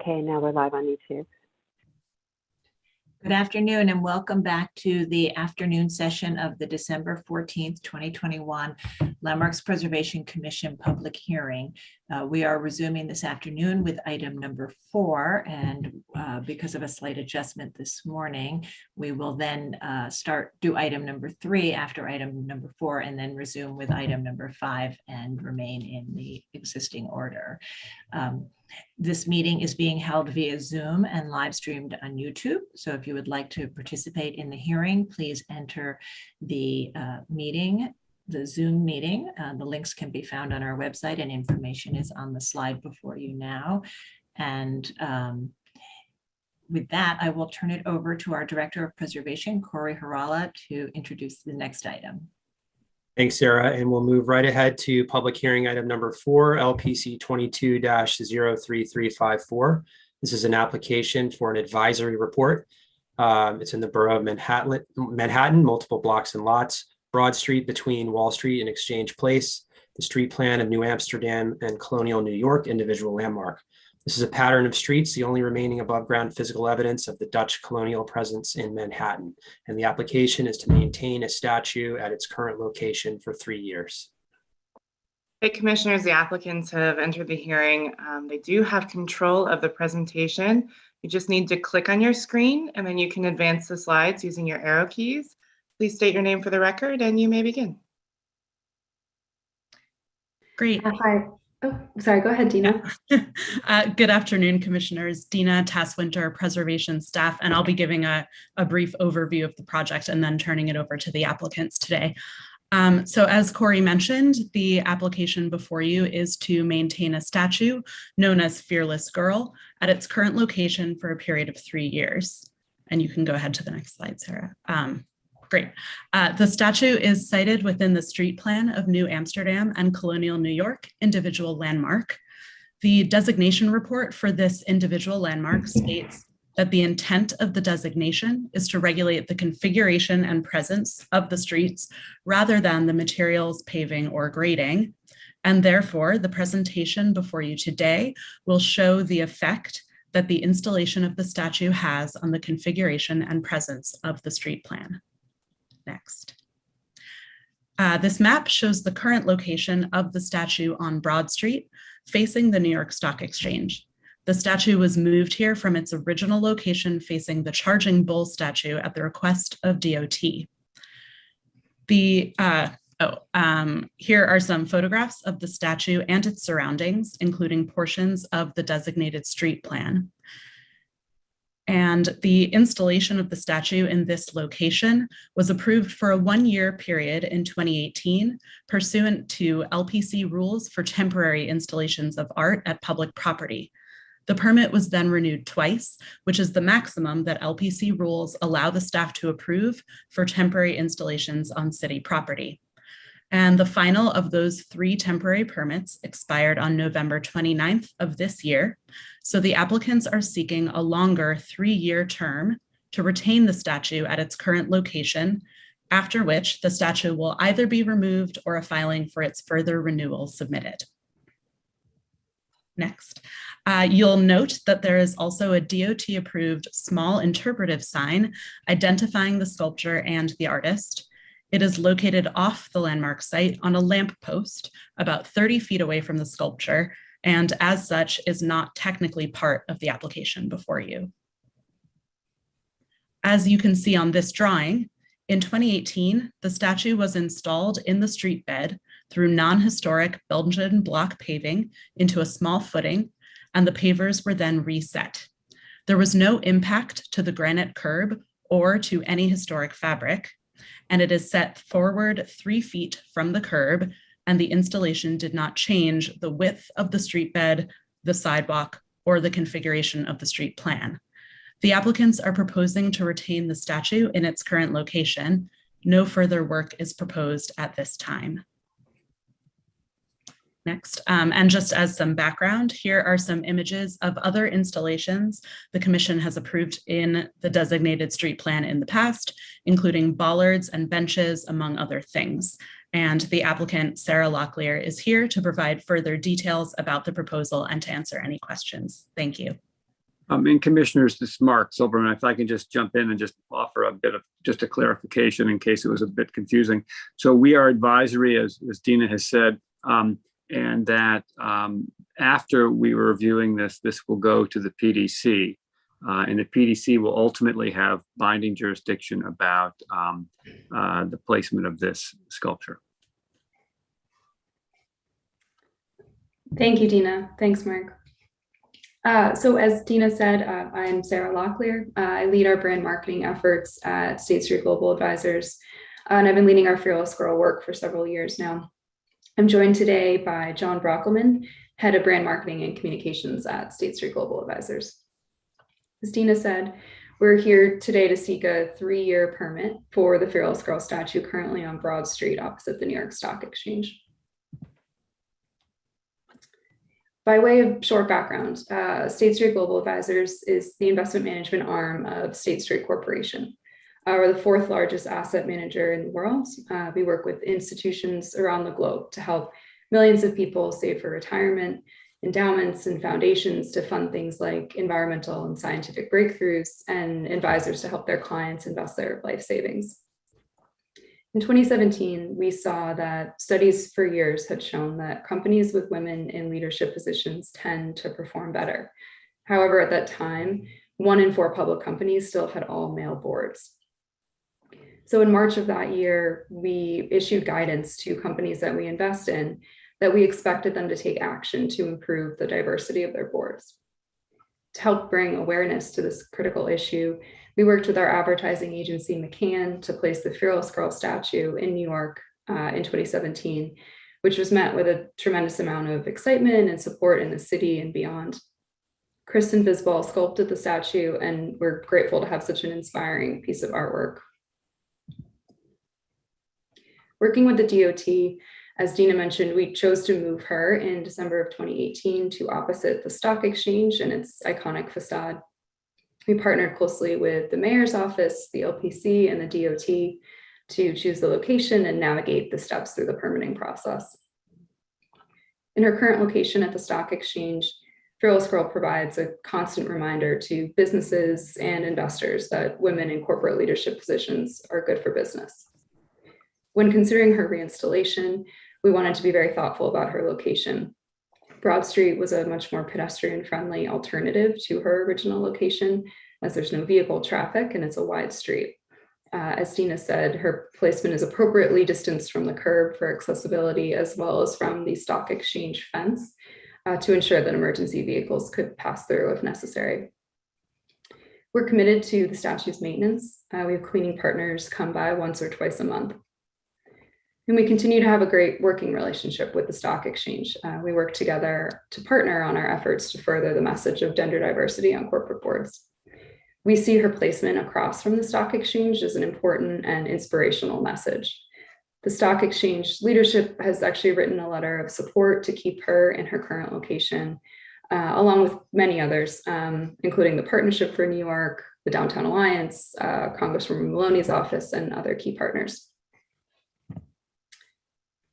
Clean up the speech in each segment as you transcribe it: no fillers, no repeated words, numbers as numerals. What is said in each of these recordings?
Okay, now we're live on YouTube. Good afternoon and welcome back to the afternoon session of the December 14th, 2021 Landmarks Preservation Commission public hearing. We are resuming this afternoon with item number 4, and because of a slight adjustment this morning, we will then do item number 3 after item number 4 and then resume with item number 5 and remain in the existing order. This meeting is being held via Zoom and live streamed on YouTube. So if you would like to participate in the hearing, please enter the Zoom meeting. The links can be found on our website and information is on the slide before you now. And with that, I will turn it over to our Director of Preservation, Corey Harala, to introduce the next item. Thanks, Sarah. And we'll move right ahead to public hearing item number 4, LPC 22-03354. This is an application for an advisory report. It's in the borough of Manhattan, multiple blocks and lots, Broad Street between Wall Street and Exchange Place, the street plan of New Amsterdam and Colonial, New York, individual landmark. This is a pattern of streets, the only remaining above ground physical evidence of the Dutch colonial presence in Manhattan. And the application is to maintain a statue at its current location for 3 years. Hey, commissioners, the applicants have entered the hearing. They do have control of the presentation. You just need to click on your screen and then you can advance the slides using your arrow keys. Please state your name for the record and you may begin. Great. Hi. Oh, sorry, go ahead, Dina. Good afternoon, commissioners. Dina Tasswinter, preservation staff, and I'll be giving a brief overview of the project and then turning it over to the applicants today. So as Corey mentioned, the application before you is to maintain a statue known as Fearless Girl at its current location for a period of 3 years. And you can go ahead to the next slide, Sarah. Great. The statue is sited within the street plan of New Amsterdam and Colonial, New York, individual landmark. The designation report for this individual landmark states that the intent of the designation is to regulate the configuration and presence of the streets rather than the materials, paving, or grading. And therefore, the presentation before you today will show the effect that the installation of the statue has on the configuration and presence of the street plan. Next. This map shows the current location of the statue on Broad Street, facing the New York Stock Exchange. The statue was moved here from its original location facing the Charging Bull statue at the request of DOT. Here are some photographs of the statue and its surroundings, including portions of the designated street plan. And the installation of the statue in this location was approved for a 1-year period in 2018, pursuant to LPC rules for temporary installations of art at public property. The permit was then renewed twice, which is the maximum that LPC rules allow the staff to approve for temporary installations on city property. And the final of those 3 temporary permits expired on November 29th of this year. So the applicants are seeking a longer 3-year term to retain the statue at its current location, after which the statue will either be removed or a filing for its further renewal submitted. Next, you'll note that there is also a DOT-approved small interpretive sign identifying the sculpture and the artist. It is located off the landmark site on a lamp post about 30 feet away from the sculpture, and as such is not technically part of the application before you. As you can see on this drawing, in 2018, the statue was installed in the street bed through non-historic Belgian block paving into a small footing, and the pavers were then reset. There was no impact to the granite curb or to any historic fabric, and it is set forward 3 feet from the curb, and the installation did not change the width of the street bed, the sidewalk, or the configuration of the street plan. The applicants are proposing to retain the statue in its current location. No further work is proposed at this time. Next, and just as some background, here are some images of other installations the Commission has approved in the designated street plan in the past, including bollards and benches, among other things. And the applicant, Sarah Locklear, is here to provide further details about the proposal and to answer any questions. Thank you. And Commissioners, this is Mark Silverman. If I can just jump in and just offer a bit of just a clarification in case it was a bit confusing. So we are advisory, as Dina has said, and that after we were reviewing this will go to the PDC. And the PDC will ultimately have binding jurisdiction about the placement of this sculpture. Thank you, Dina. Thanks, Mark. So as Dina said, I'm Sarah Locklear. I lead our brand marketing efforts at State Street Global Advisors, and I've been leading our Fearless Girl work for several years now. I'm joined today by John Brockelman, Head of Brand Marketing and Communications at State Street Global Advisors. As Dina said, we're here today to seek a 3-year permit for the Fearless Girl statue currently on Broad Street opposite the New York Stock Exchange. By way of short background, State Street Global Advisors is the investment management arm of State Street Corporation. We're the 4th largest asset manager in the world. We work with institutions around the globe to help millions of people save for retirement, endowments and foundations to fund things like environmental and scientific breakthroughs, and advisors to help their clients invest their life savings. In 2017, we saw that studies for years had shown that companies with women in leadership positions tend to perform better. However, at that time, 1 in 4 public companies still had all male boards. So in March of that year, we issued guidance to companies that we invest in that we expected them to take action to improve the diversity of their boards. To help bring awareness to this critical issue, we worked with our advertising agency, McCann, to place the Fearless Girl statue in New York in 2017, which was met with a tremendous amount of excitement and support in the city and beyond. Kristen Visbal sculpted the statue, and we're grateful to have such an inspiring piece of artwork. Working with the DOT, as Dina mentioned, we chose to move her in December of 2018 to opposite the stock exchange and its iconic facade. We partnered closely with the mayor's office, the LPC, and the DOT to choose the location and navigate the steps through the permitting process. In her current location at the stock exchange, Fearless Girl provides a constant reminder to businesses and investors that women in corporate leadership positions are good for business. When considering her reinstallation, we wanted to be very thoughtful about her location. Broad Street was a much more pedestrian-friendly alternative to her original location, as there's no vehicle traffic and it's a wide street. As Dina said, her placement is appropriately distanced from the curb for accessibility, as well as from the stock exchange fence to ensure that emergency vehicles could pass through if necessary. We're committed to the statue's maintenance. We have cleaning partners come by once or twice a month. And we continue to have a great working relationship with the stock exchange. We work together to partner on our efforts to further the message of gender diversity on corporate boards. We see her placement across from the stock exchange as an important and inspirational message. The stock exchange leadership has actually written a letter of support to keep her in her current location, along with many others, including the Partnership for New York, the Downtown Alliance, Congresswoman Maloney's office, and other key partners.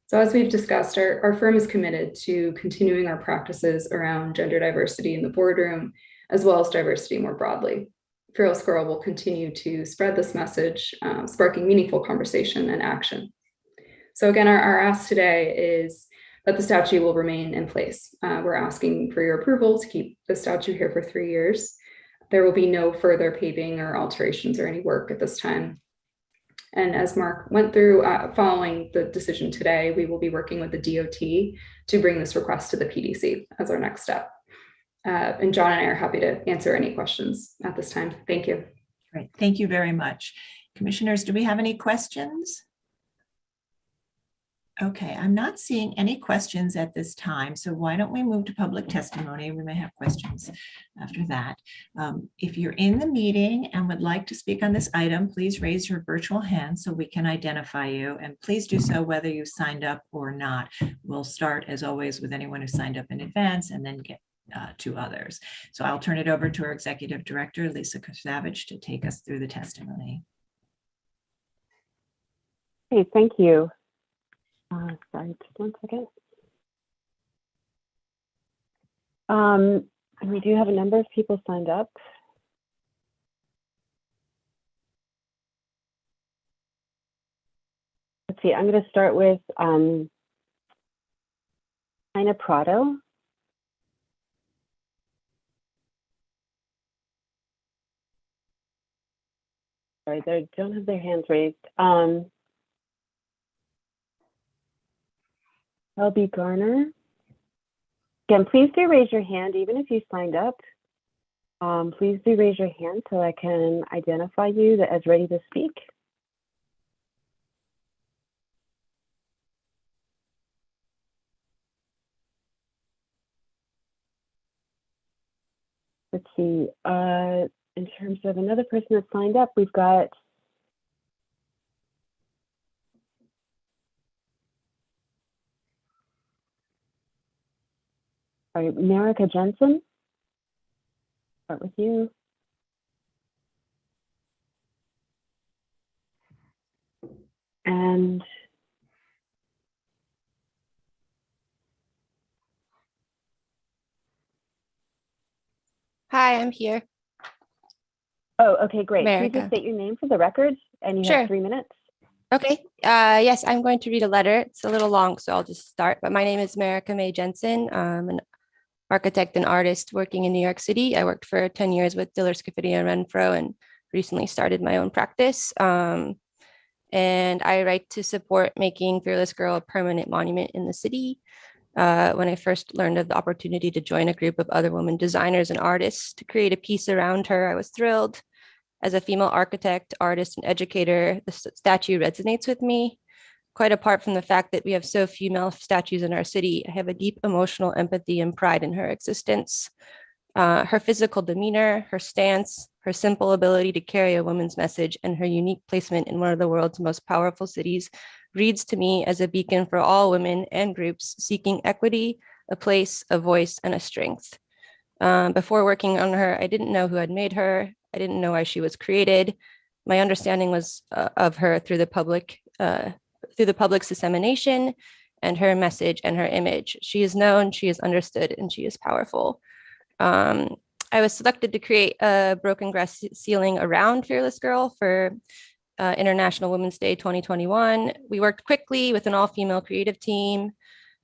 So as we've discussed, our firm is committed to continuing our practices around gender diversity in the boardroom, as well as diversity more broadly. Fearless Girl will continue to spread this message, sparking meaningful conversation and action. So again, our ask today is that the statue will remain in place. We're asking for your approval to keep the statue here for 3 years. There will be no further paving or alterations or any work at this time. And as Mark went through, following the decision today, we will be working with the DOT to bring this request to the PDC as our next step. And John and I are happy to answer any questions at this time. Thank you. Great. Thank you very much. Commissioners, do we have any questions? Okay, I'm not seeing any questions at this time, so why don't we move to public testimony? We may have questions after that. If you're in the meeting and would like to speak on this item, please raise your virtual hand so we can identify you, and please do so whether you signed up or not. We'll start, as always, with anyone who signed up in advance and then get to others. So I'll turn it over to our Executive Director, Lisa Savage, to take us through the testimony. Hey, thank you. Sorry, just one second. And we do have a number of people signed up. Let's see, I'm going to start with Ina Prado. Sorry, they don't have their hands raised. LB Garner. Again, please do raise your hand, even if you signed up. Please do raise your hand so I can identify you as ready to speak. Let's see, in terms of another person that signed up, we've got Marika Jensen. Start with you. And Hi, I'm here. oh, okay, great. Please America. just state your name for the record, and you Sure. have 3 minutes. Okay. Yes, I'm going to read a letter. It's a little long, so I'll just start. But my name is Marika May Jensen. I'm an architect and artist working in New York City. I worked for 10 years with Diller, Scafidi, and Renfro, and recently started my own practice. And I write to support making Fearless Girl a permanent monument in the city. When I first learned of the opportunity to join a group of other women designers and artists to create a piece around her, I was thrilled. As a female architect, artist, and educator, the statue resonates with me. Quite apart from the fact that we have so few female statues in our city, I have a deep emotional empathy and pride in her existence. Her physical demeanor, her stance, her simple ability to carry a woman's message, and her unique placement in one of the world's most powerful cities reads to me as a beacon for all women and groups seeking equity, a place, a voice, and a strength. Before working on her, I didn't know who had made her. I didn't know why she was created. My understanding was of her through the public's dissemination and her message and her image. She is known, she is understood, and she is powerful. I was selected to create a broken glass ceiling around Fearless Girl for International Women's Day 2021. We worked quickly with an all-female creative team,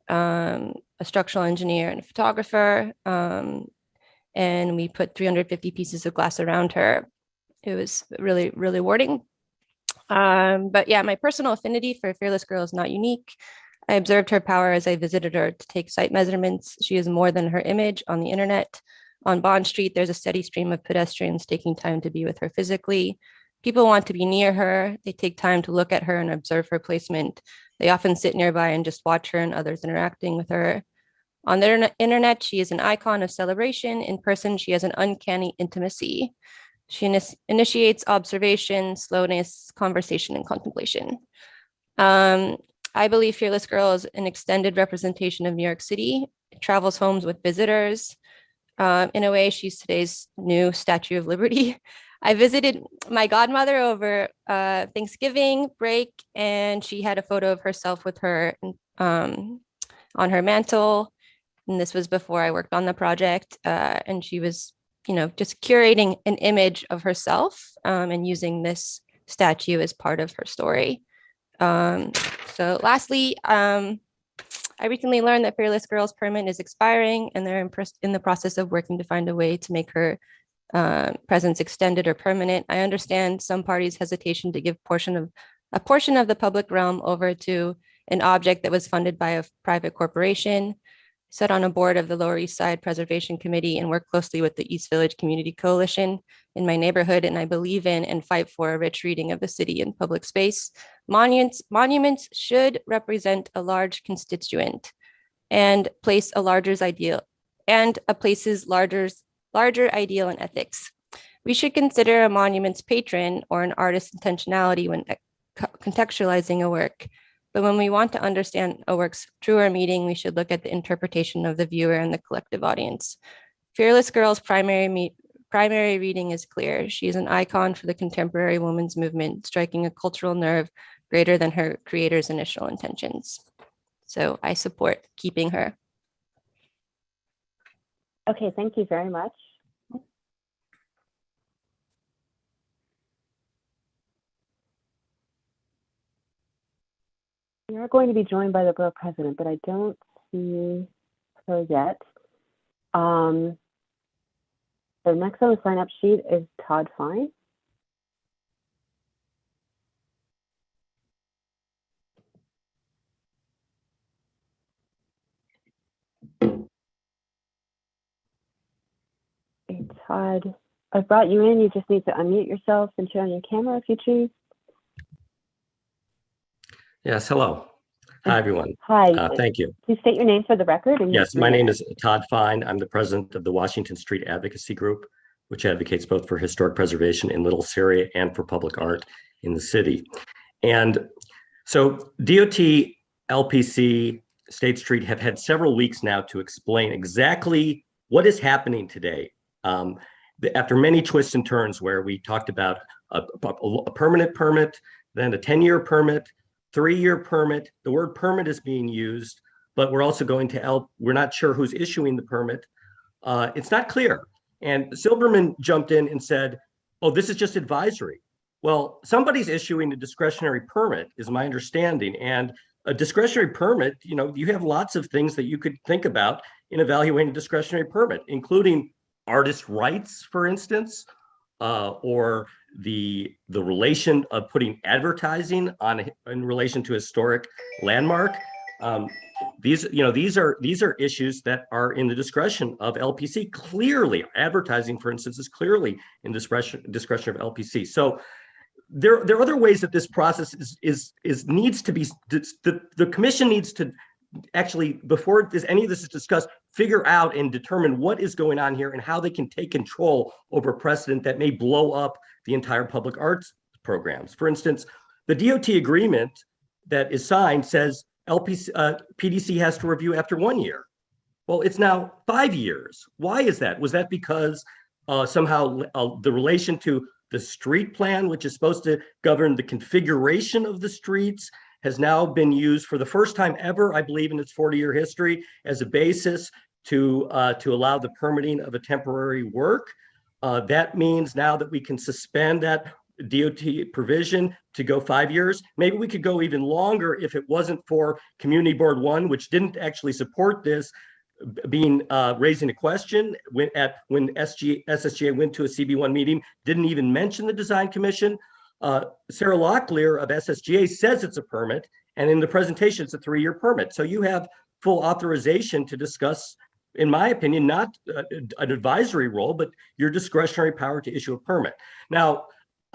a structural engineer and a photographer, and we put 350 pieces of glass around her. It was really, really rewarding. But yeah, my personal affinity for Fearless Girl is not unique. I observed her power as I visited her to take site measurements. She is more than her image on the internet. On Bond Street, there's a steady stream of pedestrians taking time to be with her physically. People want to be near her. They take time to look at her and observe her placement. They often sit nearby and just watch her and others interacting with her. On the internet, she is an icon of celebration. In person, she has an uncanny intimacy. She initiates observation, slowness, conversation, and contemplation. I believe Fearless Girl is an extended representation of New York City. It travels homes with visitors. In a way, she's today's new Statue of Liberty. I visited my godmother over Thanksgiving break, and she had a photo of herself with her on her mantle. And this was before I worked on the project. And she was, just curating an image of herself and using this statue as part of her story. So lastly, I recently learned that Fearless Girl's permit is expiring, and they're in the process of working to find a way to make her presence extended or permanent. I understand some parties' hesitation to give a portion of the public realm over to an object that was funded by a private corporation. I sat on a board of the Lower East Side Preservation Committee and work closely with the East Village Community Coalition in my neighborhood, and I believe in and fight for a rich reading of the city in public space. Monuments should represent a large constituent and place a larger ideal and a place's larger ideal and ethics. We should consider a monument's patron or an artist's intentionality when contextualizing a work. But when we want to understand a work's truer meaning, we should look at the interpretation of the viewer and the collective audience. Fearless Girl's primary reading is clear. She is an icon for the contemporary women's movement, striking a cultural nerve greater than her creator's initial intentions. So I support keeping her. Okay, thank you very much. We are going to be joined by the borough president, but I don't see her yet. So next on the sign-up sheet is Todd Fine. Hey, Todd, I brought you in. You just need to unmute yourself and turn on your camera if you choose. Yes, hello. Hi, everyone. Hi. Thank you. Please state your name for the record. And Yes, my name is Todd Fine. I'm the president of the Washington Street Advocacy Group, which advocates both for historic preservation in Little Syria and for public art in the city. And so DOT, LPC, State Street have had several weeks now to explain exactly what is happening today. After many twists and turns where we talked about a permanent permit, then a 10-year permit, 3-year permit. The word permit is being used, but we're also going to we're not sure who's issuing the permit. It's not clear. And Silberman jumped in and said, oh, this is just advisory. Well, somebody's issuing a discretionary permit is my understanding. And a discretionary permit, you know, you have lots of things that you could think about in evaluating a discretionary permit, including artist rights, for instance, or the relation of putting advertising on in relation to historic landmark. These are issues that are in the discretion of LPC. Clearly, advertising, for instance, is clearly in discretion of LPC. So there are other ways that this process needs to be. The commission needs to actually, before any of this is discussed, figure out and determine what is going on here and how they can take control over precedent that may blow up the entire public arts programs. For instance, the DOT agreement that is signed says PDC has to review after 1 year. Well, it's now 5 years. Why is that? Was that because somehow the relation to the street plan, which is supposed to govern the configuration of the streets, has now been used for the first time ever, I believe, in its 40-year history as a basis to allow the permitting of a temporary work? That means now that we can suspend that DOT provision to go 5 years. Maybe we could go even longer if it wasn't for Community Board 1, which didn't actually support this, raising a question when SSGA went to a CB1 meeting, didn't even mention the Design Commission. Sarah Locklear of SSGA says it's a permit, and in the presentation, it's a 3-year permit. So you have full authorization to discuss, in my opinion, not an advisory role, but your discretionary power to issue a permit. Now,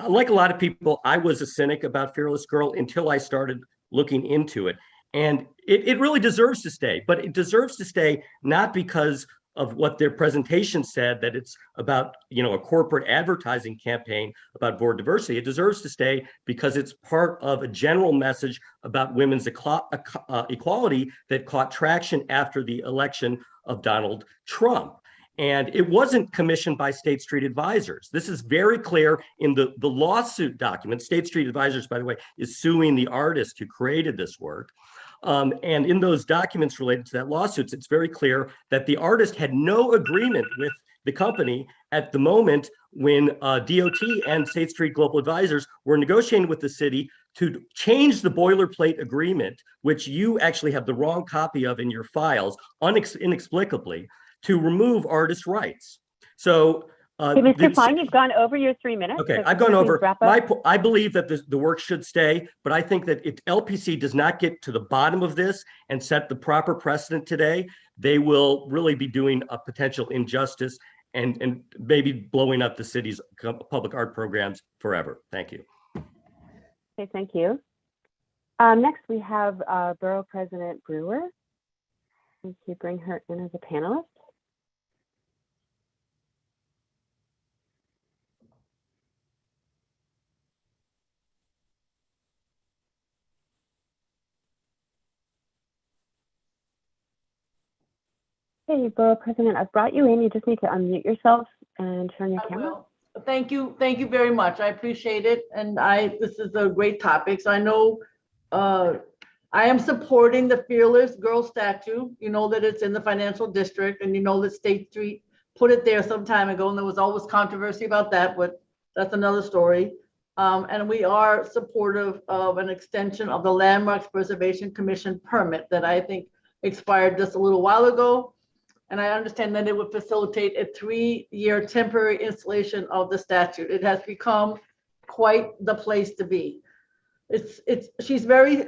like a lot of people, I was a cynic about Fearless Girl until I started looking into it. And it really deserves to stay, but it deserves to stay not because of what their presentation said, that it's about, you know, a corporate advertising campaign about board diversity. It deserves to stay because it's part of a general message about women's equality that caught traction after the election of Donald Trump. And it wasn't commissioned by State Street Advisors. This is very clear in the lawsuit document. State Street Advisors, by the way, is suing the artist who created this work. And in those documents related to that lawsuits, it's very clear that the artist had no agreement with the company at the moment when DOT and State Street Global Advisors were negotiating with the city to change the boilerplate agreement, which you actually have the wrong copy of in your files, inexplicably, to remove artist rights. So hey, Mr. Fine, you've gone over your 3 minutes. Okay, so I've gone over. I believe that the work should stay, but I think that if LPC does not get to the bottom of this and set the proper precedent today, they will really be doing a potential injustice and maybe blowing up the city's public art programs forever. Thank you. Okay, thank you. Next, we have Borough President Brewer. Thank you. Bring her in as a panelist. Hey, Borough President, I've brought you in. You just need to unmute yourself and turn your camera. Will. Thank you very much. I appreciate it, and this is a great topic. So I know I am supporting the Fearless Girl statue. You know that it's in the financial district, and you know that State Street put it there some time ago, and there was always controversy about that, but that's another story. And we are supportive of an extension of the Landmarks Preservation Commission permit that I think expired just a little while ago. And I understand that it would facilitate a 3-year temporary installation of the statue. It has become quite the place to be. She's very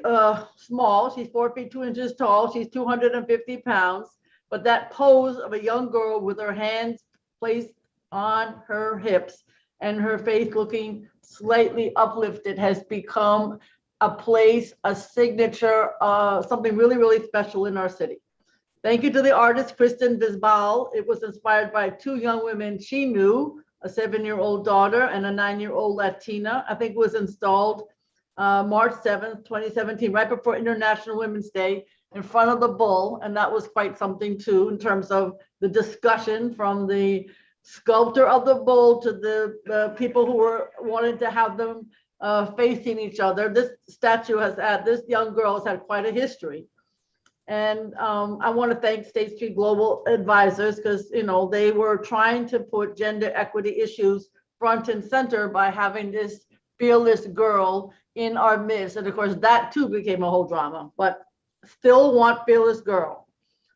small. She's 4 feet 2 inches tall. She's 250 pounds. But that pose of a young girl with her hands placed on her hips and her face looking slightly uplifted has become a place, a signature, something really, really special in our city. Thank you to the artist, Kristen Bisbal. It was inspired by 2 young women she knew, a 7-year-old daughter and a 9-year-old Latina. I think it was installed March 7th, 2017, right before International Women's Day, in front of the bull. And that was quite something too, in terms of the discussion from the sculptor of the bull to the people who were wanting to have them facing each other. This statue has had, this young girl has had quite a history. And I want to thank State Street Global Advisors, because they were trying to put gender equity issues front and center by having this fearless girl in our midst. And of course, that too became a whole drama, but still want fearless girl.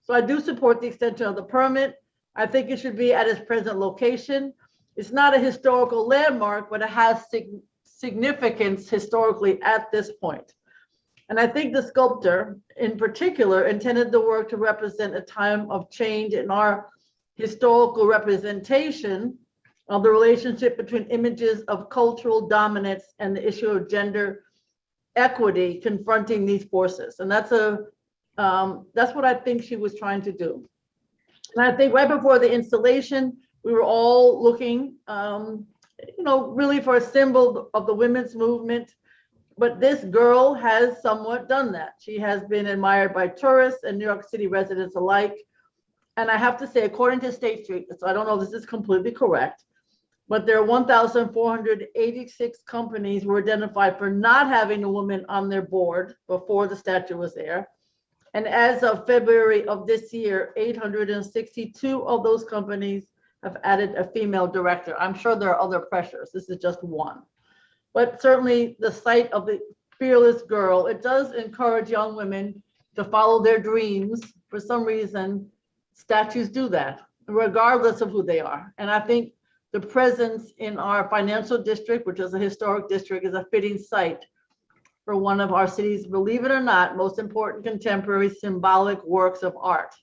So I do support the extension of the permit. I think it should be at its present location. It's not a historical landmark, but it has significance historically at this point. And I think the sculptor in particular intended the work to represent a time of change in our historical representation of the relationship between images of cultural dominance and the issue of gender equity confronting these forces. And that's what I think she was trying to do. And I think right before the installation, we were all looking, really for a symbol of the women's movement. But this girl has somewhat done that. She has been admired by tourists and New York City residents alike. And I have to say, according to State Street, so I don't know if this is completely correct, but there are 1,486 companies were identified for not having a woman on their board before the statue was there. And as of February of this year, 862 of those companies have added a female director. I'm sure there are other pressures. This is just one. But certainly the sight of the fearless girl, it does encourage young women to follow their dreams. For some reason, statues do that, regardless of who they are. And I think the presence in our financial district, which is a historic district, is a fitting site for one of our city's, believe it or not, most important contemporary symbolic works of art.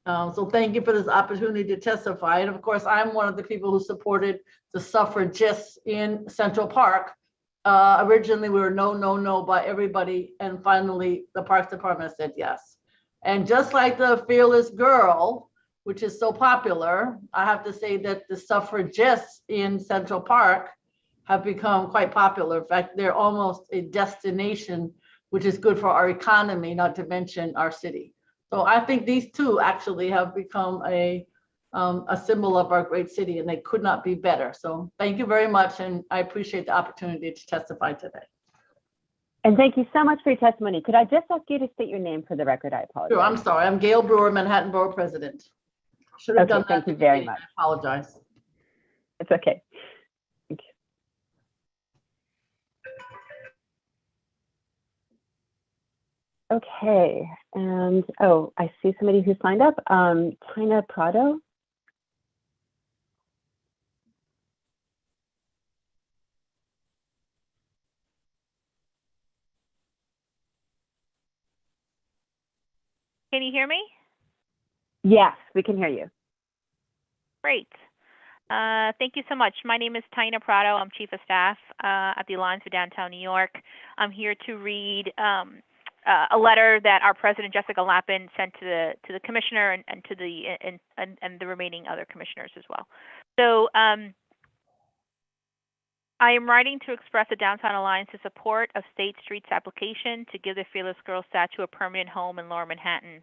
So thank you for this opportunity to testify. And of course, I'm one of the people who supported the suffragists in Central Park. Originally, we were no by everybody. And finally, the Parks Department said yes. And just like the fearless girl, which is so popular, I have to say that the suffragists in Central Park have become quite popular. In fact, they're almost a destination, which is good for our economy, not to mention our city. So I think these two actually have become a symbol of our great city, and they could not be better. So thank you very much, and I appreciate the opportunity to testify today. And thank you so much for your testimony. Could I just ask you to state your name for the record? I apologize. Sure, I'm sorry. I'm Gail Brewer, Manhattan Borough President. Should have done that. Thank you very much. I apologize. It's okay. Thank you. Okay, and I see somebody who signed up. Tina Prado. Can you hear me? Yes, we can hear you. Great. Thank you so much. My name is Tina Prado. I'm Chief of Staff at the Alliance for Downtown New York. I'm here to read a letter that our President Jessica Lappin sent to the Commissioner and to the remaining other commissioners as well. So I am writing to express the Downtown Alliance's support of State Street's application to give the Fearless Girl statue a permanent home in Lower Manhattan.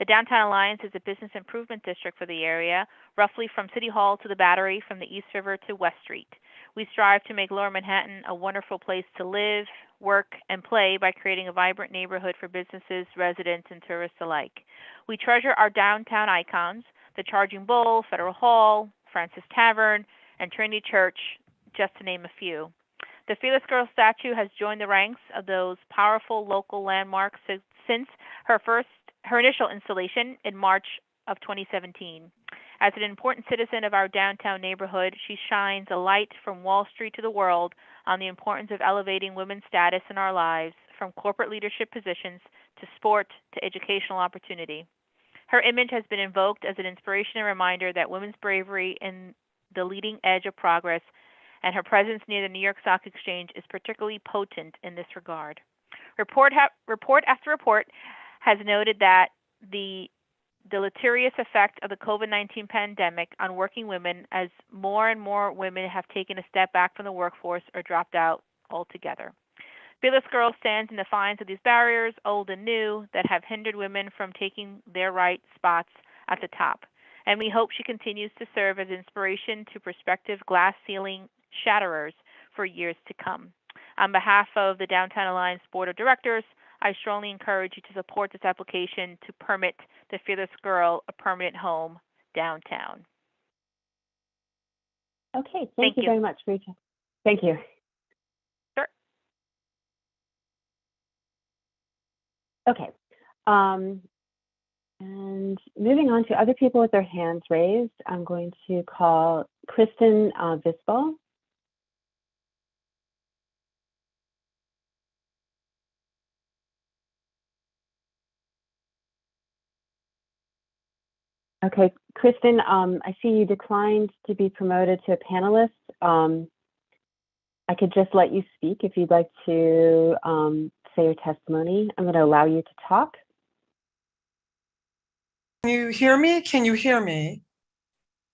The Downtown Alliance is a business improvement district for the area, roughly from City Hall to the Battery, from the East River to West Street. We strive to make Lower Manhattan a wonderful place to live, work, and play by creating a vibrant neighborhood for businesses, residents, and tourists alike. We treasure our downtown icons, the Charging Bull, Federal Hall, Francis Tavern, and Trinity Church, just to name a few. The Fearless Girl statue has joined the ranks of those powerful local landmarks since her initial installation in March of 2017. As an important citizen of our downtown neighborhood, she shines a light from Wall Street to the world on the importance of elevating women's status in our lives, from corporate leadership positions to sport to educational opportunity. Her image has been invoked as an inspiration and reminder that women's bravery in the leading edge of progress, and her presence near the New York Stock Exchange is particularly potent in this regard. Report after report has noted that the deleterious effect of the COVID-19 pandemic on working women, as more and more women have taken a step back from the workforce or dropped out altogether. Fearless Girl stands in defiance of these barriers, old and new, that have hindered women from taking their right spots at the top. And we hope she continues to serve as inspiration to prospective glass ceiling shatterers for years to come. On behalf of the Downtown Alliance Board of Directors, I strongly encourage you to support this application to permit the Fearless Girl a permanent home downtown. Okay, thank you very much, Rachel. Thank you. Sure. Okay. And moving on to other people with their hands raised, I'm going to call Kristen Visbal. Okay, Kristen, I see you declined to be promoted to a panelist. I could just let you speak if you'd like to say your testimony. I'm going to allow you to talk. Can you hear me? Can you hear me?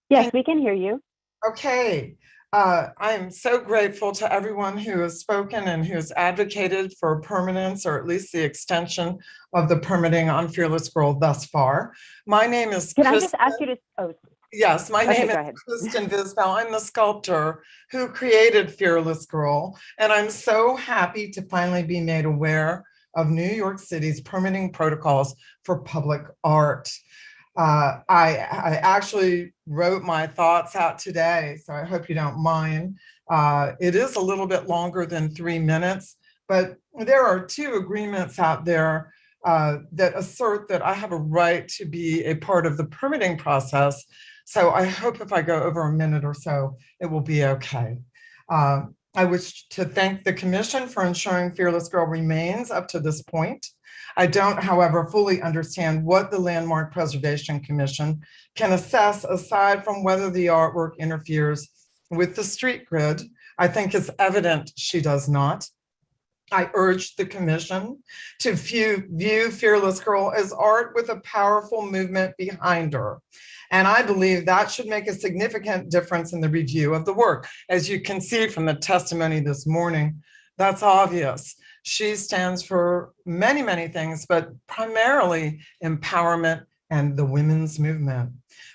Yes, we can hear you. Okay. I'm so grateful to everyone who has spoken and who has advocated for permanence, or at least the extension of the permitting on Fearless Girl thus far. My name is Can I just ask you to, Yes, my name is Kristen Visbal. I'm the sculptor who created Fearless Girl, and I'm so happy to finally be made aware of New York City's permitting protocols for public art. I actually wrote my thoughts out today, so I hope you don't mind. It is a little bit longer than 3 minutes, but there are 2 agreements out there that assert that I have a right to be a part of the permitting process. So I hope if I go over a minute or so, it will be okay. I wish to thank the Commission for ensuring Fearless Girl remains up to this point. I don't, however, fully understand what the Landmark Preservation Commission can assess aside from whether the artwork interferes with the street grid. I think it's evident she does not. I urge the Commission to view Fearless Girl as art with a powerful movement behind her. And I believe that should make a significant difference in the review of the work. As you can see from the testimony this morning, that's obvious. She stands for many, many things, but primarily empowerment and the women's movement.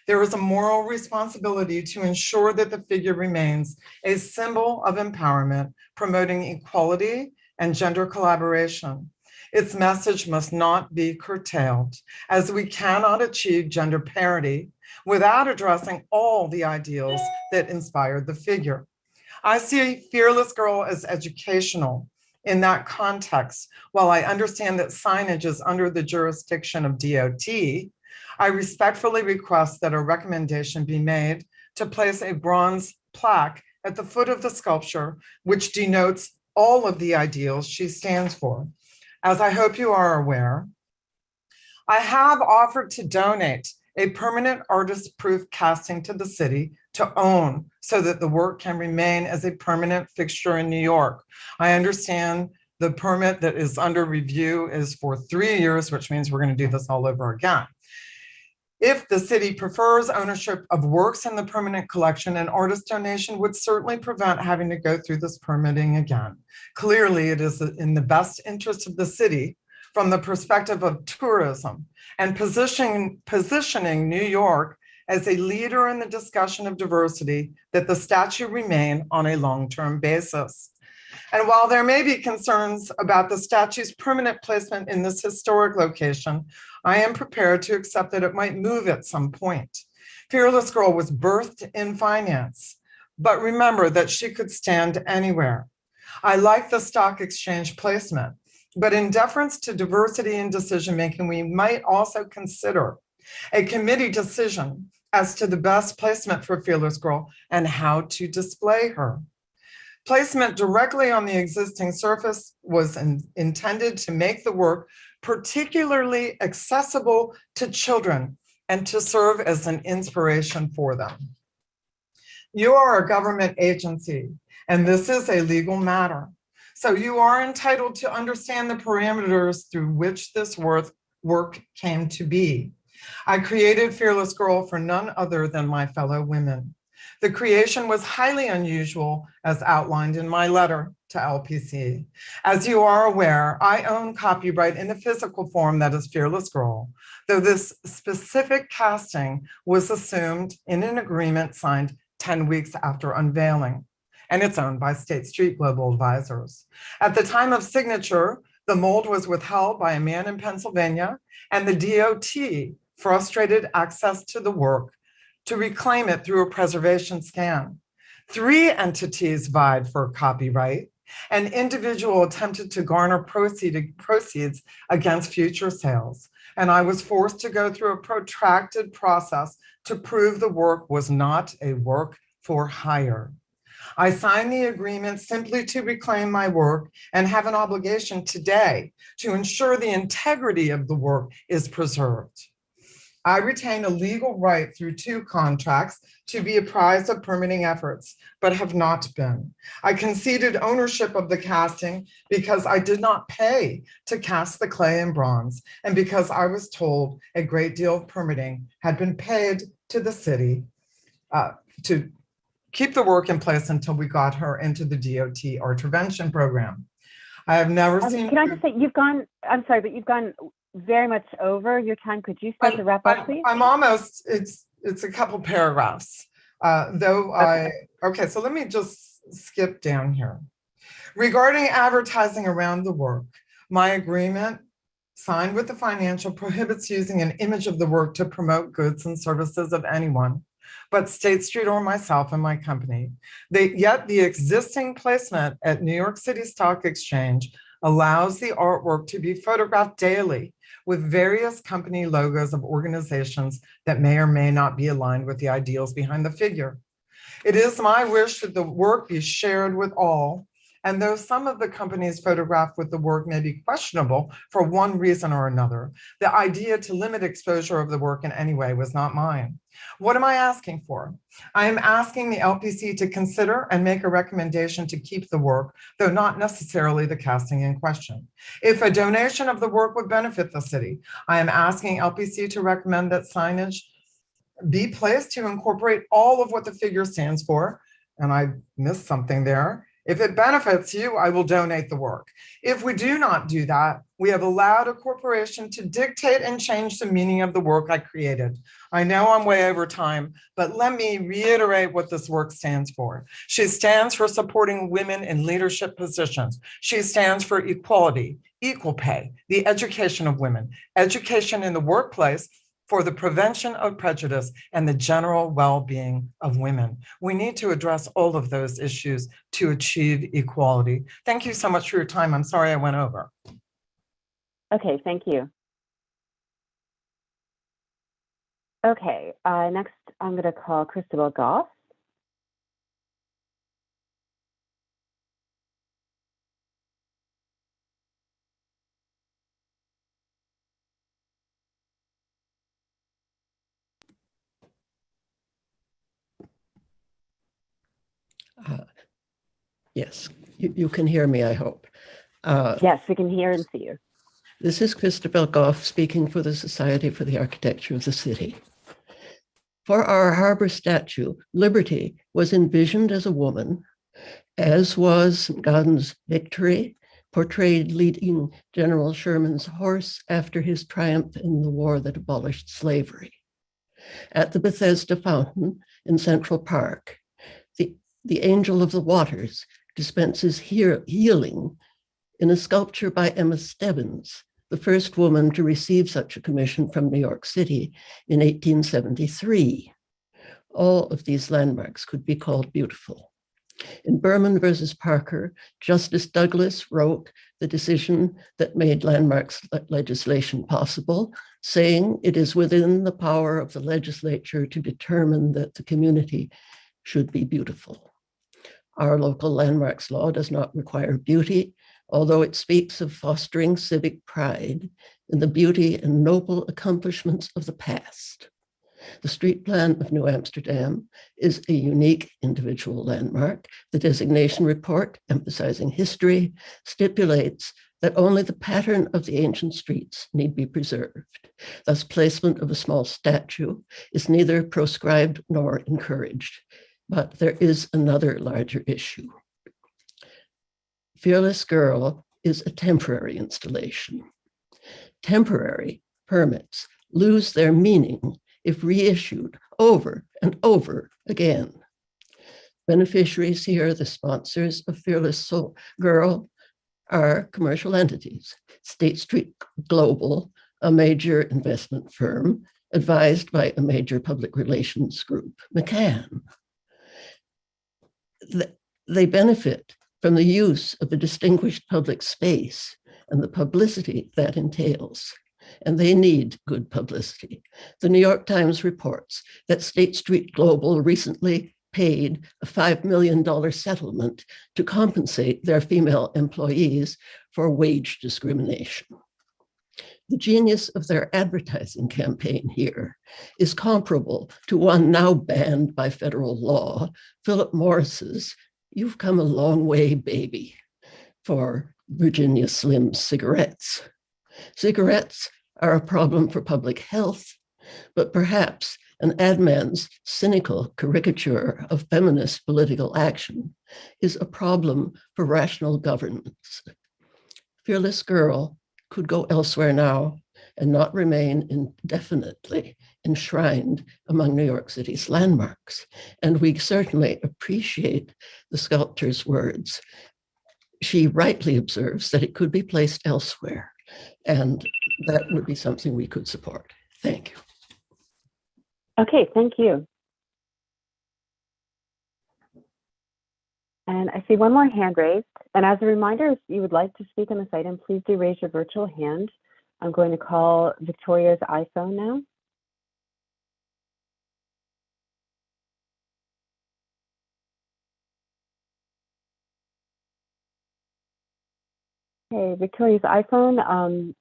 There is a moral responsibility to ensure that the figure remains a symbol of empowerment, promoting equality and gender collaboration. Its message must not be curtailed, as we cannot achieve gender parity without addressing all the ideals that inspired the figure. I see Fearless Girl as educational in that context. While I understand that signage is under the jurisdiction of DOT, I respectfully request that a recommendation be made to place a bronze plaque at the foot of the sculpture, which denotes all of the ideals she stands for. As I hope you are aware, I have offered to donate a permanent artist-proof casting to the city to own so that the work can remain as a permanent fixture in New York. I understand the permit that is under review is for 3 years, which means we're going to do this all over again. If the city prefers ownership of works in the permanent collection, an artist donation would certainly prevent having to go through this permitting again. Clearly, it is in the best interest of the city from the perspective of tourism and positioning New York as a leader in the discussion of diversity that the statue remain on a long-term basis. And while there may be concerns about the statue's permanent placement in this historic location, I am prepared to accept that it might move at some point. Fearless Girl was birthed in finance, but remember that she could stand anywhere. I like the stock exchange placement, but in deference to diversity in decision-making, we might also consider a committee decision as to the best placement for Fearless Girl and how to display her. Placement directly on the existing surface was intended to make the work particularly accessible to children and to serve as an inspiration for them. You are a government agency, and this is a legal matter. So you are entitled to understand the parameters through which this work came to be. I created Fearless Girl for none other than my fellow women. The creation was highly unusual, as outlined in my letter to LPC. As you are aware, I own copyright in the physical form that is Fearless Girl, though this specific casting was assumed in an agreement signed 10 weeks after unveiling, and it's owned by State Street Global Advisors. At the time of signature, the mold was withheld by a man in Pennsylvania, and the DOT frustrated access to the work to reclaim it through a preservation scan. 3 entities vied for copyright. An individual attempted to garner proceeds against future sales, and I was forced to go through a protracted process to prove the work was not a work for hire. I signed the agreement simply to reclaim my work and have an obligation today to ensure the integrity of the work is preserved. I retain a legal right through 2 contracts to be apprised of permitting efforts, but have not been. I conceded ownership of the casting because I did not pay to cast the clay and bronze, and because I was told a great deal of permitting had been paid to the city to keep the work in place until we got her into the DOT or intervention program. I have never seen. Can I just say, I'm sorry, but you've gone very much over your time. Could you start to wrap up, please? I'm almost, it's a couple paragraphs. Okay, so let me just skip down here. Regarding advertising around the work, my agreement signed with the financial prohibits using an image of the work to promote goods and services of anyone, but State Street or myself and my company. Yet the existing placement at New York City Stock Exchange allows the artwork to be photographed daily with various company logos of organizations that may or may not be aligned with the ideals behind the figure. It is my wish that the work be shared with all, and though some of the companies photographed with the work may be questionable for one reason or another, the idea to limit exposure of the work in any way was not mine. What am I asking for? I am asking the LPC to consider and make a recommendation to keep the work, though not necessarily the casting in question. If a donation of the work would benefit the city, I am asking LPC to recommend that signage be placed to incorporate all of what the figure stands for, and I missed something there. If it benefits you, I will donate the work. If we do not do that, we have allowed a corporation to dictate and change the meaning of the work I created. I know I'm way over time, but let me reiterate what this work stands for. She stands for supporting women in leadership positions. She stands for equality, equal pay, the education of women, education in the workplace, for the prevention of prejudice and the general well-being of women. We need to address all of those issues to achieve equality. Thank you so much for your time. I'm sorry I went over. Okay, thank you. Okay, next I'm going to call Christabel Goff. Yes, you can hear me, I hope. Yes, we can hear and see you. This is Christabel Goff speaking for the Society for the Architecture of the City. For our harbor statue, Liberty was envisioned as a woman, as was Godden's Victory, portrayed leading General Sherman's horse after his triumph in the war that abolished slavery. At the Bethesda Fountain in Central Park, the Angel of the Waters dispenses healing in a sculpture by Emma Stebbins, the first woman to receive such a commission from New York City in 1873. All of these landmarks could be called beautiful. In Berman versus Parker, Justice Douglas wrote the decision that made landmarks legislation possible, saying it is within the power of the legislature to determine that the community should be beautiful. Our local landmarks law does not require beauty, although it speaks of fostering civic pride in the beauty and noble accomplishments of the past. The street plan of New Amsterdam is a unique individual landmark. The designation report, emphasizing history, stipulates that only the pattern of the ancient streets need be preserved. Thus, placement of a small statue is neither proscribed nor encouraged. But there is another larger issue. Fearless Girl is a temporary installation. Temporary permits lose their meaning if reissued over and over again. Beneficiaries here, the sponsors of Fearless Girl, are commercial entities. State Street Global, a major investment firm advised by a major public relations group, McCann. They benefit from the use of a distinguished public space and the publicity that entails, and they need good publicity. The New York Times reports that State Street Global recently paid a $5 million settlement to compensate their female employees for wage discrimination. The genius of their advertising campaign here is comparable to one now banned by federal law, Philip Morris's "You've Come a Long Way, Baby," for Virginia Slim cigarettes. Cigarettes are a problem for public health, but perhaps an ad man's cynical caricature of feminist political action is a problem for rational governance. Fearless Girl could go elsewhere now and not remain indefinitely enshrined among New York City's landmarks. And we certainly appreciate the sculptor's words. She rightly observes that it could be placed elsewhere, and that would be something we could support. Thank you. Okay, thank you. And I see one more hand raised. And as a reminder, if you would like to speak on this item, please do raise your virtual hand. I'm going to call Victoria's iPhone now. Okay, Victoria's iPhone,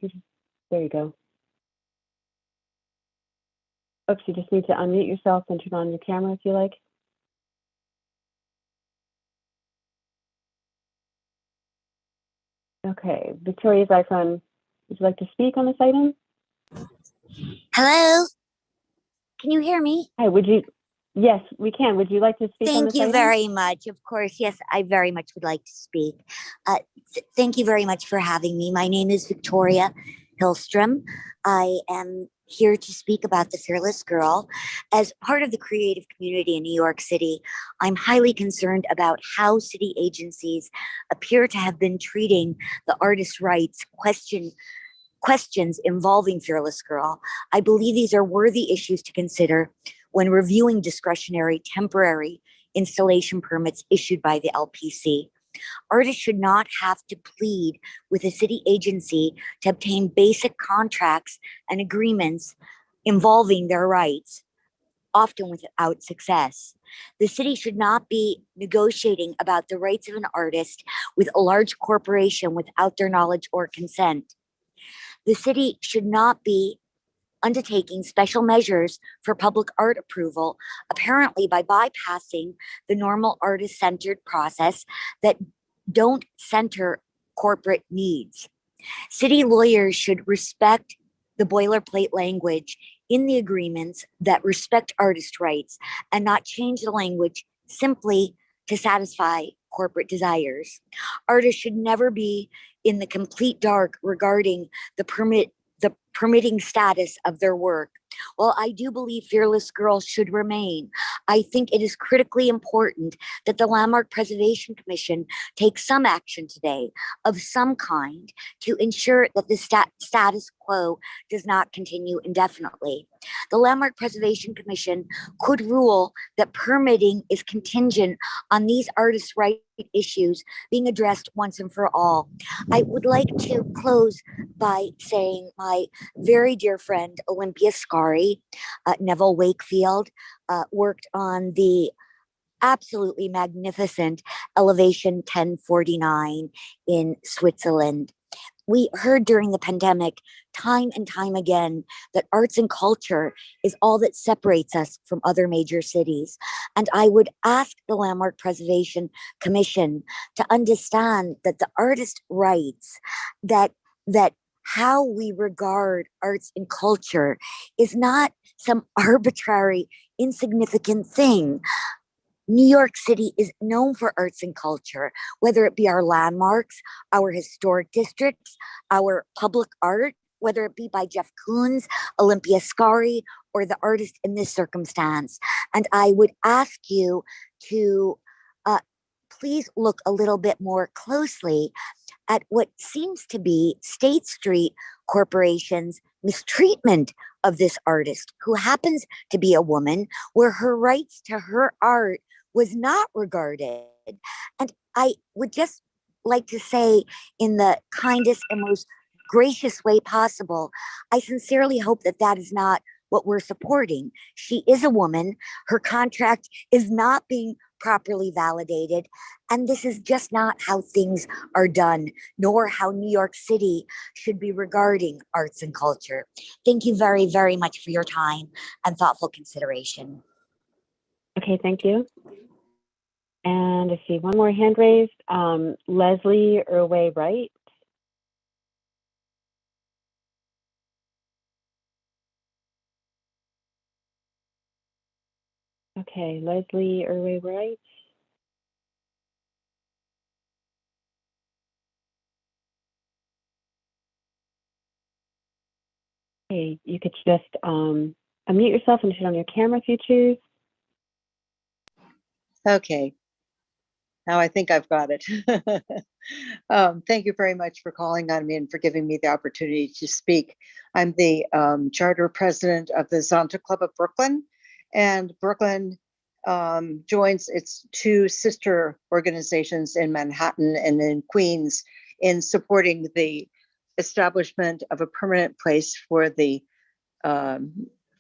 there you go. Oops, you just need to unmute yourself and turn on your camera if you like. Okay, Victoria's iPhone, would you like to speak on this item? Hello? Can you hear me? Hi, yes, we can. Would you like to speak on this Thank you item? very much. Of course, yes, I very much would like to speak. Thank you very much for having me. My name is Victoria Hillstrom. I am here to speak about the Fearless Girl. As part of the creative community in New York City, I'm highly concerned about how city agencies appear to have been treating the artist's rights questions involving Fearless Girl. I believe these are worthy issues to consider when reviewing discretionary temporary installation permits issued by the LPC. Artists should not have to plead with a city agency to obtain basic contracts and agreements involving their rights, often without success. The city should not be negotiating about the rights of an artist with a large corporation without their knowledge or consent. The city should not be undertaking special measures for public art approval, apparently by bypassing the normal artist-centered process that don't center corporate needs. City lawyers should respect the boilerplate language in the agreements that respect artist rights and not change the language simply to satisfy corporate desires. Artists should never be in the complete dark regarding the permitting status of their work while I do believe Fearless Girl should remain, I think it is critically important that the Landmark Preservation Commission take some action today of some kind to ensure that the status quo does not continue indefinitely. The Landmark Preservation Commission could rule that permitting is contingent on these artists' right issues being addressed once and for all. I would like to close by saying my very dear friend Olympia Scari, Neville Wakefield, worked on the absolutely magnificent Elevation 1049 in Switzerland. We heard during the pandemic time and time again that arts and culture is all that separates us from other major cities. And I would ask the Landmark Preservation Commission to understand that the artist rights, that how we regard arts and culture is not some arbitrary, insignificant thing. New York City is known for arts and culture, whether it be our landmarks, our historic districts, our public art, whether it be by Jeff Koons, Olympia Scari, or the artist in this circumstance. And I would ask you to please look a little bit more closely at what seems to be State Street Corporation's mistreatment of this artist, who happens to be a woman, where her rights to her art was not regarded. And I would just like to say, in the kindest and most gracious way possible, I sincerely hope that that is not what we're supporting. She is a woman. Her contract is not being properly validated. And this is just not how things are done, nor how New York City should be regarding arts and culture. Thank you very, very much for your time and thoughtful consideration. Okay, thank you. And I see one more hand raised. Leslie Irway Wright. Okay, Leslie Irway Wright. Okay, you could just unmute yourself and turn on your camera if you choose. Okay, now I think I've got it. Thank you very much for calling on me and for giving me the opportunity to speak. I'm the charter president of the Zonta Club of Brooklyn, and Brooklyn joins its two sister organizations in Manhattan and in Queens in supporting the establishment of a permanent place for the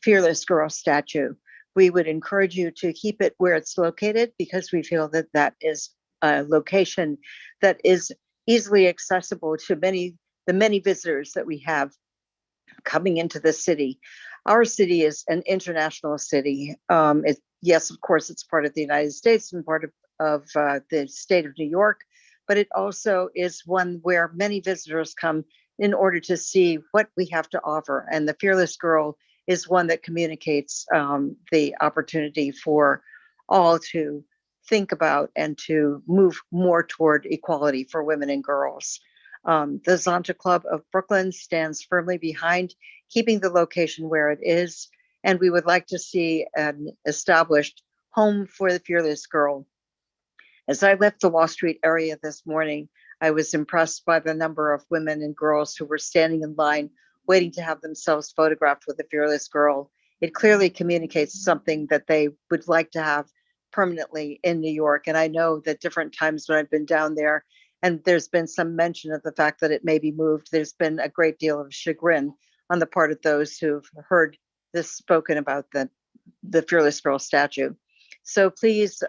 Fearless Girl statue. We would encourage you to keep it where it's located, because we feel that that is a location that is easily accessible to the many visitors that we have coming into the city. Our city is an international city. Yes, of course, it's part of the United States and part of the state of New York, but it also is one where many visitors come in order to see what we have to offer. And the Fearless Girl is one that communicates the opportunity for all to think about and to move more toward equality for women and girls. The Zonta Club of Brooklyn stands firmly behind keeping the location where it is, and we would like to see an established home for the Fearless Girl. As I left the Wall Street area this morning, I was impressed by the number of women and girls who were standing in line waiting to have themselves photographed with the Fearless Girl. It clearly communicates something that they would like to have permanently in New York. And I know that different times when I've been down there and there's been some mention of the fact that it may be moved, there's been a great deal of chagrin on the part of those who've heard this spoken about the Fearless Girl statue. So please,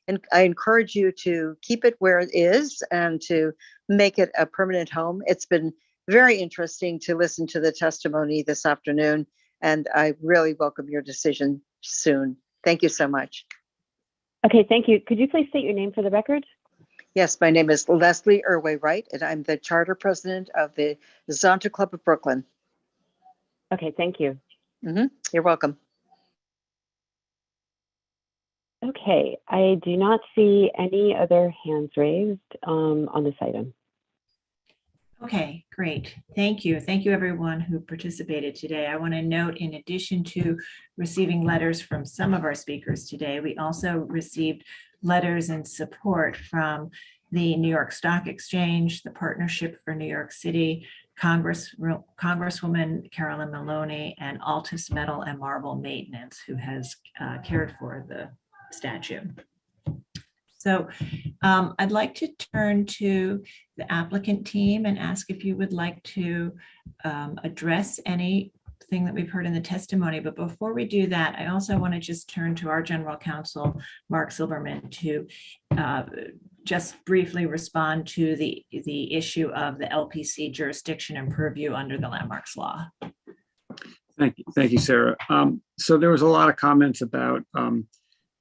and I encourage you to keep it where it is and to make it a permanent home. It's been very interesting to listen to the testimony this afternoon, and I really welcome your decision soon. Thank you so much. Okay, thank you. Could you please state your name for the record? Yes, my name is Leslie Irway Wright, and I'm the charter president of the Zonta Club of Brooklyn. Okay, thank you. You're welcome. Okay, I do not see any other hands raised on this item. Okay, great. Thank you. Thank you, everyone who participated today. I want to note, in addition to receiving letters from some of our speakers today, we also received letters in support from the New York Stock Exchange, the Partnership for New York City, Congresswoman Carolyn Maloney, and Altus Metal and Marble Maintenance, who has cared for the statue. So I'd like to turn to the applicant team and ask if you would like to address anything that we've heard in the testimony. But before we do that, I also want to just turn to our general counsel, Mark Silberman, to just briefly respond to the issue of the LPC jurisdiction and purview under the landmarks law. Thank you, Sarah. So there was a lot of comments about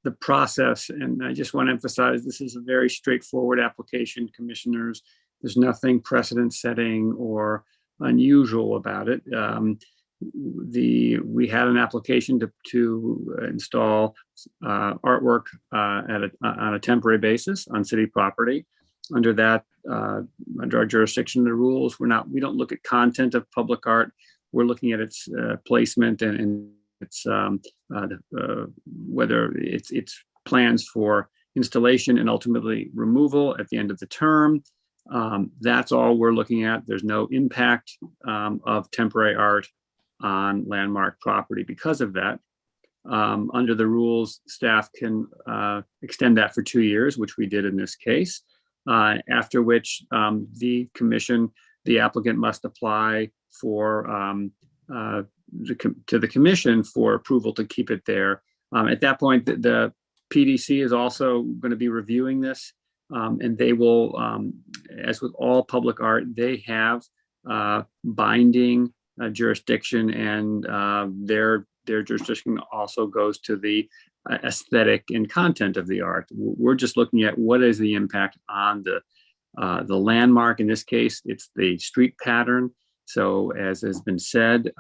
the process, and I just want to emphasize this is a very straightforward application, commissioners. There's nothing precedent setting or unusual about it. We had an application to install artwork on a temporary basis on city property. Under that, under our jurisdiction, the rules, we don't look at content of public art. We're looking at its placement and its whether it's plans for installation and ultimately removal at the end of the term. That's all we're looking at. There's no impact of temporary art on landmark property because of that. Under the rules, staff can extend that for 2 years, which we did in this case, after which the applicant must apply for to the commission for approval to keep it there. At that point, the PDC is also going to be reviewing this, and they will, as with all public art, they have binding jurisdiction, and their jurisdiction also goes to the aesthetic and content of the art. We're just looking at what is the impact on the landmark. In this case, it's the street pattern. So as has been said,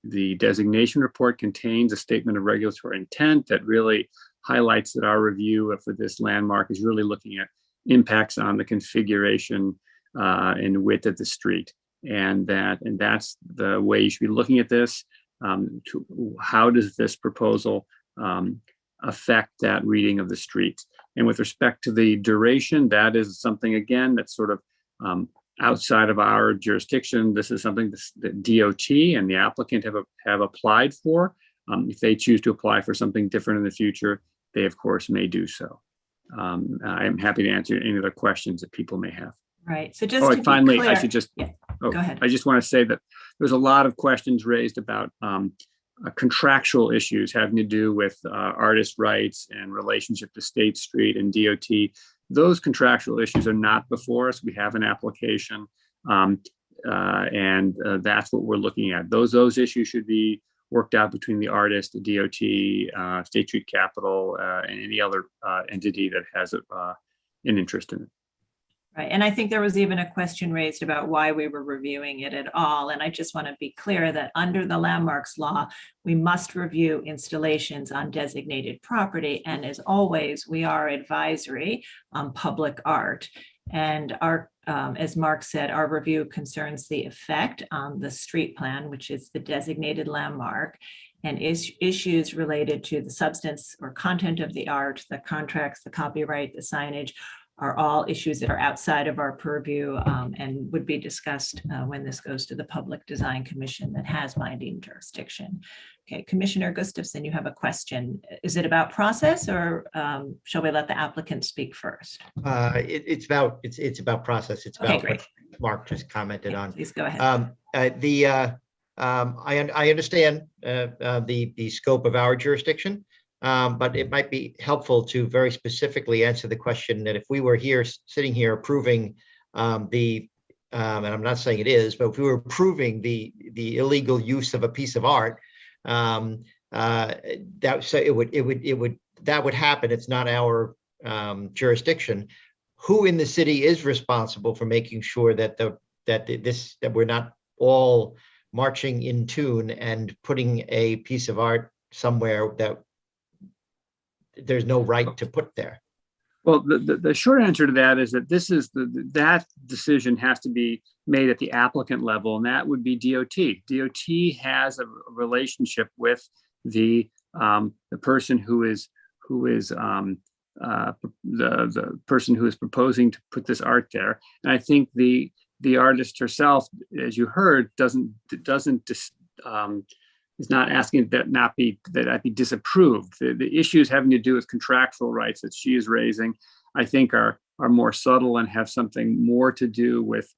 the designation report contains a statement of regulatory intent that really highlights that our review for this landmark is really looking at impacts on the configuration and width of the street. And that's the way you should be looking at this. How does this proposal affect that reading of the street? And with respect to the duration, that is something, again, that's sort of outside of our jurisdiction. This is something that DOT and the applicant have applied for. If they choose to apply for something different in the future, they of course may do so. I'm happy to answer any other questions that people may have. Right. So just to finally, be clear, I should just go ahead. I just want to say that there's a lot of questions raised about contractual issues having to do with artist rights and relationship to State Street and DOT. Those contractual issues are not before us. We have an application, and that's what we're looking at. Those issues should be worked out between the artist, the DOT, State Street Capital, and any other entity that has an interest in it. Right. And I think there was even a question raised about why we were reviewing it at all. And I just want to be clear that under the landmarks law, we must review installations on designated property. And as always, we are advisory on public art. And our, as Mark said, our review concerns the effect on the street plan, which is the designated landmark, and issues related to the substance or content of the art, the contracts, the copyright, the signage, are all issues that are outside of our purview and would be discussed when this goes to the Public Design Commission that has binding jurisdiction. Okay, Commissioner Gustafson, you have a question. Is it about process, or shall we let the applicant speak first? It's about process. It's about what Mark just commented on. Please go ahead. I understand the scope of our jurisdiction. But it might be helpful to very specifically answer the question that if we were sitting here approving and I'm not saying it is, but if we were approving the illegal use of a piece of art, that would happen. It's not our jurisdiction. Who in the city is responsible for making sure that that we're not all marching in tune and putting a piece of art somewhere that there's no right to put there? Well, the short answer to that is that that decision has to be made at the applicant level, and that would be DOT. DOT has a relationship with the person who is the person who is proposing to put this art there. And I think the artist herself, as you heard, is not asking that be disapproved. The issues having to do with contractual rights that she is raising, I think, are more subtle and have something more to do with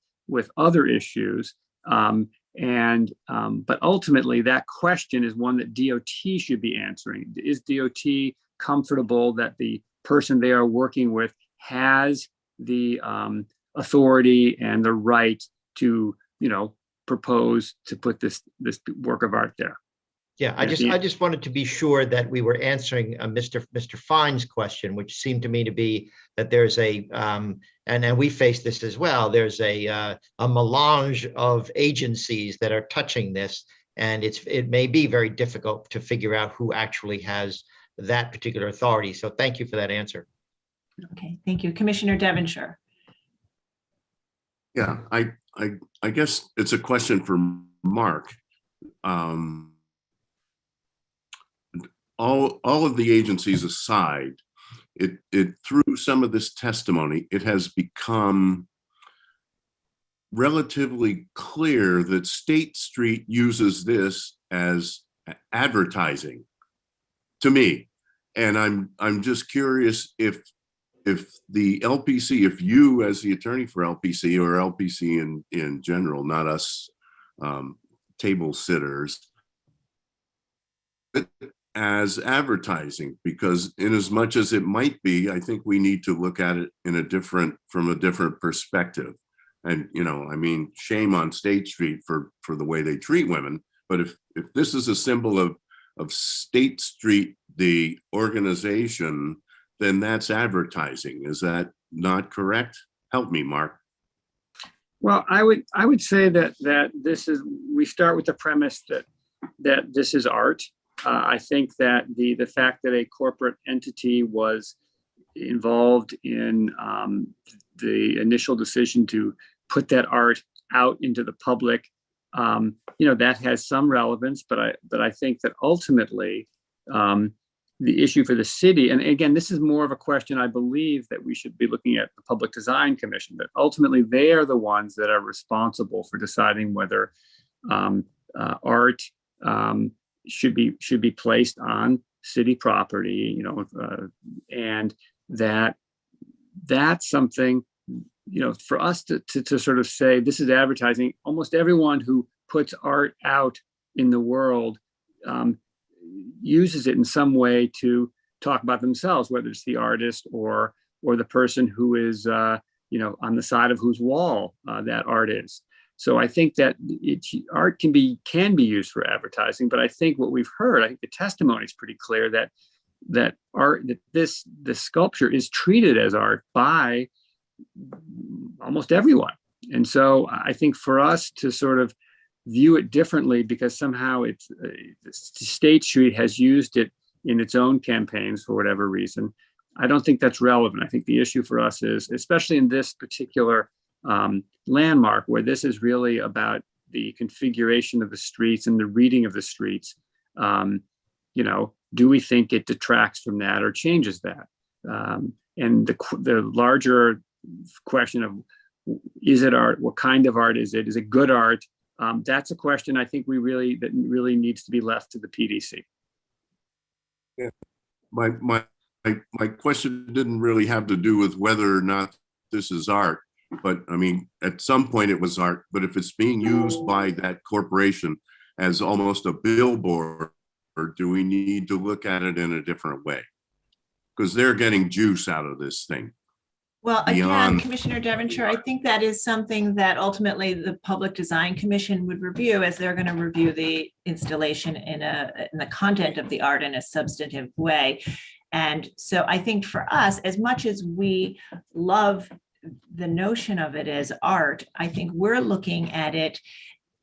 other issues. But ultimately, that question is one that DOT should be answering. Is DOT comfortable that the person they are working with has the authority and the right to, propose to put this work of art there? Yeah, I just wanted to be sure that we were answering Mr. Fine's question, which seemed to me to be that there's and we face this as well. There's a melange of agencies that are touching this, and it may be very difficult to figure out who actually has that particular authority. So thank you for that answer. Okay, thank you. Commissioner Devonshire. Yeah, I guess it's a question for Mark. All of the agencies aside, it through some of this testimony, it has become relatively clear that State Street uses this as advertising to me. And I'm just curious if the LPC, if you as the attorney for LPC or LPC in general, not us table sitters, as advertising, because in as much as it might be, I think we need to look at it from a different perspective. And, shame on State Street for the way they treat women. But if this is a symbol of State Street, the organization, then that's advertising. Is that not correct? Help me, Mark. Well, I would say that we start with the premise that this is art. I think that the fact that a corporate entity was involved in the initial decision to put that art out into the public, that has some relevance. But I think that ultimately the issue for the city, and again, this is more of a question I believe that we should be looking at the Public Design Commission, but ultimately they are the ones that are responsible for deciding whether art should be placed on city property, and that's something, for us to sort of say this is advertising. Almost everyone who puts art out in the world uses it in some way to talk about themselves, whether it's the artist or the person who is on the side of whose wall that art is. So I think that art can be used for advertising, but I think what we've heard, I think the testimony is pretty clear that this sculpture is treated as art by almost everyone. And so I think for us to sort of view it differently because somehow State Street has used it in its own campaigns for whatever reason, I don't think that's relevant. I think the issue for us is, especially in this particular landmark, where this is really about the configuration of the streets and the reading of the streets, do we think it detracts from that or changes that? And the larger question of, is it art? What kind of art is it? Is it good art? That's a question I think that really needs to be left to the PDC. Yeah. My question didn't really have to do with whether or not this is art, but I mean, at some point it was art, but if it's being used by that corporation as almost a billboard, or do we need to look at it in a different way? Because they're getting juice out of this thing. Well, again, Commissioner Devonshire, I think that is something that ultimately the Public Design Commission would review, as they're going to review the installation in the content of the art in a substantive way. And so I think for us, as much as we love the notion of it as art, I think we're looking at it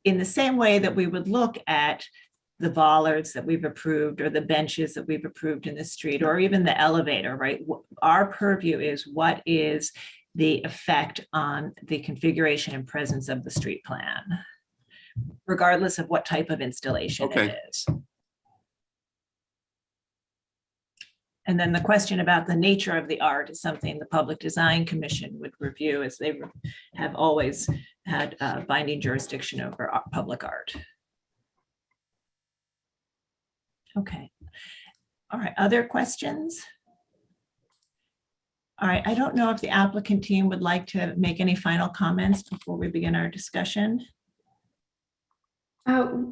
in the same way that we would look at the bollards that we've approved or the benches that we've approved in the street, or even the elevator, right? Our purview is what is the effect on the configuration and presence of the street plan, regardless of what type of installation it is. And then the question about the nature of the art is something the Public Design Commission would review, as they have always had binding jurisdiction over public art. Okay. All right, other questions? All right, I don't know if the applicant team would like to make any final comments before we begin our discussion.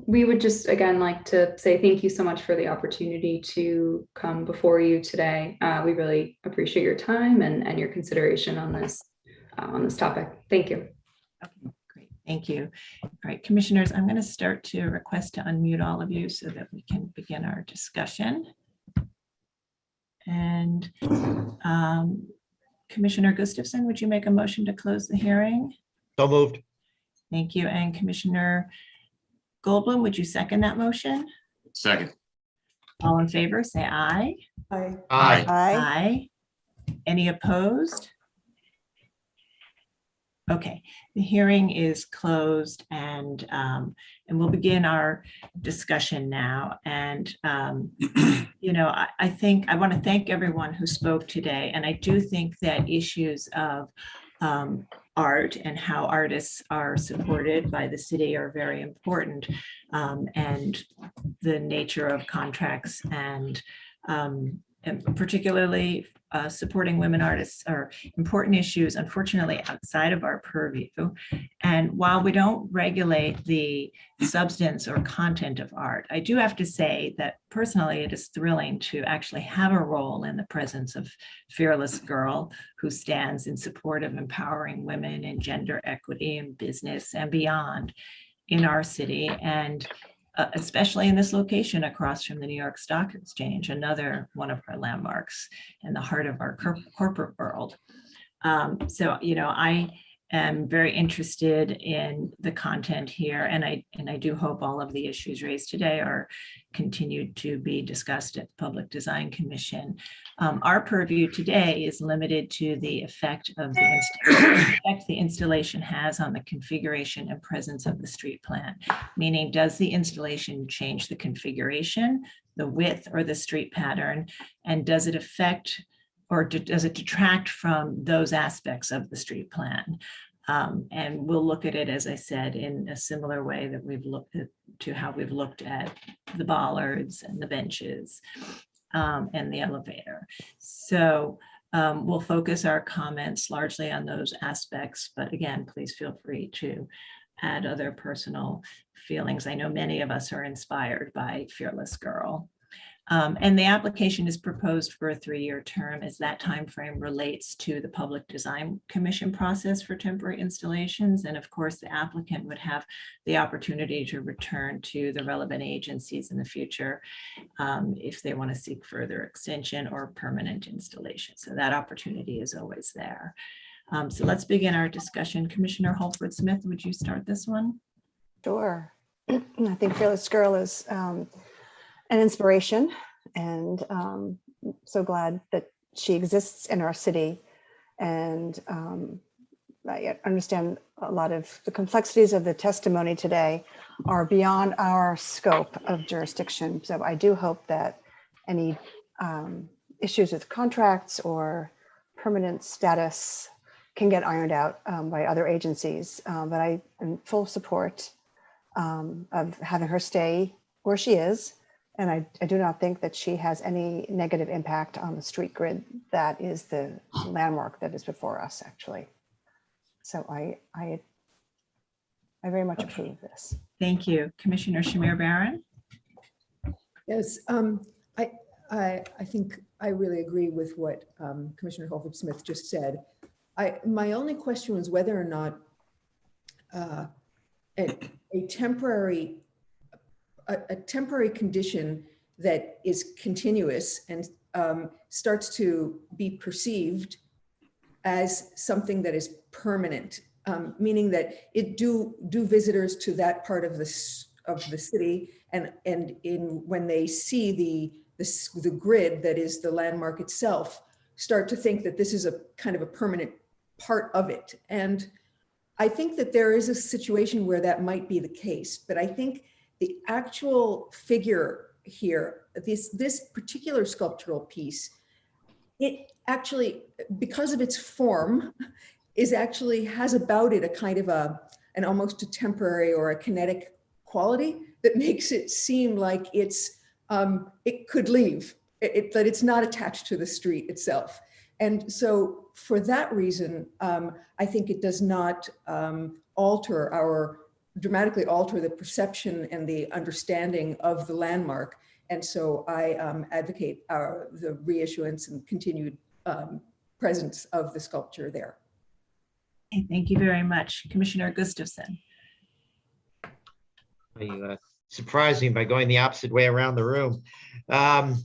We would just, again, like to say thank you so much for the opportunity to come before you today. We really appreciate your time and your consideration on this topic. Thank you. Okay, great. Thank you. All right, commissioners, I'm going to start to request to unmute all of you so that we can begin our discussion. And Commissioner Gustafson, would you make a motion to close the hearing? So moved. Thank you. And Commissioner Goldblum, would you second that motion? Second. All in favor, say aye. Aye. Aye. Aye. Any opposed? Okay, the hearing is closed, and we'll begin our discussion now. And you know, I think I want to thank everyone who spoke today, and I do think that issues of art and how artists are supported by the city are very important, and the nature of contracts and particularly supporting women artists are important issues, unfortunately, outside of our purview. And while we don't regulate the substance or content of art, I do have to say that personally, it is thrilling to actually have a role in the presence of Fearless Girl, who stands in support of empowering women and gender equity in business and beyond in our city. And especially in this location across from the New York Stock Exchange, another one of our landmarks in the heart of our corporate world. So, you know, I am very interested in the content here, and I do hope all of the issues raised today are continued to be discussed at the Public Design Commission. Our purview today is limited to the effect of the installation has on the configuration and presence of the street plan, meaning does the installation change the configuration, the width, or the street pattern, and does it affect or does it detract from those aspects of the street plan? And we'll look at it, as I said, in a similar way that we've looked at to how we've looked at the bollards and the benches and the elevator. So we'll focus our comments largely on those aspects, but again, please feel free to add other personal feelings. I know many of us are inspired by Fearless Girl. And the application is proposed for a 3-year term, as that timeframe relates to the Public Design Commission process for temporary installations. And of course, the applicant would have the opportunity to return to the relevant agencies in the future if they want to seek further extension or permanent installation. So that opportunity is always there. So let's begin our discussion. Commissioner Holford Smith, would you start this one? Sure. I think Fearless Girl is an inspiration, and so glad that she exists in our city. And I understand a lot of the complexities of the testimony today are beyond our scope of jurisdiction. So I do hope that any issues with contracts or permanent status can get ironed out by other agencies. But I am in full support of having her stay where she is. And I do not think that she has any negative impact on the street grid that is the landmark that is before us, actually. So I very much approve of this. Thank you. Commissioner Shamir Barron? Yes, I think I really agree with what Commissioner Holford Smith just said. My only question was whether or not a temporary condition that is continuous and starts to be perceived as something that is permanent, meaning that do visitors to that part of of the city, and when they see the grid that is the landmark itself, start to think that this is a kind of a permanent part of it. And I think that there is a situation where that might be the case, but I think the actual figure here, this particular sculptural piece, it actually, because of its form, has about it a kind of an almost a temporary or a kinetic quality that makes it seem like it could leave, that it's not attached to the street itself. And so for that reason, I think it does not dramatically alter the perception and the understanding of the landmark. And so I advocate the reissuance and continued presence of the sculpture there. Okay, thank you very much. Commissioner Gustafson. You surprised me by going the opposite way around the room. I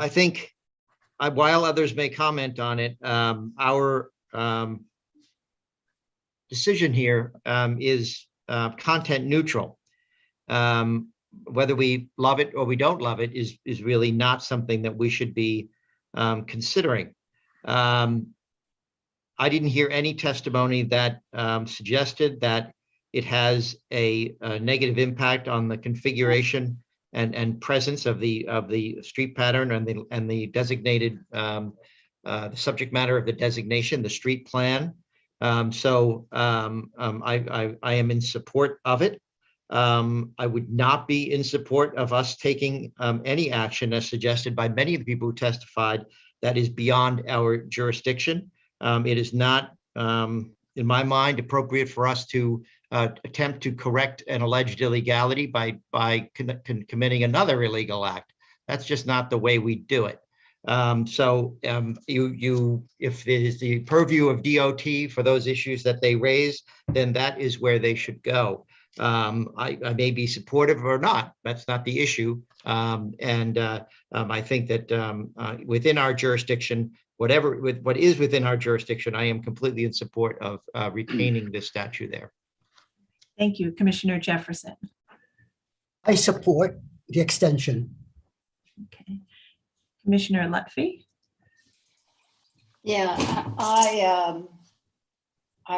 think while others may comment on it, our decision here is content neutral. Whether we love it or we don't love it is really not something that we should be considering. I didn't hear any testimony that suggested that it has a negative impact on the configuration and presence of the street pattern and the designated the subject matter of the designation, the street plan. So I am in support of it. I would not be in support of us taking any action as suggested by many of the people who testified that is beyond our jurisdiction. It is not, in my mind, appropriate for us to attempt to correct an alleged illegality by committing another illegal act. That's just not the way we do it. If it is the purview of DOT for those issues that they raise, then that is where they should go. I may be supportive or not. That's not the issue. I think that within our jurisdiction, what is within our jurisdiction, I am completely in support of retaining this statue there. Thank you, Commissioner Jefferson. I support the extension. Okay. Commissioner Lutfi. Yeah, I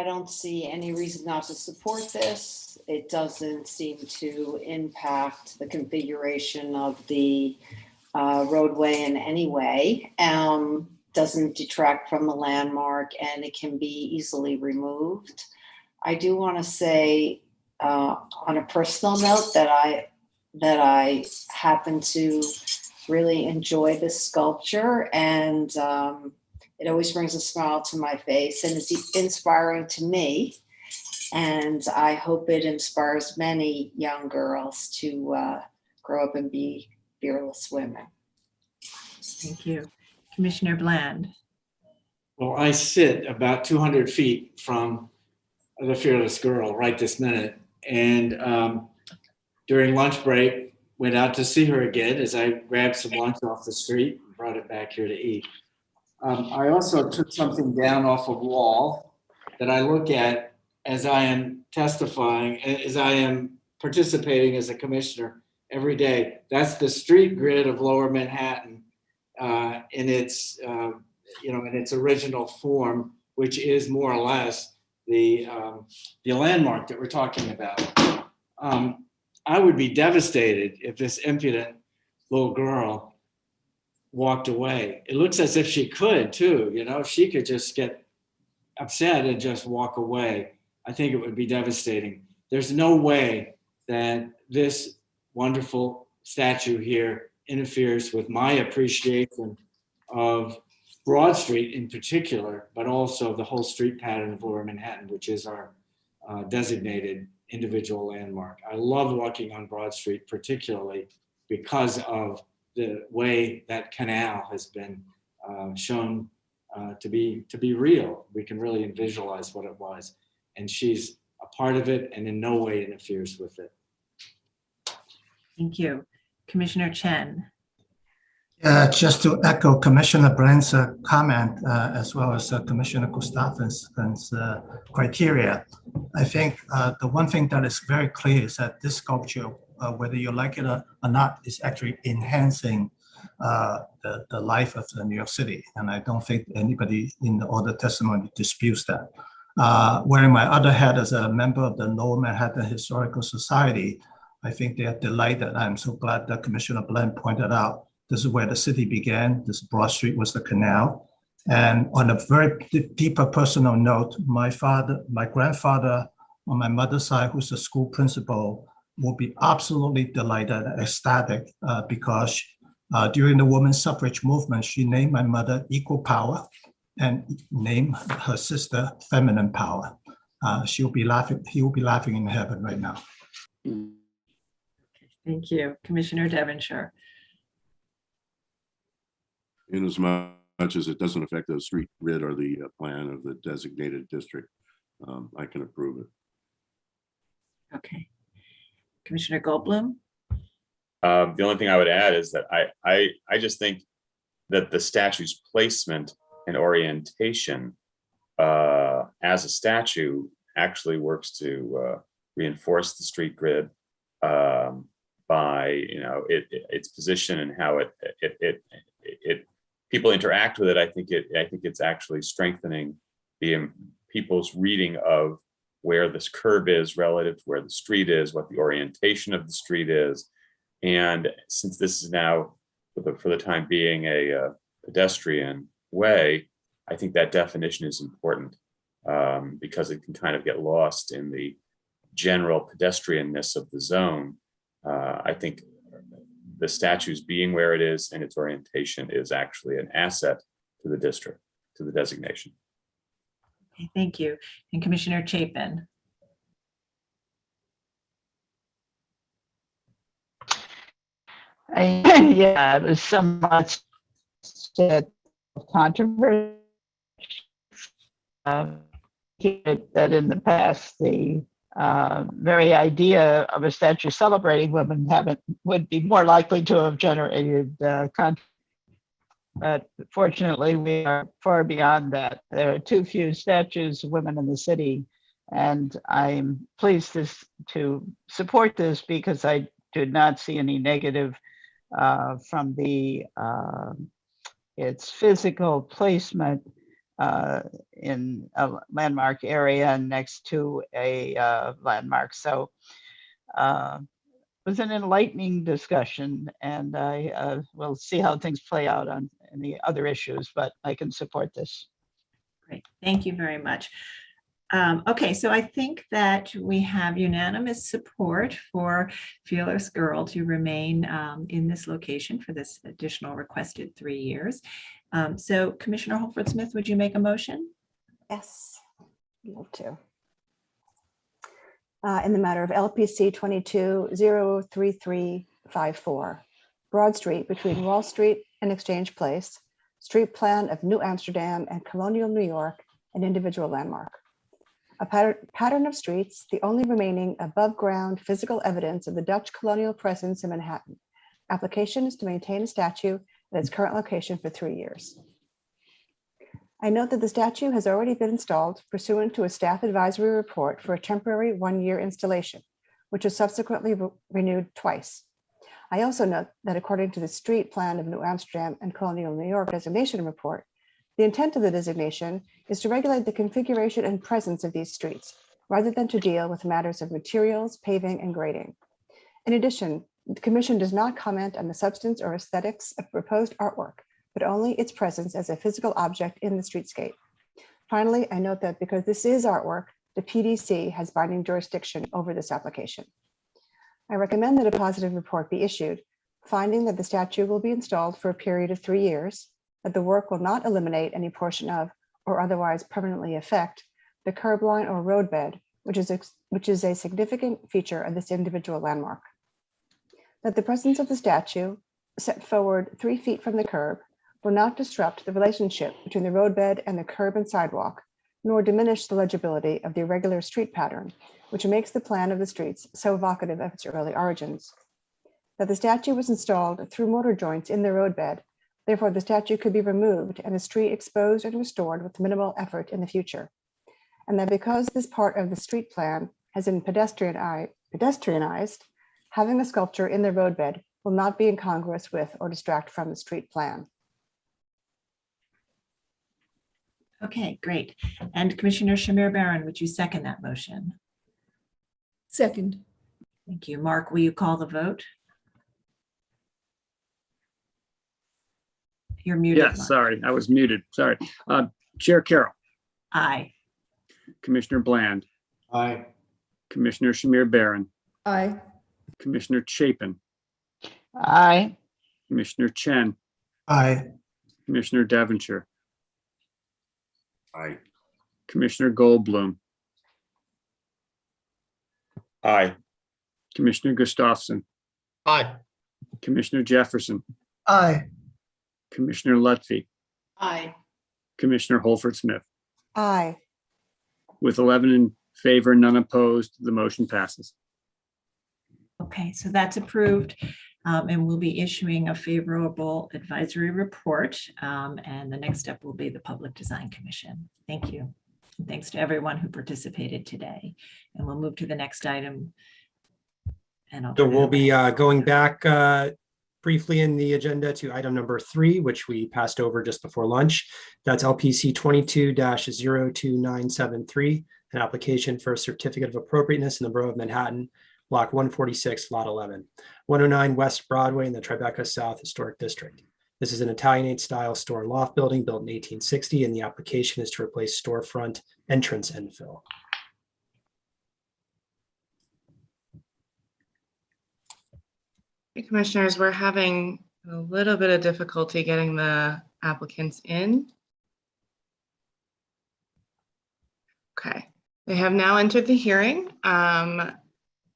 don't see any reason not to support this. It doesn't seem to impact the configuration of the roadway in any way. Doesn't detract from the landmark, and it can be easily removed. I do want to say on a personal note that I happen to really enjoy this sculpture, and it always brings a smile to my face, and it's inspiring to me. And I hope it inspires many young girls to grow up and be fearless women. Thank you. Commissioner Bland. Well, I sit about 200 feet from the Fearless Girl right this minute. And during lunch break, went out to see her again as I grabbed some lunch off the street and brought it back here to eat. I also took something down off a wall that I look at as I am testifying, as I am participating as a commissioner every day. That's the street grid of Lower Manhattan in its original form, which is more or less the landmark that we're talking about. I would be devastated if this impudent little girl walked away. It looks as if she could too, if she could just get upset and just walk away. I think it would be devastating. There's no way that this wonderful statue here interferes with my appreciation of Broad Street in particular, but also the whole street pattern of Lower Manhattan, which is our designated individual landmark. I love walking on Broad Street, particularly because of the way that Canal has been shown to be real. We can really visualize what it was. And she's a part of it and in no way interferes with it. Thank you. Commissioner Chen. Just to echo Commissioner Brand's comment, as well as Commissioner Gustafson's criteria, I think the one thing that is very clear is that this sculpture, whether you like it or not, is actually enhancing the life of the New York City. And I don't think anybody in all the testimony disputes that. Wearing my other hat as a member of the Lower Manhattan Historical Society, I think they are delighted. I'm so glad that Commissioner Bland pointed out this is where the city began. This Broad Street was the canal. And on a very deeper personal note, my grandfather on my mother's side, who's a school principal, will be absolutely delighted, ecstatic, because during the women's suffrage movement, she named my mother Equal Power and named her sister Feminine Power. He will be laughing in heaven right now. Thank you. Commissioner Devonshire. In as much as it doesn't affect the street grid or the plan of the designated district, I can approve it. Okay. Commissioner Goldblum. The only thing I would add is that I just think that the statue's placement and orientation as a statue actually works to reinforce the street grid by its position and how it people interact with it. I think it's actually strengthening the people's reading of where this curb is relative to where the street is, what the orientation of the street is. And since this is now, for the time being, a pedestrian way, I think that definition is important because it can kind of get lost in the general pedestrianness of the zone. I think the statue's being where it is and its orientation is actually an asset to the district, to the designation. Okay, thank you. And Commissioner Chapin. Yeah, there's so much controversy that in the past the very idea of a statue celebrating women would be more likely to have generated controversy. But fortunately, we are far beyond that. There are too few statues of women in the city, and I'm pleased to support this because I do not see any negative from its physical placement in a landmark area next to a landmark. So it was an enlightening discussion, and I will see how things play out on the other issues, but I can support this. Great, thank you very much. Okay, so I think that we have unanimous support for Fearless Girl to remain in this location for this additional requested 3 years. So Commissioner Holford Smith, would you make a motion? Yes, I'd love to. In the matter of LPC 22-03354, Broad Street between Wall Street and Exchange Place, street plan of New Amsterdam and Colonial, New York, an individual landmark. A pattern of streets, the only remaining above ground physical evidence of the Dutch colonial presence in Manhattan. Application is to maintain a statue at its current location for 3 years. I note that the statue has already been installed pursuant to a staff advisory report for a temporary 1-year installation, which was subsequently renewed twice. I also note that according to the street plan of New Amsterdam and Colonial, New York designation report, the intent of the designation is to regulate the configuration and presence of these streets, rather than to deal with matters of materials, paving, and grading. In addition, the Commission does not comment on the substance or aesthetics of proposed artwork, but only its presence as a physical object in the streetscape. Finally, I note that because this is artwork, the PDC has binding jurisdiction over this application. I recommend that a positive report be issued, finding that the statue will be installed for a period of 3 years, that the work will not eliminate any portion of or otherwise permanently affect the curb line or roadbed, which is a significant feature of this individual landmark. That the presence of the statue set forward 3 feet from the curb will not disrupt the relationship between the roadbed and the curb and sidewalk, nor diminish the legibility of the irregular street pattern, which makes the plan of the streets so evocative of its early origins. That the statue was installed through mortar joints in the roadbed Therefore, the statue could be removed and the street exposed and restored with minimal effort in the future. And that because this part of the street plan has been pedestrianized, having the sculpture in the roadbed will not be incongruous with or distract from the street plan. Okay, great. And Commissioner Shamir Baran, would you second that motion? Second. Thank you. Mark, will you call the vote? You're muted. Yes, Mark. sorry, I was muted. Sorry. Chair Carroll, Aye. Commissioner Bland, Aye. Commissioner Shamir Baran, Aye. Commissioner Chapin, Aye. Commissioner Chen, Aye. Commissioner Devonshire, Aye. Commissioner Goldblum, Aye. Commissioner Gustafson, Aye. Commissioner Jefferson, Aye. Commissioner Lutfi, Aye. Commissioner Holford Smith. Aye. With 11 in favor, none opposed, the motion passes. Okay, so that's approved. And we'll be issuing a favorable advisory report. And the next step will be the Public Design Commission. Thank you. And thanks to everyone who participated today. And we'll move to the next item. And So we'll be going back briefly in the agenda to item number 3, which we passed over just before lunch. That's LPC 22-02973, an application for a certificate of appropriateness in the Borough of Manhattan, Block 146, Lot 11, 109 West Broadway in the Tribeca South Historic District. This is an Italianate style store and loft building built in 1860, and the application is to replace storefront entrance infill. Hey, Commissioners, we're having a little bit of difficulty getting the applicants in. Okay, they have now entered the hearing and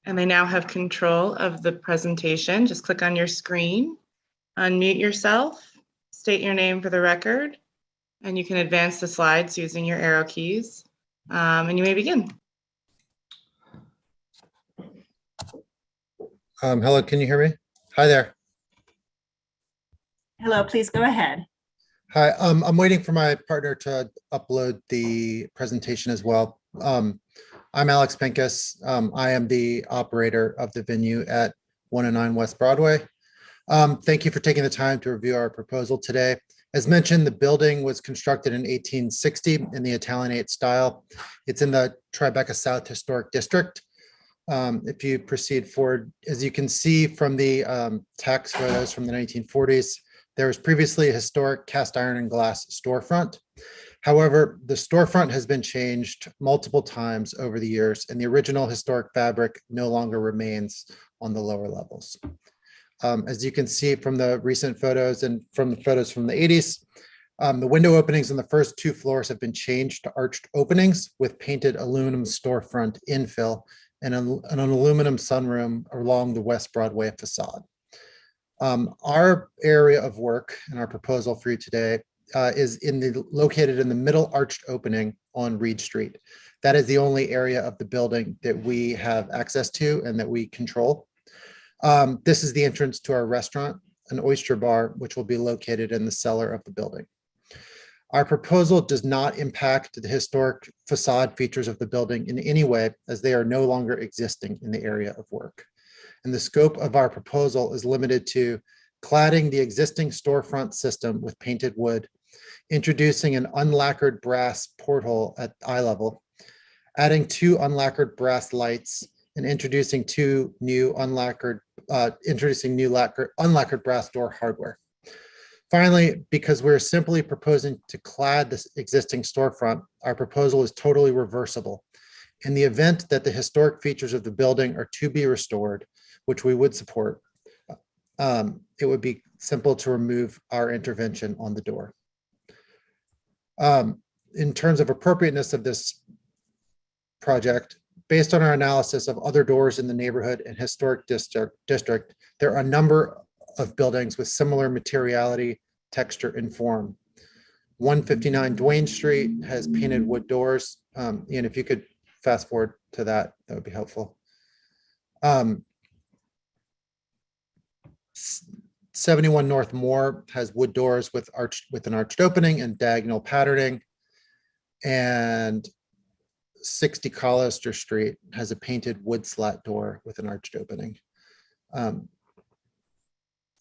they now have control of the presentation. Just click on your screen, unmute yourself, state your name for the record, and you can advance the slides using your arrow keys, and you may begin. Hello, can you hear me? Hi there. Hello, please go ahead. Hi, I'm waiting for my partner to upload the presentation as well. I'm Alex Pincus. I am the operator of the venue at 109 West Broadway. Thank you for taking the time to review our proposal today. As mentioned, the building was constructed in 1860 in the Italianate style. It's in the Tribeca South Historic District. If you proceed forward, as you can see from the tax photos from the 1940s, there was previously a historic cast iron and glass storefront. However, the storefront has been changed multiple times over the years, and the original historic fabric no longer remains on the lower levels. As you can see from the recent photos and from the photos from the 80s, the window openings on the first 2 floors have been changed to arched openings with painted aluminum storefront infill and an aluminum sunroom along the West Broadway facade. Our area of work and our proposal for you today is located in the middle arched opening on Reed Street. That is the only area of the building that we have access to and that we control. This is the entrance to our restaurant, an oyster bar, which will be located in the cellar of the building. Our proposal does not impact the historic facade features of the building in any way, as they are no longer existing in the area of work. And the scope of our proposal is limited to cladding the existing storefront system with painted wood, introducing an unlacquered brass porthole at eye level, adding 2 unlacquered brass lights, and introducing 2 new unlacquered brass door hardware. Finally, because we're simply proposing to clad this existing storefront, our proposal is totally reversible. In the event that the historic features of the building are to be restored, which we would support, it would be simple to remove our intervention on the door. In terms of appropriateness of this project, based on our analysis of other doors in the neighborhood and historic district, there are a number of buildings with similar materiality, texture, and form. 159 Duane Street has painted wood doors. And if you could fast forward to that, that would be helpful. 71 North Moore has wood doors with an arched opening and diagonal patterning. And 60 Collister Street has a painted wood slat door with an arched opening. Ian,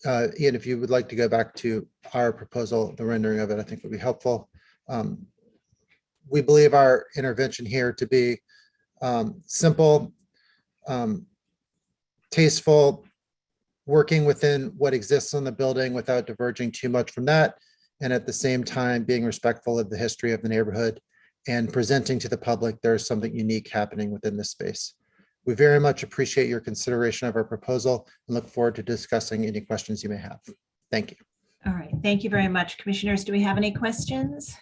if you would like to go back to our proposal, the rendering of it, I think would be helpful. We believe our intervention here to be simple, tasteful, working within what exists on the building without diverging too much from that, and at the same time being respectful of the history of the neighborhood and presenting to the public there's something unique happening within this space. We very much appreciate your consideration of our proposal and look forward to discussing any questions you may have. Thank you. All right, thank you very much. Commissioners, do we have any questions?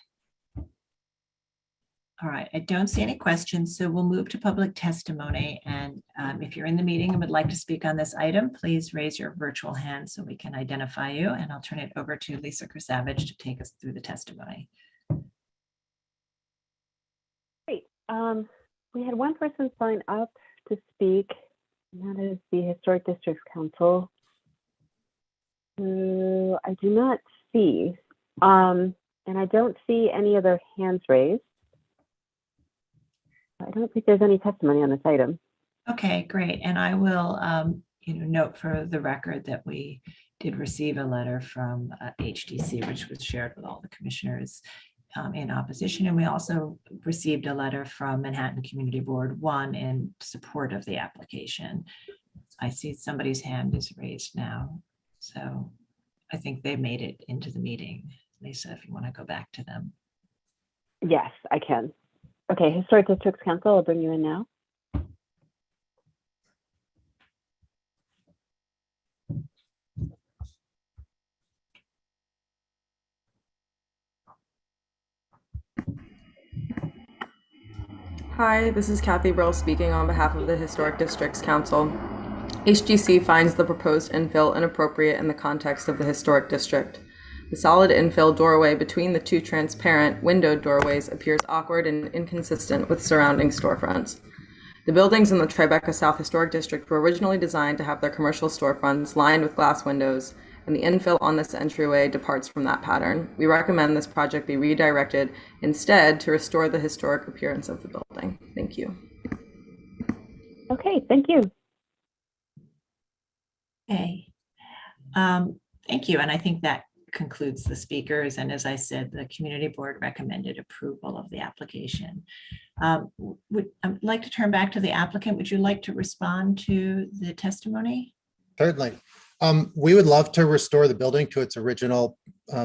All right, I don't see any questions, so we'll move to public testimony. And if you're in the meeting and would like to speak on this item, please raise your virtual hand so we can identify you. And I'll turn it over to Lisa Krasavage to take us through the testimony. Great. We had one person sign up to speak, and that is the Historic Districts Council, who I do not see. And I don't see any other hands raised. I don't think there's any testimony on this item. Okay, great. And I will note for the record that we did receive a letter from HDC, which was shared with all the commissioners in opposition. And we also received a letter from Manhattan Community Board 1 in support of the application. I see somebody's hand is raised now. So I think they made it into the meeting. Lisa, if you want to go back to them. Yes, I can. Okay, Historic Districts Council, I'll bring you in now. Hi, this is Kathy Brill speaking on behalf of the Historic Districts Council. HGC finds the proposed infill inappropriate in the context of the historic district. The solid infill doorway between the two transparent windowed doorways appears awkward and inconsistent with surrounding storefronts. The buildings in the Tribeca South Historic District were originally designed to have their commercial storefronts lined with glass windows, and the infill on this entryway departs from that pattern. We recommend this project be redirected instead to restore the historic appearance of the building. Thank you. Okay, thank you. Okay. Thank you. And I think that concludes the speakers. And as I said, the community board recommended approval of the application. I'd like to turn back to the applicant. Would you like to respond to the testimony? Certainly. We would love to restore the building to its original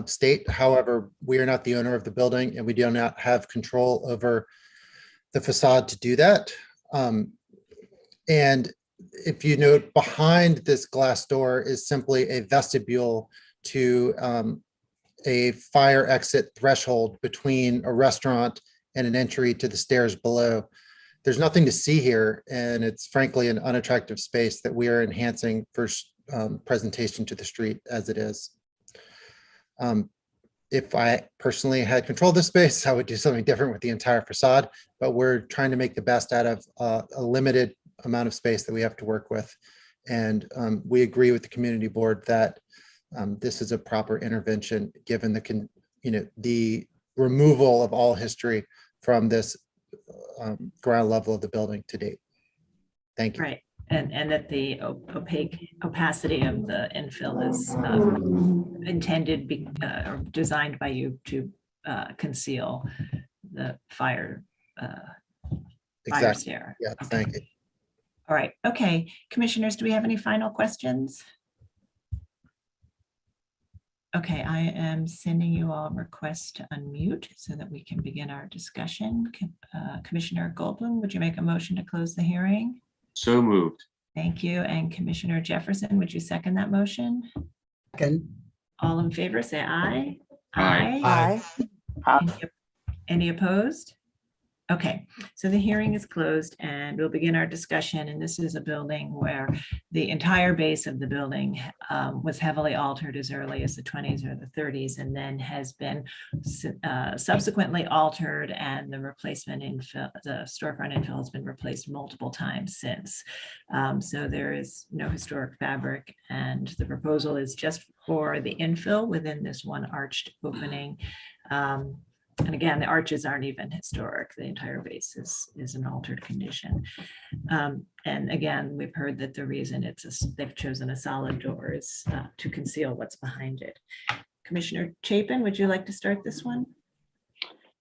state. However, we are not the owner of the building and we do not have control over the facade to do that. And if you note, behind this glass door is simply a vestibule to a fire exit threshold between a restaurant and an entry to the stairs below. There's nothing to see here, and it's frankly an unattractive space that we are enhancing for presentation to the street as it is. If I personally had control of this space, I would do something different with the entire facade, but we're trying to make the best out of a limited amount of space that we have to work with. And we agree with the community board that this is a proper intervention given the removal of all history from this ground level of the building to date. Thank you. Right. And that the opacity of the infill is intended or designed by you to conceal the fire Exactly. stair. Yeah, Okay. thank you. All right. Okay. Commissioners, do we have any final questions? Okay, I am sending you all a request to unmute so that we can begin our discussion. Commissioner Goldblum, would you make a motion to close the hearing? So moved. Thank you. And Commissioner Jefferson, would you second that motion? Second. All in favor, say aye. Aye. Any opposed? Okay, so the hearing is closed and we'll begin our discussion. And this is a building where the entire base of the building was heavily altered as early as the 20s or the 30s, and then has been subsequently altered, and the replacement infill, the storefront infill, has been replaced multiple times since. So there is no historic fabric, and the proposal is just for the infill within this one arched opening. And again, the arches aren't even historic. The entire base is in altered condition. And again, we've heard that the reason they've chosen a solid door is to conceal what's behind it. Commissioner Chapin, would you like to start this one?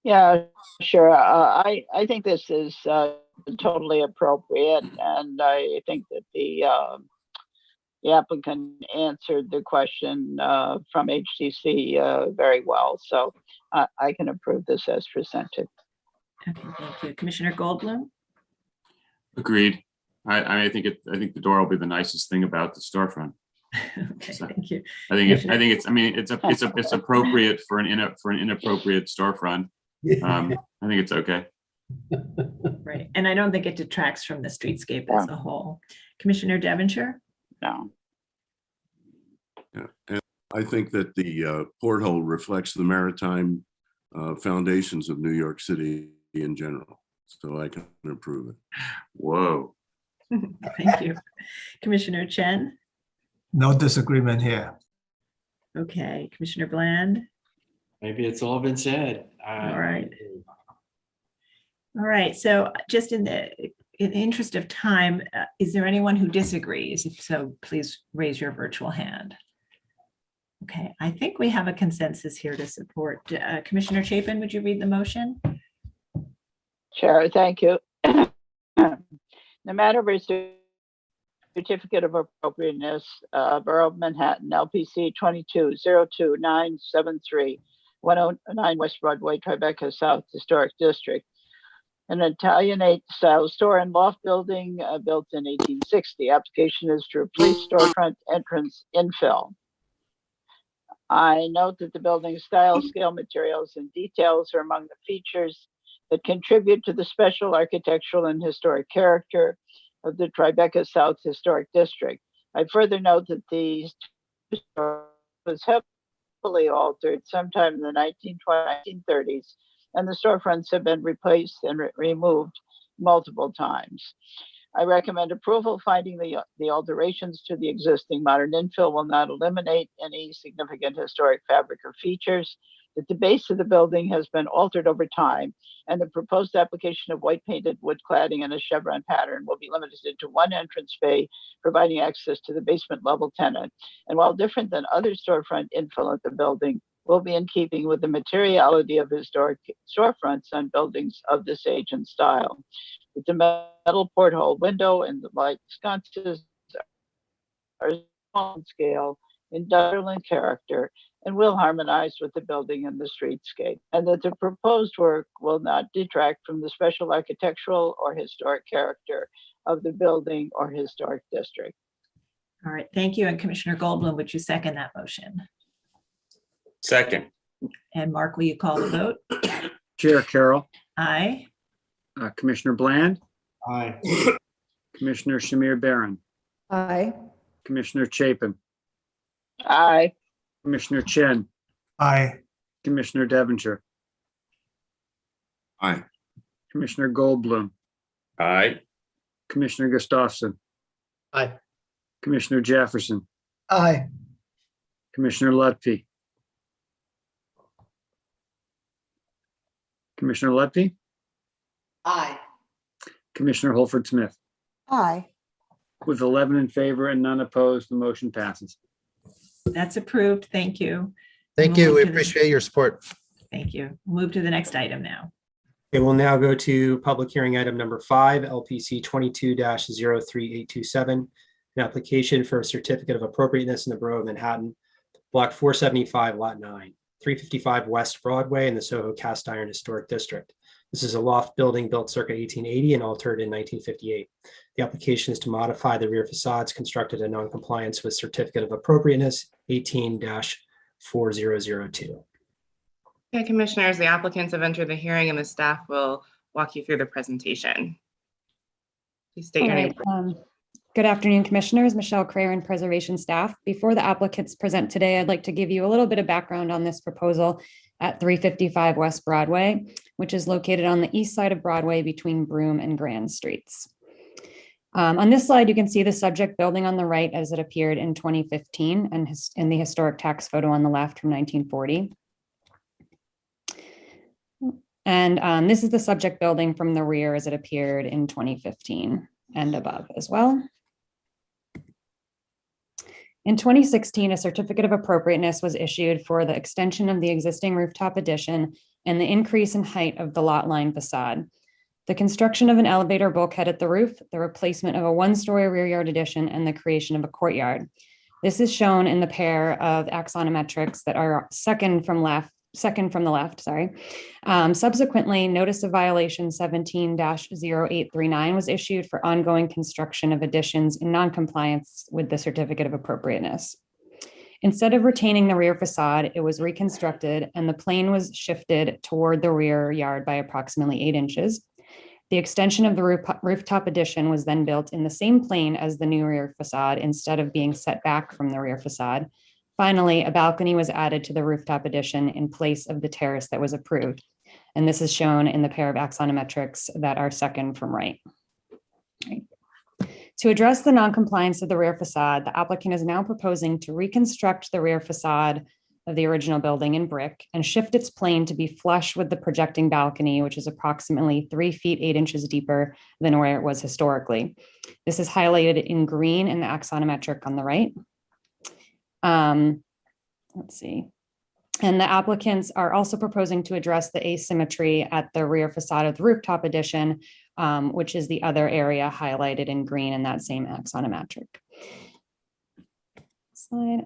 Yeah, sure. I think this is totally appropriate, and I think that the applicant answered the question from HTC very well. So I can approve this as presented. Okay, thank you. Commissioner Goldblum? Agreed. I think the door will be the nicest thing about the storefront. Okay, so, thank you. I think it's appropriate for an inappropriate storefront. I think it's okay. Right, and I don't think it detracts from the streetscape as a whole. Commissioner Devonshire? No. Yeah, and I think that the porthole reflects the maritime foundations of New York City in general, so I can approve it. Whoa. Thank you. Commissioner Chen? No disagreement here. Okay, Commissioner Bland? Maybe it's all been said. All right. All right, so just in the interest of time, is there anyone who disagrees? If so, please raise your virtual hand. Okay, I think we have a consensus here to support. Commissioner Chapin, would you read the motion? Sure, thank you. The matter of a certificate of appropriateness, Borough of Manhattan, LPC 22-02973, 109 West Broadway, Tribeca South Historic District. An Italianate style store and loft building built in 1860. Application is to replace storefront entrance infill. I note that the building's style, scale, materials, and details are among the features that contribute to the special architectural and historic character of the Tribeca South Historic District. I further note that the store was heavily altered sometime in the 1930s, and the storefronts have been replaced and removed multiple times. I recommend approval, finding the alterations to the existing modern infill will not eliminate any significant historic fabric or features, that the base of the building has been altered over time, and the proposed application of white painted wood cladding in a chevron pattern will be limited to one entrance bay, providing access to the basement level tenant. And while different than other storefront infill at the building, will be in keeping with the materiality of historic storefronts on buildings of this age and style. With the metal porthole window and the light sconces are small in scale, industrial in character, and will harmonize with the building and the streetscape, and that the proposed work will not detract from the special architectural or historic character of the building or historic district. All right, thank you. And Commissioner Goldblum, would you second that motion? Second. And Mark, will you call the vote? Chair Carroll. Aye. Commissioner Bland. Aye. Commissioner Shamir Barron. Aye. Commissioner Chapin. Aye. Commissioner Chen. Aye. Commissioner Devonshire. Aye. Commissioner Goldblum. Aye. Commissioner Gustafson. Aye. Commissioner Jefferson. Aye. Commissioner Lutfi. Commissioner Lutfi. Aye. Commissioner Holford Smith. Aye. With 11 in favor and none opposed, the motion passes. That's approved. Thank you. Thank you. We appreciate your support. Thank you. Move to the next item now. Okay, we'll now go to public hearing item number 5, LPC 22-03827, an application for a certificate of appropriateness in the Borough of Manhattan, Block 475, Lot 9, 355 West Broadway in the Soho Cast Iron Historic District. This is a loft building built circa 1880 and altered in 1958. The application is to modify the rear facades constructed in non-compliance with Certificate of Appropriateness 18-4002. Okay, commissioners, the applicants have entered the hearing and the staff will walk you through the presentation. Please state All your name. right. Good afternoon, Commissioners. Michelle Crayer, Preservation staff. Before the applicants present today, I'd like to give you a little bit of background on this proposal at 355 West Broadway, which is located on the east side of Broadway between Broome and Grand Streets. On this slide, you can see the subject building on the right as it appeared in 2015 and in the historic tax photo on the left from 1940. And this is the subject building from the rear as it appeared in 2015 and above as well. In 2016, a certificate of appropriateness was issued for the extension of the existing rooftop addition and the increase in height of the lot line facade. The construction of an elevator bulkhead at the roof, the replacement of a one-story rear yard addition, and the creation of a courtyard. This is shown in the pair of axonometrics that are second from the left, sorry. Subsequently, notice of violation 17-0839 was issued for ongoing construction of additions in noncompliance with the certificate of appropriateness. Instead of retaining the rear facade, it was reconstructed and the plane was shifted toward the rear yard by approximately 8 inches. The extension of the rooftop addition was then built in the same plane as the new rear facade instead of being set back from the rear facade. Finally, a balcony was added to the rooftop addition in place of the terrace that was approved. And this is shown in the pair of axonometrics that are second from right. To address the noncompliance of the rear facade, the applicant is now proposing to reconstruct the rear facade of the original building in brick and shift its plane to be flush with the projecting balcony, which is approximately 3 feet 8 inches deeper than where it was historically. This is highlighted in green in the axonometric on the right. Let's see. And the applicants are also proposing to address the asymmetry at the rear facade of the rooftop addition, which is the other area highlighted in green in that same axonometric.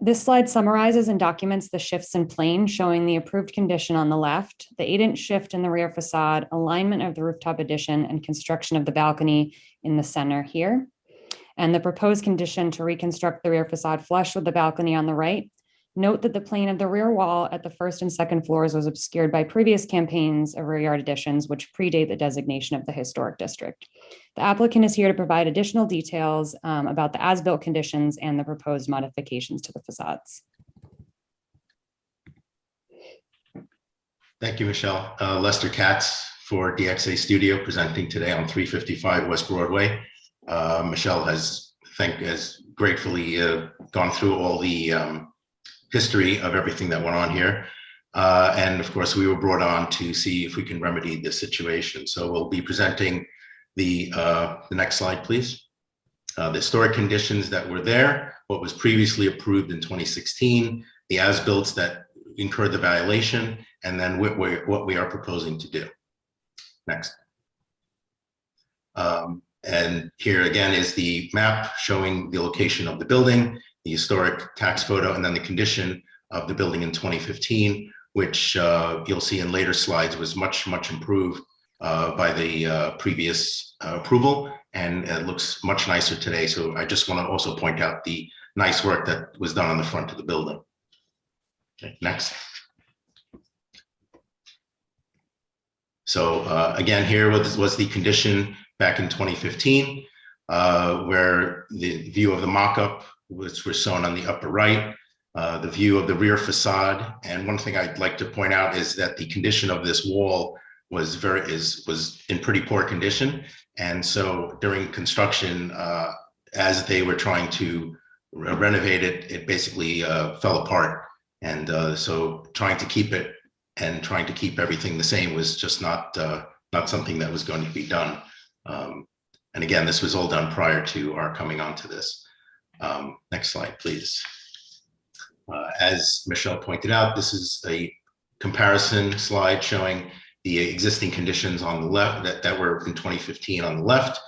This slide summarizes and documents the shifts in plane, showing the approved condition on the left, the 8-inch shift in the rear facade, alignment of the rooftop addition, and construction of the balcony in the center here. And the proposed condition to reconstruct the rear facade flush with the balcony on the right. Note that the plane of the rear wall at the first and second floors was obscured by previous campaigns of rear yard additions, which predate the designation of the historic district. The applicant is here to provide additional details about the as-built conditions and the proposed modifications to the facades. Thank you, Michelle. Lester Katz for DXA Studio presenting today on 355 West Broadway. Michelle has gratefully gone through all the history of everything that went on here. And of course, we were brought on to see if we can remedy this situation. So we'll be presenting the next slide, please. The historic conditions that were there, what was previously approved in 2016, the as-builts that incurred the violation, and then what we are proposing to do. Next. And here again is the map showing the location of the building, the historic tax photo, and then the condition of the building in 2015, which you'll see in later slides was much improved by the previous approval, and it looks much nicer today. So I just want to also point out the nice work that was done on the front of the building. Okay, next. So again, here was the condition back in 2015, where the view of the mock-up was shown on the upper right, the view of the rear facade. And one thing I'd like to point out is that the condition of this wall was in pretty poor condition. And so during construction, as they were trying to renovate it, it basically fell apart. And so trying to keep it and trying to keep everything the same was just not something that was going to be done. And again, this was all done prior to our coming onto this. Next slide, please. As Michelle pointed out, this is a comparison slide showing the existing conditions on the left that were in 2015 on the left,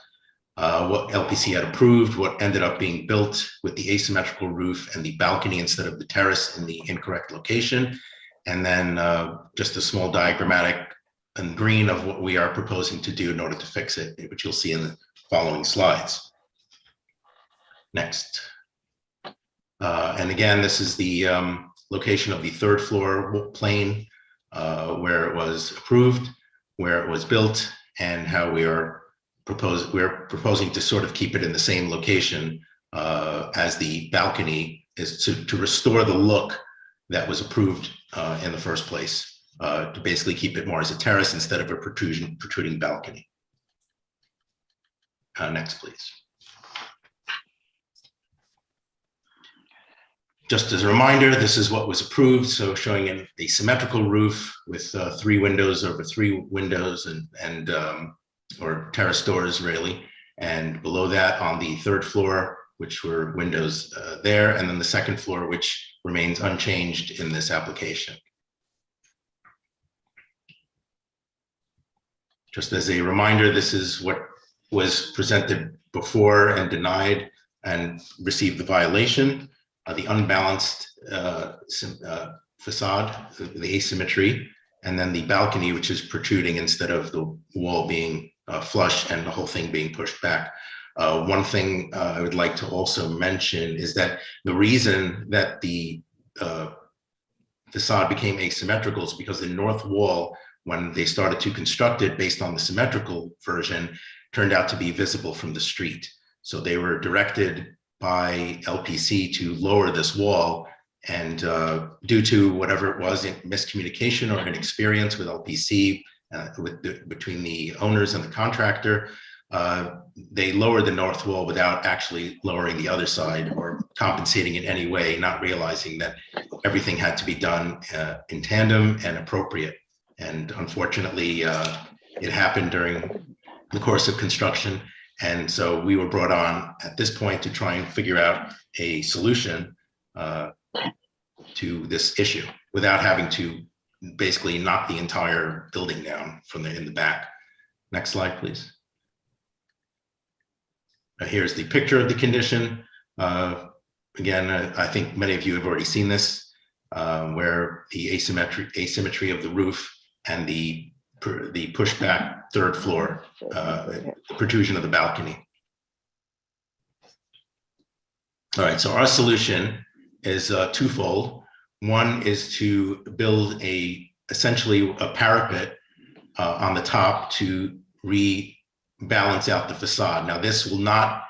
what LPC had approved, what ended up being built with the asymmetrical roof and the balcony instead of the terrace in the incorrect location. And then just a small diagrammatic in green of what we are proposing to do in order to fix it, which you'll see in the following slides. Next. And again, this is the location of the third floor plane where it was approved, where it was built, and how we're proposing to sort of keep it in the same location as the balcony, is to restore the look that was approved in the first place, to basically keep it more as a terrace instead of a protruding balcony. Next, please. Just as a reminder, this is what was approved. So showing a symmetrical roof with 3 windows over 3 windows and or terrace doors really. And below that on the 3rd floor, which were windows there. And then the 2nd floor, which remains unchanged in this application. Just as a reminder, this is what was presented before and denied and received the violation. The unbalanced facade, the asymmetry, and then the balcony, which is protruding instead of the wall being flush and the whole thing being pushed back. One thing I would like to also mention is that the reason that the facade became asymmetrical is because the north wall, when they started to construct it based on the symmetrical version, turned out to be visible from the street. So they were directed by LPC to lower this wall, and due to whatever it was, miscommunication or inexperience with LPC, between the owners and the contractor, they lowered the north wall without actually lowering the other side or compensating in any way, not realizing that everything had to be done in tandem and appropriate. And unfortunately, it happened during the course of construction. And so we were brought on at this point to try and figure out a solution to this issue without having to basically knock the entire building down from in the back. Next slide, please. Here's the picture of the condition. Again, I think many of you have already seen this, where the asymmetry of the roof and the pushback 3rd floor, protrusion of the balcony. All right, so our solution is twofold. One is to build essentially a parapet on the top to rebalance out the facade. Now, this will not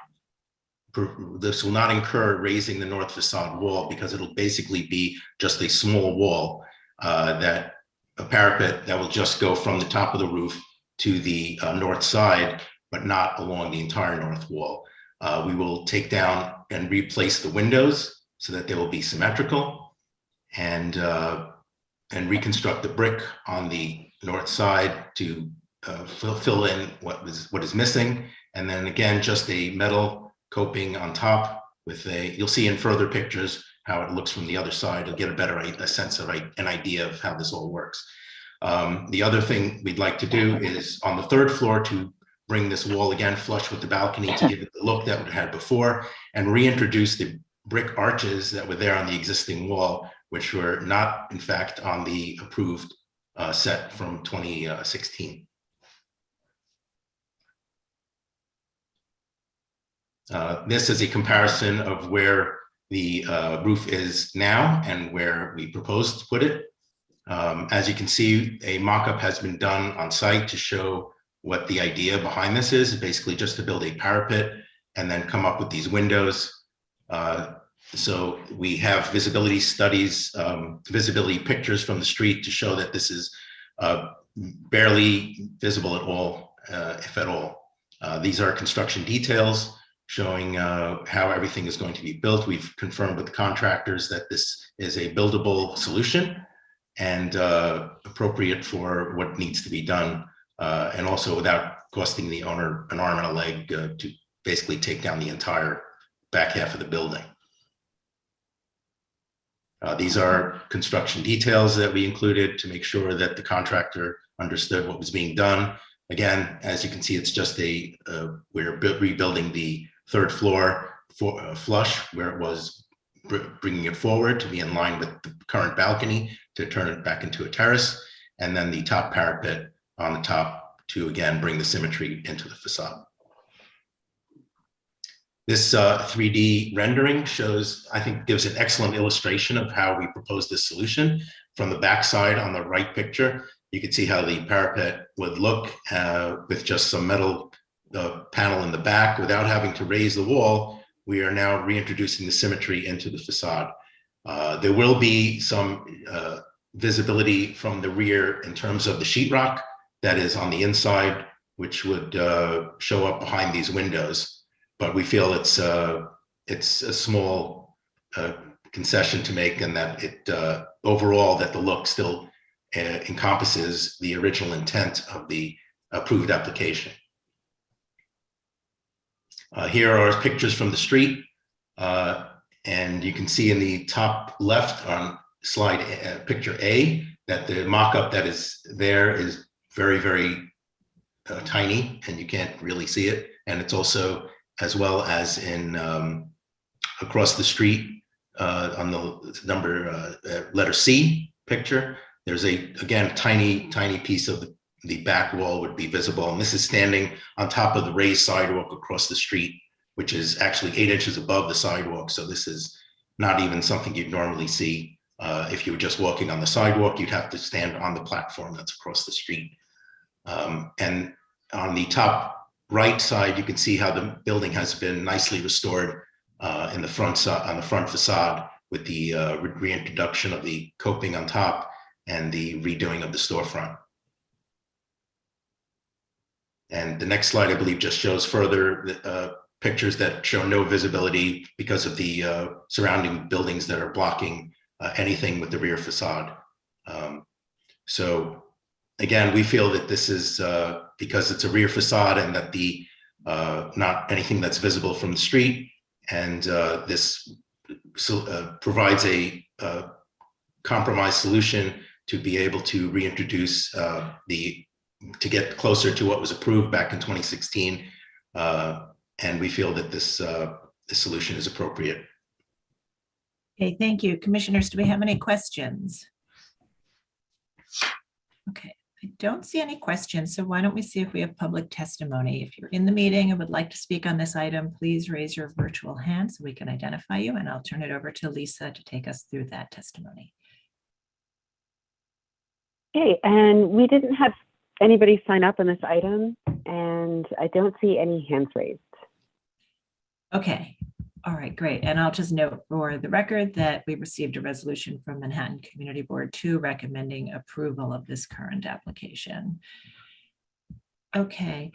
incur raising the north facade wall, because it'll basically be just a small wall, a parapet that will just go from the top of the roof to the north side, but not along the entire north wall. We will take down and replace the windows so that they will be symmetrical, and reconstruct the brick on the north side to fill in what is missing. And then again, just a metal coping on top with you'll see in further pictures how it looks from the other side. You'll get a sense of an idea of how this all works. The other thing we'd like to do is on the 3rd floor to bring this wall again flush with the balcony to give it the look that it had before, and reintroduce the brick arches that were there on the existing wall, which were not in fact on the approved set from 2016. This is a comparison of where the roof is now and where we propose to put it. As you can see, a mock-up has been done on site to show what the idea behind this is, basically just to build a parapet and then come up with these windows. So we have visibility studies, visibility pictures from the street to show that this is barely visible at all, if at all. These are construction details showing how everything is going to be built. We've confirmed with the contractors that this is a buildable solution and appropriate for what needs to be done, and also without costing the owner an arm and a leg to basically take down the entire back half of the building. These are construction details that we included to make sure that the contractor understood what was being done. Again, as you can see, it's just we're rebuilding the 3rd floor flush where it was, bringing it forward to be in line with the current balcony to turn it back into a terrace, and then the top parapet on the top to again bring the symmetry into the facade. This 3D rendering shows, I think, gives an excellent illustration of how we propose this solution. From the backside on the right picture, You can see how the parapet would look with just some metal panel in the back without having to raise the wall. We are now reintroducing the symmetry into the facade. There will be some visibility from the rear in terms of the sheetrock that is on the inside, which would show up behind these windows. But we feel it's a small concession to make, and that it overall that the look still encompasses the original intent of the approved application. Here are pictures from the street, and you can see in the top left on slide picture A that the mock-up that is there is very, very tiny, and you can't really see it. And it's also, as well as in across the street on the letter C picture, there's again, tiny piece of the back wall would be visible. And this is standing on top of the raised sidewalk across the street, which is actually 8 inches above the sidewalk. So this is not even something you'd normally see. If you were just walking on the sidewalk, you'd have to stand on the platform that's across the street. And on the top right side, you can see how the building has been nicely restored in the front on the front facade, with the reintroduction of the coping on top and the redoing of the storefront. And the next slide, I believe, just shows further pictures that show no visibility because of the surrounding buildings that are blocking anything with the rear facade. So again, we feel that this is because it's a rear facade, and that the not anything that's visible from the street, and this provides a compromise solution to be able to reintroduce to get closer to what was approved back in 2016. And we feel that this solution is appropriate. Okay, thank you. Commissioners, do we have any questions? Okay, I don't see any questions, so why don't we see if we have public testimony? If you're in the meeting and would like to speak on this item, please raise your virtual hand so we can identify you, and I'll turn it over to Lisa to take us through that testimony. Okay, and we didn't have anybody sign up on this item, and I don't see any hands raised. Okay, all right, great. And I'll just note for the record that we received a resolution from Manhattan Community Board 2 recommending approval of this current application. Okay,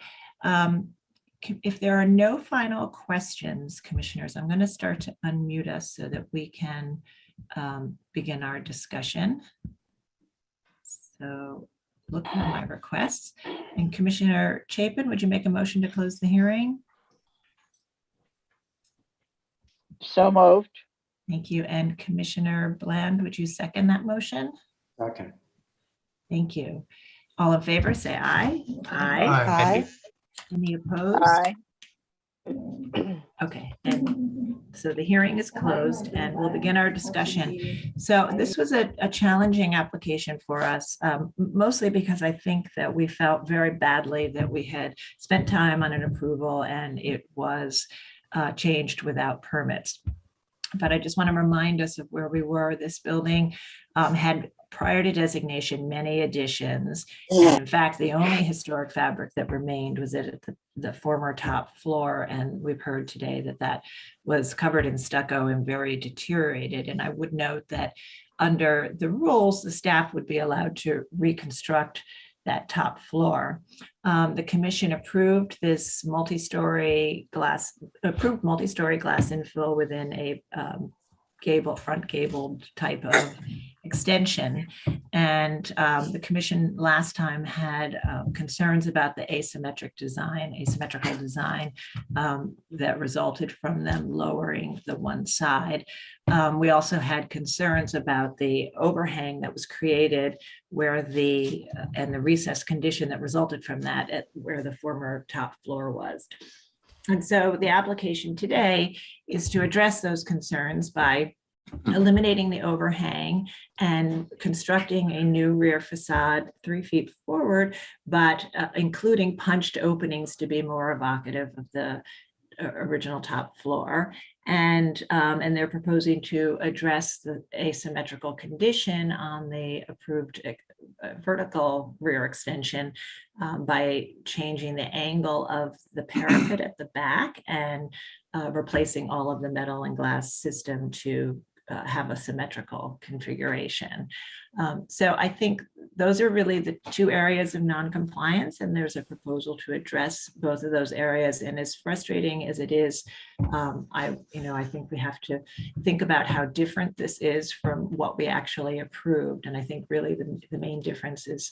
if there are no final questions, commissioners, I'm going to start to unmute us so that we can begin our discussion. So looking at my requests, and Commissioner Chapin, would you make a motion to close the hearing? So moved. Thank you. And Commissioner Bland, would you second that motion? Okay. Thank you. All in favor, say aye. Aye. Aye. Any opposed? Aye. Okay, and so the hearing is closed and we'll begin our discussion. So this was a challenging application for us, mostly because I think that we felt very badly that we had spent time on an approval and it was changed without permits. But I just want to remind us of where we were. This building had, prior to designation, many additions. And in fact, the only historic fabric that remained was at the former top floor. And we've heard today that that was covered in stucco and very deteriorated. And I would note that under the rules, the staff would be allowed to reconstruct that top floor. The commission approved this multi-story glass infill within a front gabled type of extension. And the commission last time had concerns about the asymmetrical design that resulted from them lowering the one side. We also had concerns about the overhang that was created where and the recessed condition that resulted from that at where the former top floor was. And so the application today is to address those concerns by eliminating the overhang and constructing a new rear facade 3 feet forward, but including punched openings to be more evocative of the original top floor. And they're proposing to address the asymmetrical condition on the approved vertical rear extension by changing the angle of the parapet at the back and replacing all of the metal and glass system to have a symmetrical configuration. So I think those are really the two areas of non-compliance, and there's a proposal to address both of those areas. And as frustrating as it is, I think we have to think about how different this is from what we actually approved. And I think really the main difference is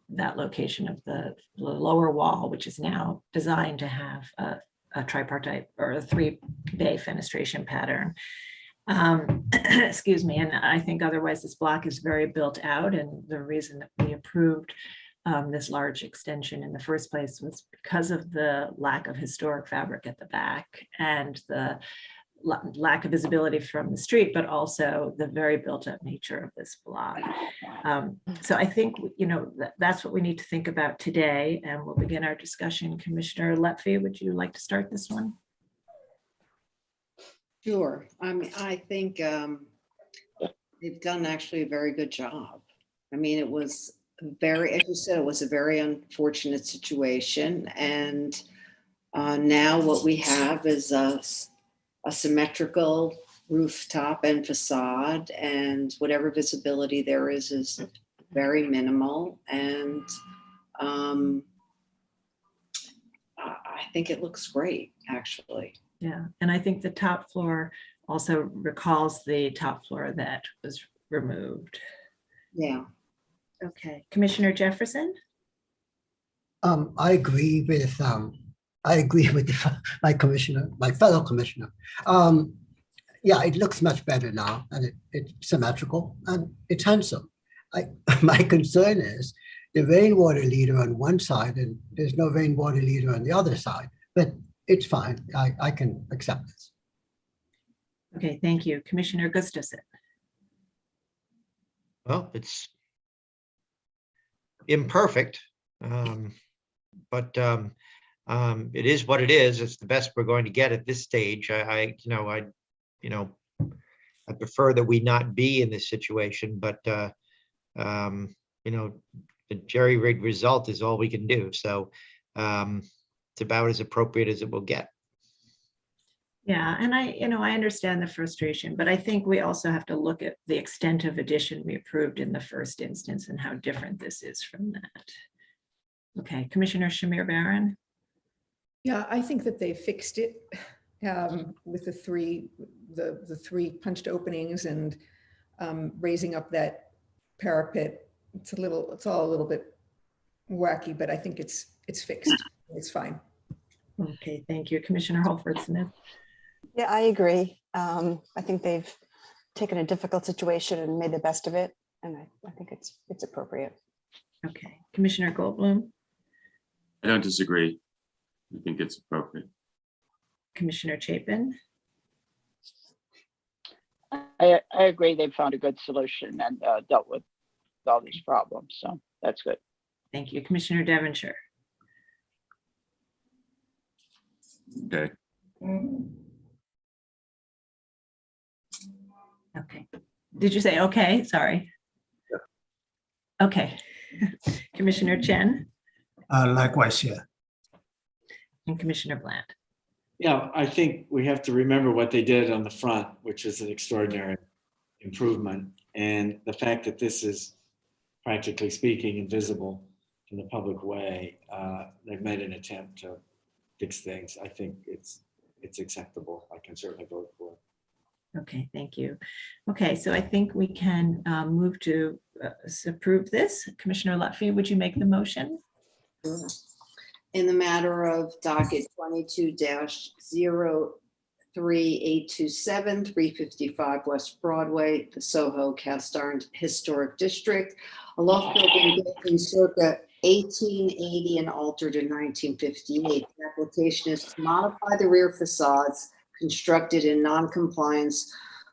that location of the lower wall, which is now designed to have a tripartite or a 3-bay fenestration pattern. Excuse me. And I think otherwise this block is very built out, and the reason that we approved this large extension in the first place was because of the lack of historic fabric at the back and the lack of visibility from the street, but also the very built up nature of this block. So I think, that's what we need to think about today, and we'll begin our discussion. Commissioner Letfi, would you like to start this one? Sure. I mean, I think they've done actually a very good job. I mean, it was as you said, it was a very unfortunate situation. And now what we have is a symmetrical rooftop and facade, and whatever visibility there is very minimal. And I think it looks great, actually. Yeah, and I think the top floor also recalls the top floor that was removed. Yeah. Okay, Commissioner Jefferson? I agree with my fellow commissioner. Yeah, it looks much better now, and it's symmetrical and it's handsome. My concern is the rainwater leader on one side and there's no rainwater leader on the other side, but it's fine. I can accept this. Okay, thank you. Commissioner Gustafson. Well, it's imperfect, but it is what it is. It's the best we're going to get at this stage. I prefer that we not be in this situation, but the jerry-rigged result is all we can do. So it's about as appropriate as it will get. Yeah, and I understand the frustration, but I think we also have to look at the extent of addition we approved in the first instance and how different this is from that. Okay, Commissioner Shamir Baran. Yeah, I think that they fixed it with the three punched openings and raising up that parapet. It's all a little bit wacky, but I think it's fixed. It's fine. Okay, thank you. Commissioner Holford Smith. Yeah, I agree. I think they've taken a difficult situation and made the best of it, and I think it's appropriate. Okay, Commissioner Goldblum. I don't disagree. I think it's appropriate. Commissioner Chapin. I agree. They've found a good solution and dealt with all these problems. So that's good. Thank you. Commissioner Devonshire. Okay. Okay. Did you say okay? Sorry. Yeah. Okay. Commissioner Chen. Likewise, yeah. And Commissioner Bland. Yeah, I think we have to remember what they did on the front, which is an extraordinary improvement. And the fact that this is, practically speaking, invisible in the public way, they've made an attempt to fix things. I think it's acceptable. I can certainly vote for it. Okay, thank you. Okay, so I think we can move to approve this. Commissioner Lutfi, would you make the motion? Sure. In the matter of docket 22-03827, 355 West Broadway, the Soho Cast Iron Historic District, a loft building built in circa 1880 and altered in 1958. The application is to modify the rear facades constructed in non-compliance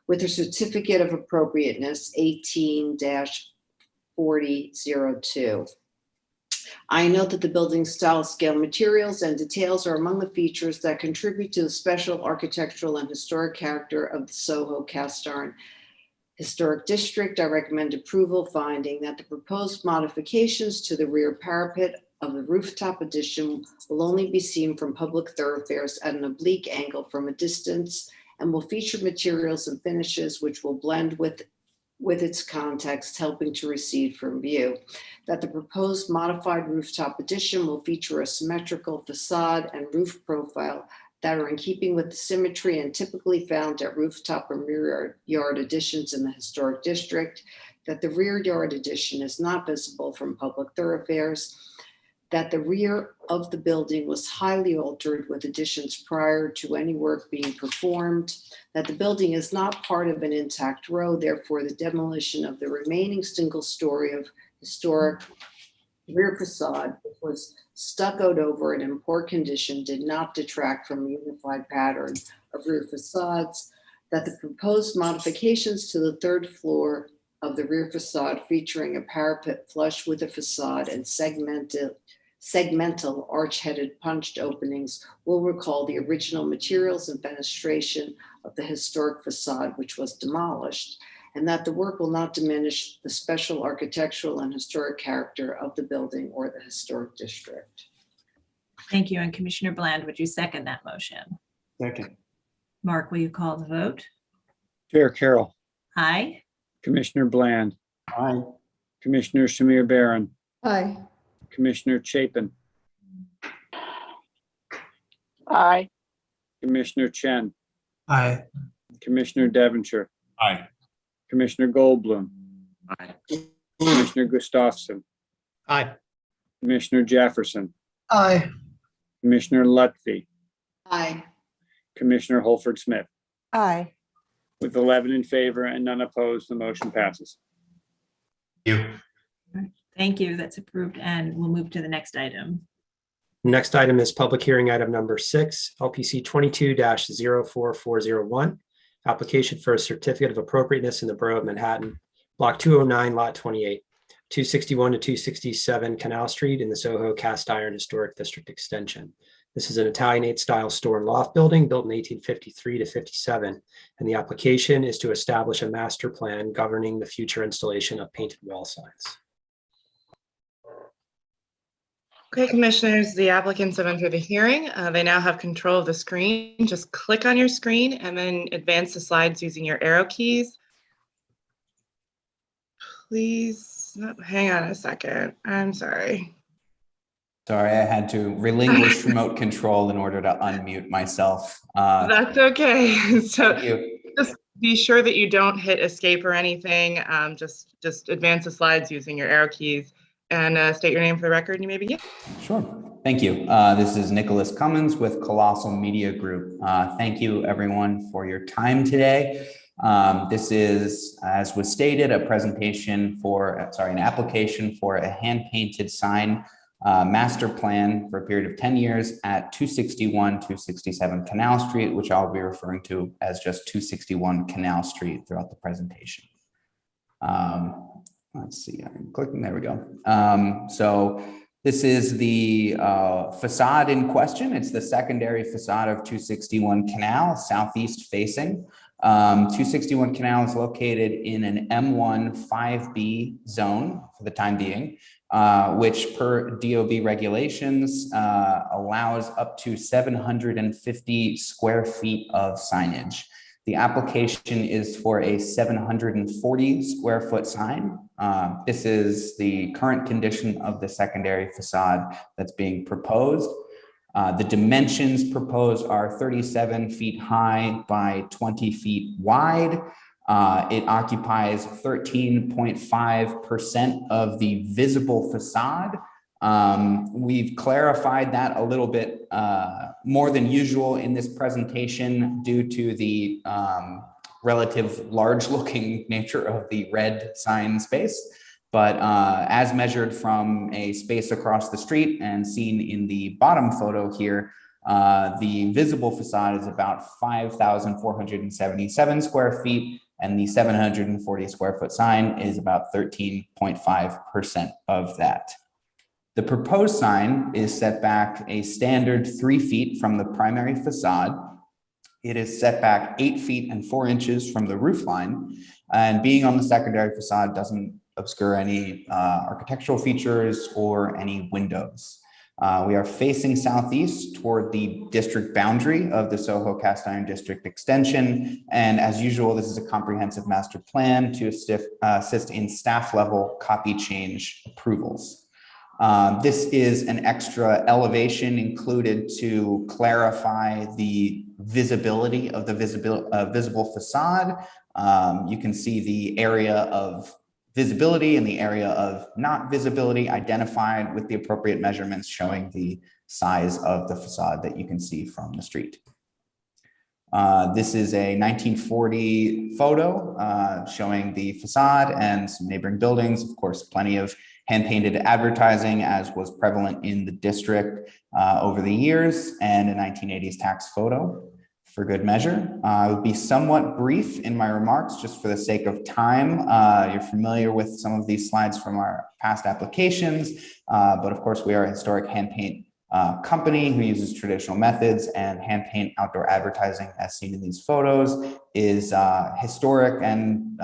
with a certificate of appropriateness 18-4002. I note that the building style, scale, materials, and details are among the features that contribute to the special architectural and historic character of the Soho Cast Iron Historic District. I recommend approval, finding that the proposed modifications to the rear parapet of the rooftop addition will only be seen from public thoroughfares at an oblique angle from a distance and will feature materials and finishes which will blend with its context, helping to recede from view. That the proposed modified rooftop addition will feature a symmetrical facade and roof profile that are in keeping with the symmetry and typically found at rooftop or rear yard additions in the historic district. That the rear yard addition is not visible from public thoroughfares. That the rear of the building was highly altered with additions prior to any work being performed. That the building is not part of an intact row, therefore the demolition of the remaining single story of historic rear facade, which was stuccoed over and in poor condition, did not detract from a unified pattern of rear facades. That the proposed modifications to the third floor of the rear facade, featuring a parapet flush with the facade and segmental arch-headed punched openings, will recall the original materials and fenestration of the historic facade, which was demolished. And that the work will not diminish the special architectural and historic character of the building or the historic district. Thank you. And Commissioner Bland, would you second that motion? Second. Mark, will you call the vote? Chair Carroll, Aye. Commissioner Bland, Aye. Commissioner Shamir Baran, Aye. Commissioner Chapin, Aye. Commissioner Chen, Aye. Commissioner Devonshire, Aye. Commissioner Goldblum, Aye. Commissioner Gustafson, Aye. Commissioner Jefferson, Aye. Commissioner Lutfi, Aye. Commissioner Holford Smith. Aye. With 11 in favor and none opposed, the motion passes. You. Thank you. That's approved. And we'll move to the next item. Next item is public hearing item number 6, LPC 22-04401. Application for a certificate of appropriateness in the Borough of Manhattan, Block 209, Lot 28, 261 to 267 Canal Street in the Soho Cast Iron Historic District Extension. This is an Italianate style store and loft building built in 1853 to 57, and the application is to establish a master plan governing the future installation of painted wall signs. Okay, commissioners, the applicants have entered the hearing. They now have control of the screen. Just click on your screen and then advance the slides using your arrow keys. Please, hang on a second. I'm sorry. Sorry, I had to relinquish remote control in order to unmute myself. That's okay. So Thank you. just be sure that you don't hit escape or anything. Just advance the slides using your arrow keys and state your name for the record and you may begin. Sure. Thank you. This is Nicholas Cummins with Colossal Media Group. Thank you, everyone, for your time today. This is, as was stated, an application for a hand-painted sign master plan for a period of 10 years at 261-267 Canal Street, which I'll be referring to as just 261 Canal Street throughout the presentation. Let's see, I'm clicking, there we go. So this is the facade in question. It's the secondary facade of 261 Canal, southeast facing. 261 Canal is located in an M1 5B zone for the time being, which per DOB regulations allows up to 750 square feet of signage. The application is for a 740 square foot sign. This is the current condition of the secondary facade that's being proposed. The dimensions proposed are 37 feet high by 20 feet wide. It occupies 13.5% of the visible facade. We've clarified that a little bit more than usual in this presentation due to the relative large-looking nature of the red sign space. But as measured from a space across the street and seen in the bottom photo here, the visible facade is about 5,477 square feet, and the 740 square foot sign is about 13.5% of that. The proposed sign is set back a standard 3 feet from the primary facade. It is set back 8 feet and 4 inches from the roof line, and being on the secondary facade doesn't obscure any architectural features or any windows. We are facing southeast toward the district boundary of the Soho Cast Iron District extension. And as usual, this is a comprehensive master plan to assist in staff level copy change approvals. This is an extra elevation included to clarify the visibility of the visible facade. You can see the area of visibility and the area of not visibility identified with the appropriate measurements showing the size of the facade that you can see from the street. This is a 1940 photo showing the facade and some neighboring buildings. Of course, plenty of hand-painted advertising as was prevalent in the district over the years, and a 1980s tax photo for good measure. I will be somewhat brief in my remarks just for the sake of time. You're familiar with some of these slides from our past applications, but of course we are a historic hand paint company who uses traditional methods, and hand paint outdoor advertising as seen in these photos is historic and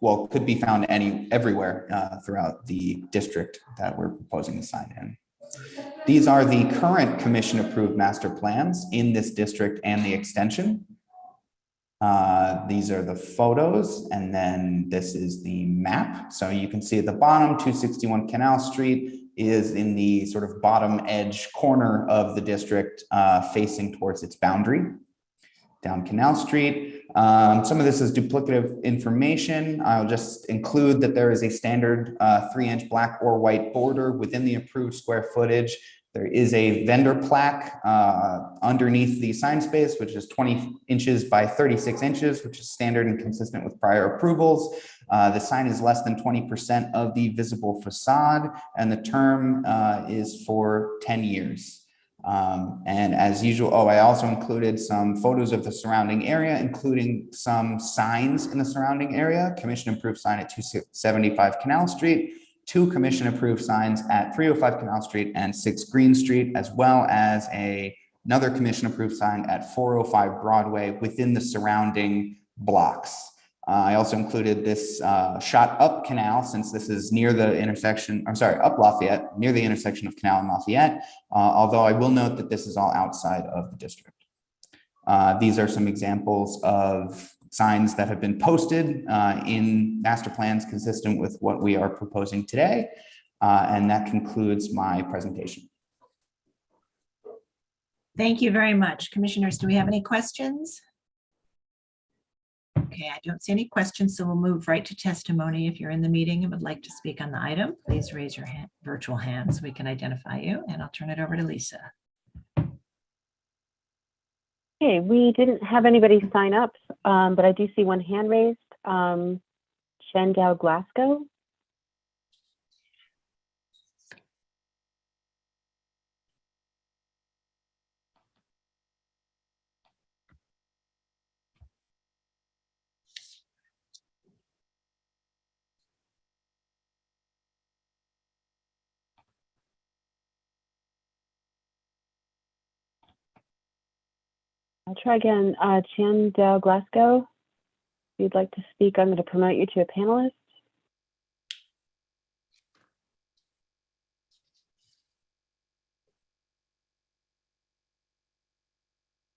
well, could be found everywhere throughout the district that we're proposing the sign in. These are the current commission approved master plans in this district and the extension. These are the photos, and then this is the map. So you can see at the bottom, 261 Canal Street is in the sort of bottom edge corner of the district facing towards its boundary. Down Canal Street. Some of this is duplicative information. I'll just include that there is a standard 3-inch black or white border within the approved square footage. There is a vendor plaque underneath the sign space, which is 20 inches by 36 inches, which is standard and consistent with prior approvals. The sign is less than 20% of the visible facade, and the term is for 10 years. And as usual, I also included some photos of the surrounding area, including some signs in the surrounding area. Commission approved sign at 275 Canal Street, 2 commission approved signs at 305 Canal Street and 6 Green Street, as well as another commission approved sign at 405 Broadway within the surrounding blocks. I also included this shot up Canal, since this is near the intersection, I'm sorry, up Lafayette, near the intersection of Canal and Lafayette, although I will note that this is all outside of the district. These are some examples of signs that have been posted in master plans consistent with what we are proposing today. And that concludes my presentation. Thank you very much. Commissioners, do we have any questions? Okay, I don't see any questions, so we'll move right to testimony. If you're in the meeting and would like to speak on the item, please raise your hand, virtual hand, so we can identify you, and I'll turn it over to Lisa. Okay, we didn't have anybody sign up, but I do see one hand raised. Shandell Glasgow. I'll try again. Chandel Glasgow, if you'd like to speak, I'm going to promote you to a panelist.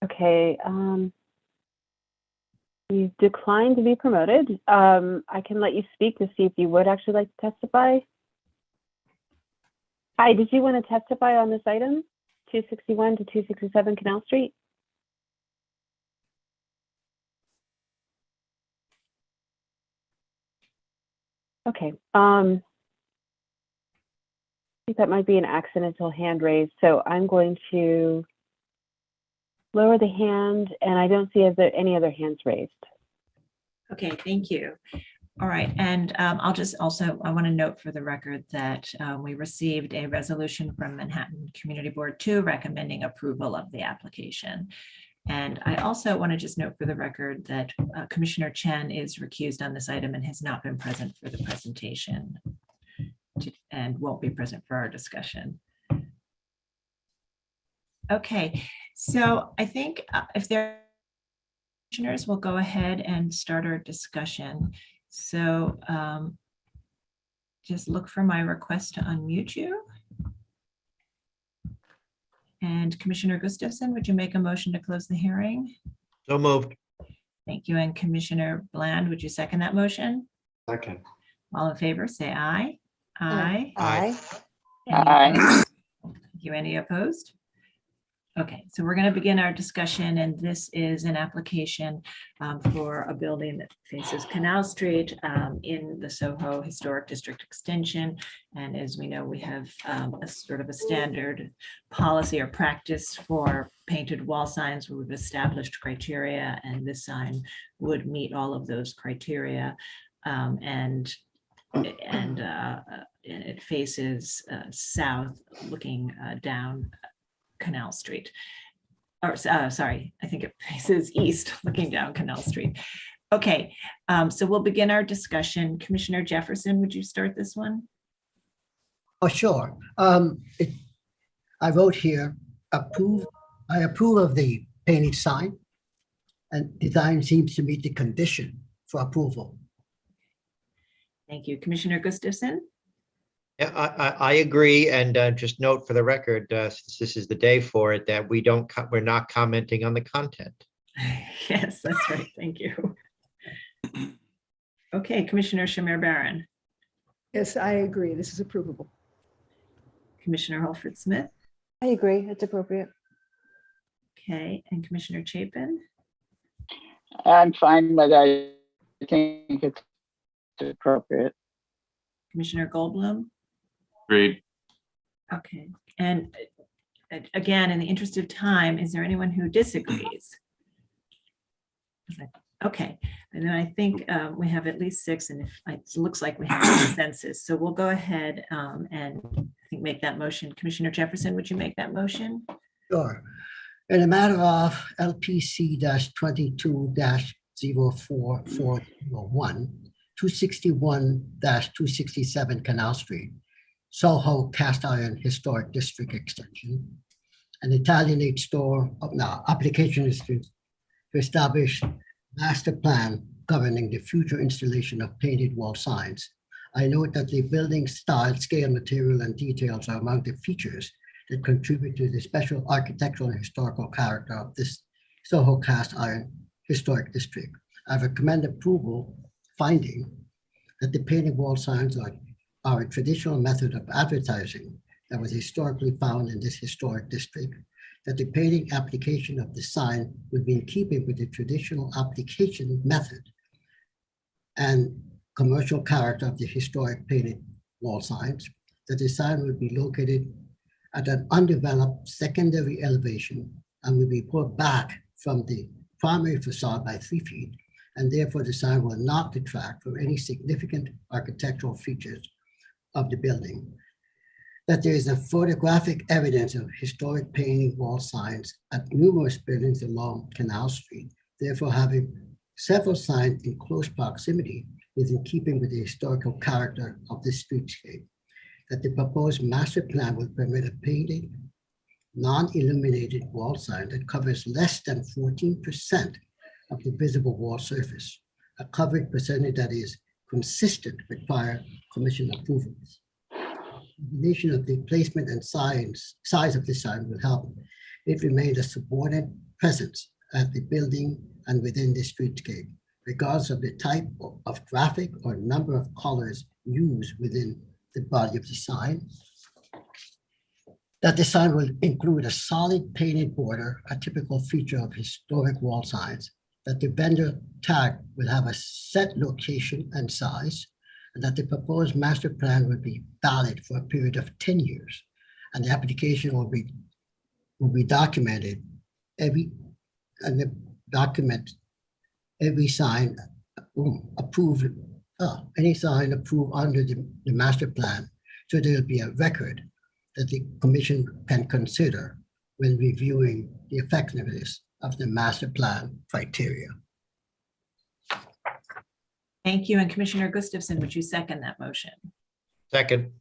Okay, you've declined to be promoted. I can let you speak to see if you would actually like to testify. Hi, did you want to testify on this item, 261 to 267 Canal Street? Okay, I think that might be an accidental hand raise, so I'm going to lower the hand, and I don't see any other hands raised. Okay, thank you. All right, and I'll just also, I want to note for the record that we received a resolution from Manhattan Community Board 2 recommending approval of the application. And I also want to just note for the record that Commissioner Chen is recused on this item and has not been present for the presentation. and won't be present for our discussion. Okay, so I think if there are commissioners, we'll go ahead and start our discussion. So just look for my request to unmute you. And Commissioner Gustafson, would you make a motion to close the hearing? So moved. Thank you. And Commissioner Bland, would you second that motion? Second. All in favor, say aye. Aye. Aye. Any opposed? Thank you. Any opposed? Okay, so we're going to begin our discussion, and this is an application for a building that faces Canal Street in the Soho Historic District Extension. And as we know, we have a sort of a standard policy or practice for painted wall signs where we've established criteria, and this sign would meet all of those criteria. And it faces south, looking down Canal Street. Or sorry, I think it faces east, looking down Canal Street. Okay, so we'll begin our discussion. Commissioner Jefferson, would you start this one? Oh, sure. I wrote here, approve. I approve of the painted sign, and design seems to meet the condition for approval. Thank you. Commissioner Gustafson? Yeah, I agree, and just note for the record, since this is the day for it, that we're not commenting on the content. Yes, that's right. Thank you. Okay, Commissioner Shamir Baron. Yes, I agree. This is approvable. Commissioner Holford Smith. I agree. It's appropriate. Okay, and Commissioner Chapin. I'm fine with that. I think it's appropriate. Commissioner Goldblum. Great. Okay, and again, in the interest of time, is there anyone who disagrees? Okay, and then I think we have at least 6, and if it looks like we have a consensus, so we'll go ahead and I think make that motion. Commissioner Jefferson, would you make that motion? Sure. In the matter of LPC-22-04401, 261-267 Canal Street, Soho Cast Iron Historic District Extension. An Italianate store, application is to establish master plan governing the future installation of painted wall signs. I note that the building style, scale, material, and details are among the features that contribute to the special architectural and historical character of this Soho Cast Iron Historic District. I recommend approval, finding that the painted wall signs are a traditional method of advertising that was historically found in this historic district, that the painting application of the sign would be in keeping with the traditional application method and commercial character of the historic painted wall signs, that the sign would be located at an undeveloped secondary elevation and will be pulled back from the primary facade by 3 feet, and therefore the sign will not detract from any significant architectural features of the building. That there is a photographic evidence of historic painting wall signs at numerous buildings along Canal Street, therefore having several signs in close proximity is in keeping with the historical character of this streetscape. That the proposed master plan will permit a painted, non-illuminated wall sign that covers less than 14% of the visible wall surface, a coverage percentage that is consistent with prior commission approvals. The combination of the placement and size of the sign will help it remain a subordinate presence at the building and within the streetscape, regardless of the type of graphic or number of colors used within the body of the sign. That the sign will include a solid painted border, a typical feature of historic wall signs. That the vendor tag will have a set location and size, and that the proposed master plan will be valid for a period of 10 years. And the application will be documented every sign approved, any sign approved under the master plan. So there'll be a record that the commission can consider when reviewing the effectiveness of the master plan criteria. Thank you. And Commissioner Gustafson, would you second that motion? Second.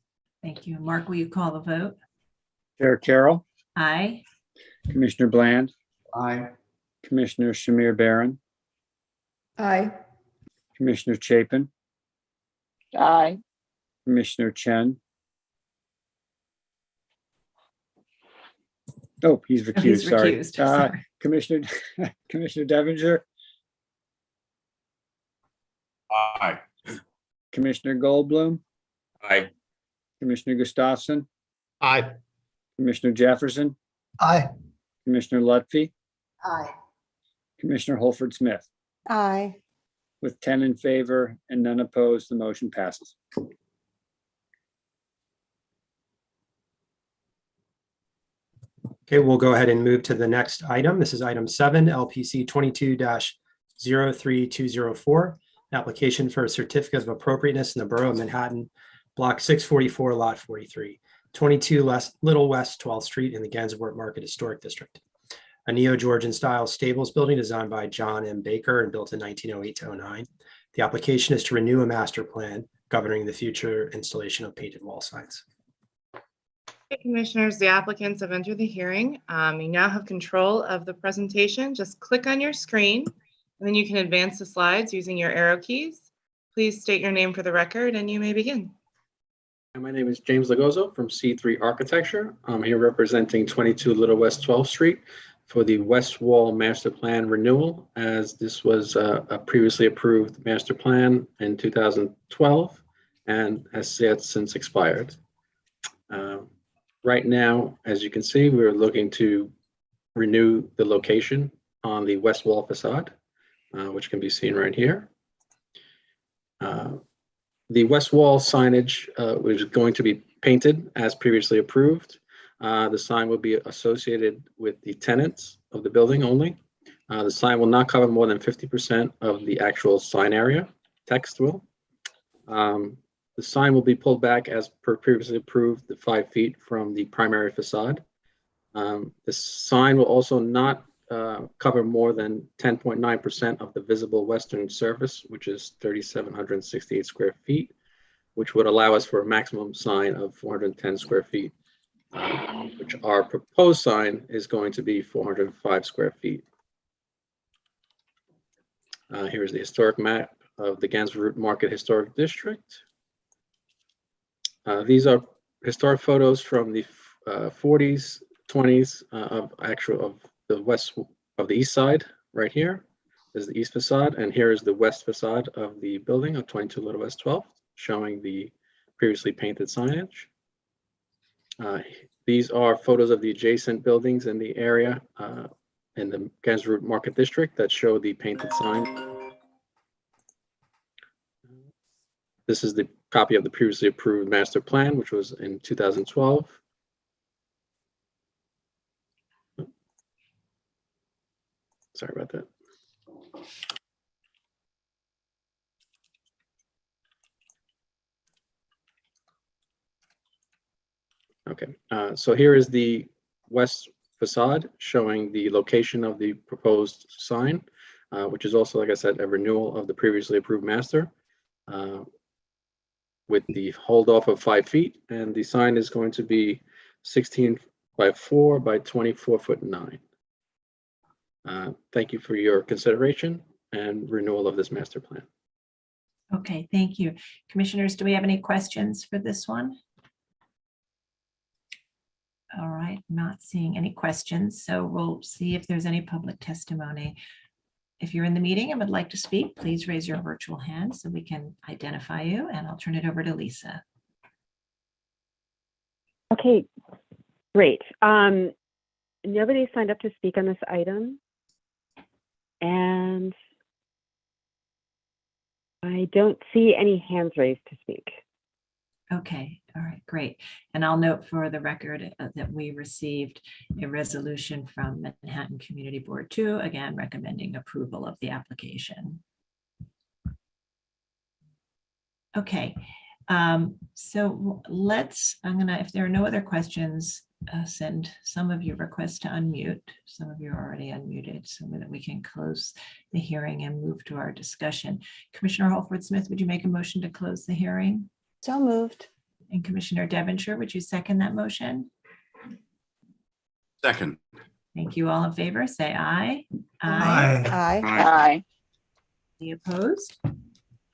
Thank you. Mark, will you call the vote? Chair Carroll, Aye. Commissioner Bland, Aye. Commissioner Shamir Barron, Aye. Commissioner Chapin, Aye. Commissioner Chen. Oh, he's recused, he's sorry. recused, sorry. Commissioner Devinger, Aye. Commissioner Goldblum, Aye. Commissioner Gustafson, Aye. Commissioner Jefferson, Aye. Commissioner Lutfi, Aye. Commissioner Holford Smith. Aye. With 10 in favor and none opposed, the motion passes. Okay, we'll go ahead and move to the next item. This is item 7, LPC 22-03204, application for a certificate of appropriateness in the Borough of Manhattan, Block 644, Lot 43, 22 Little West 12th Street in the Gansevoort Market Historic District. A neo-Georgian style stables building designed by John M. Baker and built in 1908-09. The application is to renew a master plan governing the future installation of painted wall signs. Okay, Commissioners, the applicants have entered the hearing. You now have control of the presentation. Just click on your screen, and then you can advance the slides using your arrow keys. Please state your name for the record, and you may begin. My name is James Lagozo from C3 Architecture. I'm here representing 22 Little West 12th Street for the West Wall Master Plan renewal, as this was a previously approved master plan in 2012 and has yet since expired. Right now, as you can see, we're looking to renew the location on the west wall facade, which can be seen right here. The west wall signage is going to be painted as previously approved. The sign will be associated with the tenants of the building only. The sign will not cover more than 50% of the actual sign area. Text will. The sign will be pulled back as per previously approved, the 5 feet from the primary facade. The sign will also not cover more than 10.9% of the visible western surface, which is 3,768 square feet, which would allow us for a maximum sign of 410 square feet, which our proposed sign is going to be 405 square feet. Here's the historic map of the Gansevoort Market Historic District. These are historic photos from the 40s, 20s of the west of the east side. Right here is the east facade, and here is the west facade of the building of 22 Little West 12th, showing the previously painted signage. These are photos of the adjacent buildings in the area in the Gansevoort Market District that show the painted sign. This is the copy of the previously approved master plan, which was in 2012. Sorry about that. Okay, so here is the west facade showing the location of the proposed sign, which is also, like I said, a renewal of the previously approved master. With the hold off of 5 feet, and the sign is going to be 16 by 4 by 24'9". Thank you for your consideration and renewal of this master plan. Okay, thank you. Commissioners, do we have any questions for this one? All right, not seeing any questions, so we'll see if there's any public testimony. If you're in the meeting and would like to speak, please raise your virtual hand so we can identify you, and I'll turn it over to Lisa. Okay, great. Nobody signed up to speak on this item, and I don't see any hands raised to speak. Okay, all right, great. And I'll note for the record that we received a resolution from Manhattan Community Board 2, again, recommending approval of the application. Okay, so if there are no other questions, send some of your requests to unmute. Some of you are already unmuted so that we can close the hearing and move to our discussion. Commissioner Holford Smith, would you make a motion to close the hearing? So moved. And Commissioner Devonshire, would you second that motion? Second. Thank you. All in favor, say aye. Aye. Aye. Any opposed? All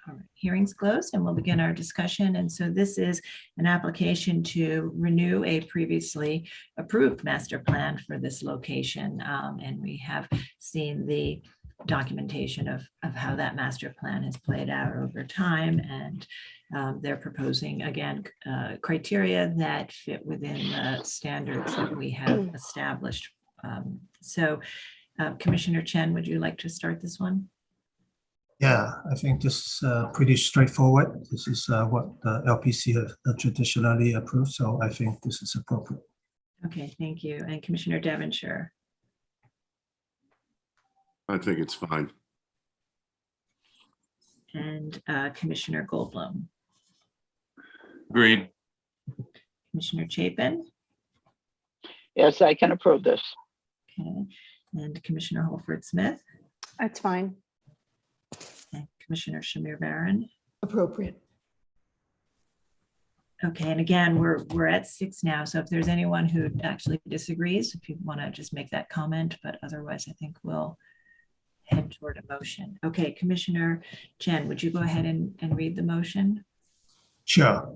right, hearing's closed and we'll begin our discussion. And so this is an application to renew a previously approved master plan for this location. And we have seen the documentation of how that master plan has played out over time. And they're proposing, again, criteria that fit within the standards that we have established. Commissioner Chen, would you like to start this one? Yeah, I think this is pretty straightforward. This is what the LPC have traditionally approved, so I think this is appropriate. Okay, thank you. And Commissioner Devonshire. I think it's fine. And Commissioner Goldblum. Agreed. Commissioner Chapin. Yes, I can approve this. Okay, and Commissioner Holford Smith. That's fine. And Commissioner Shamir Baron. Appropriate. Okay, and again, we're at 6 now. So if there's anyone who actually disagrees, if you want to just make that comment, but otherwise I think we'll head toward a motion. Okay, Commissioner Chen, would you go ahead and read the motion? Sure.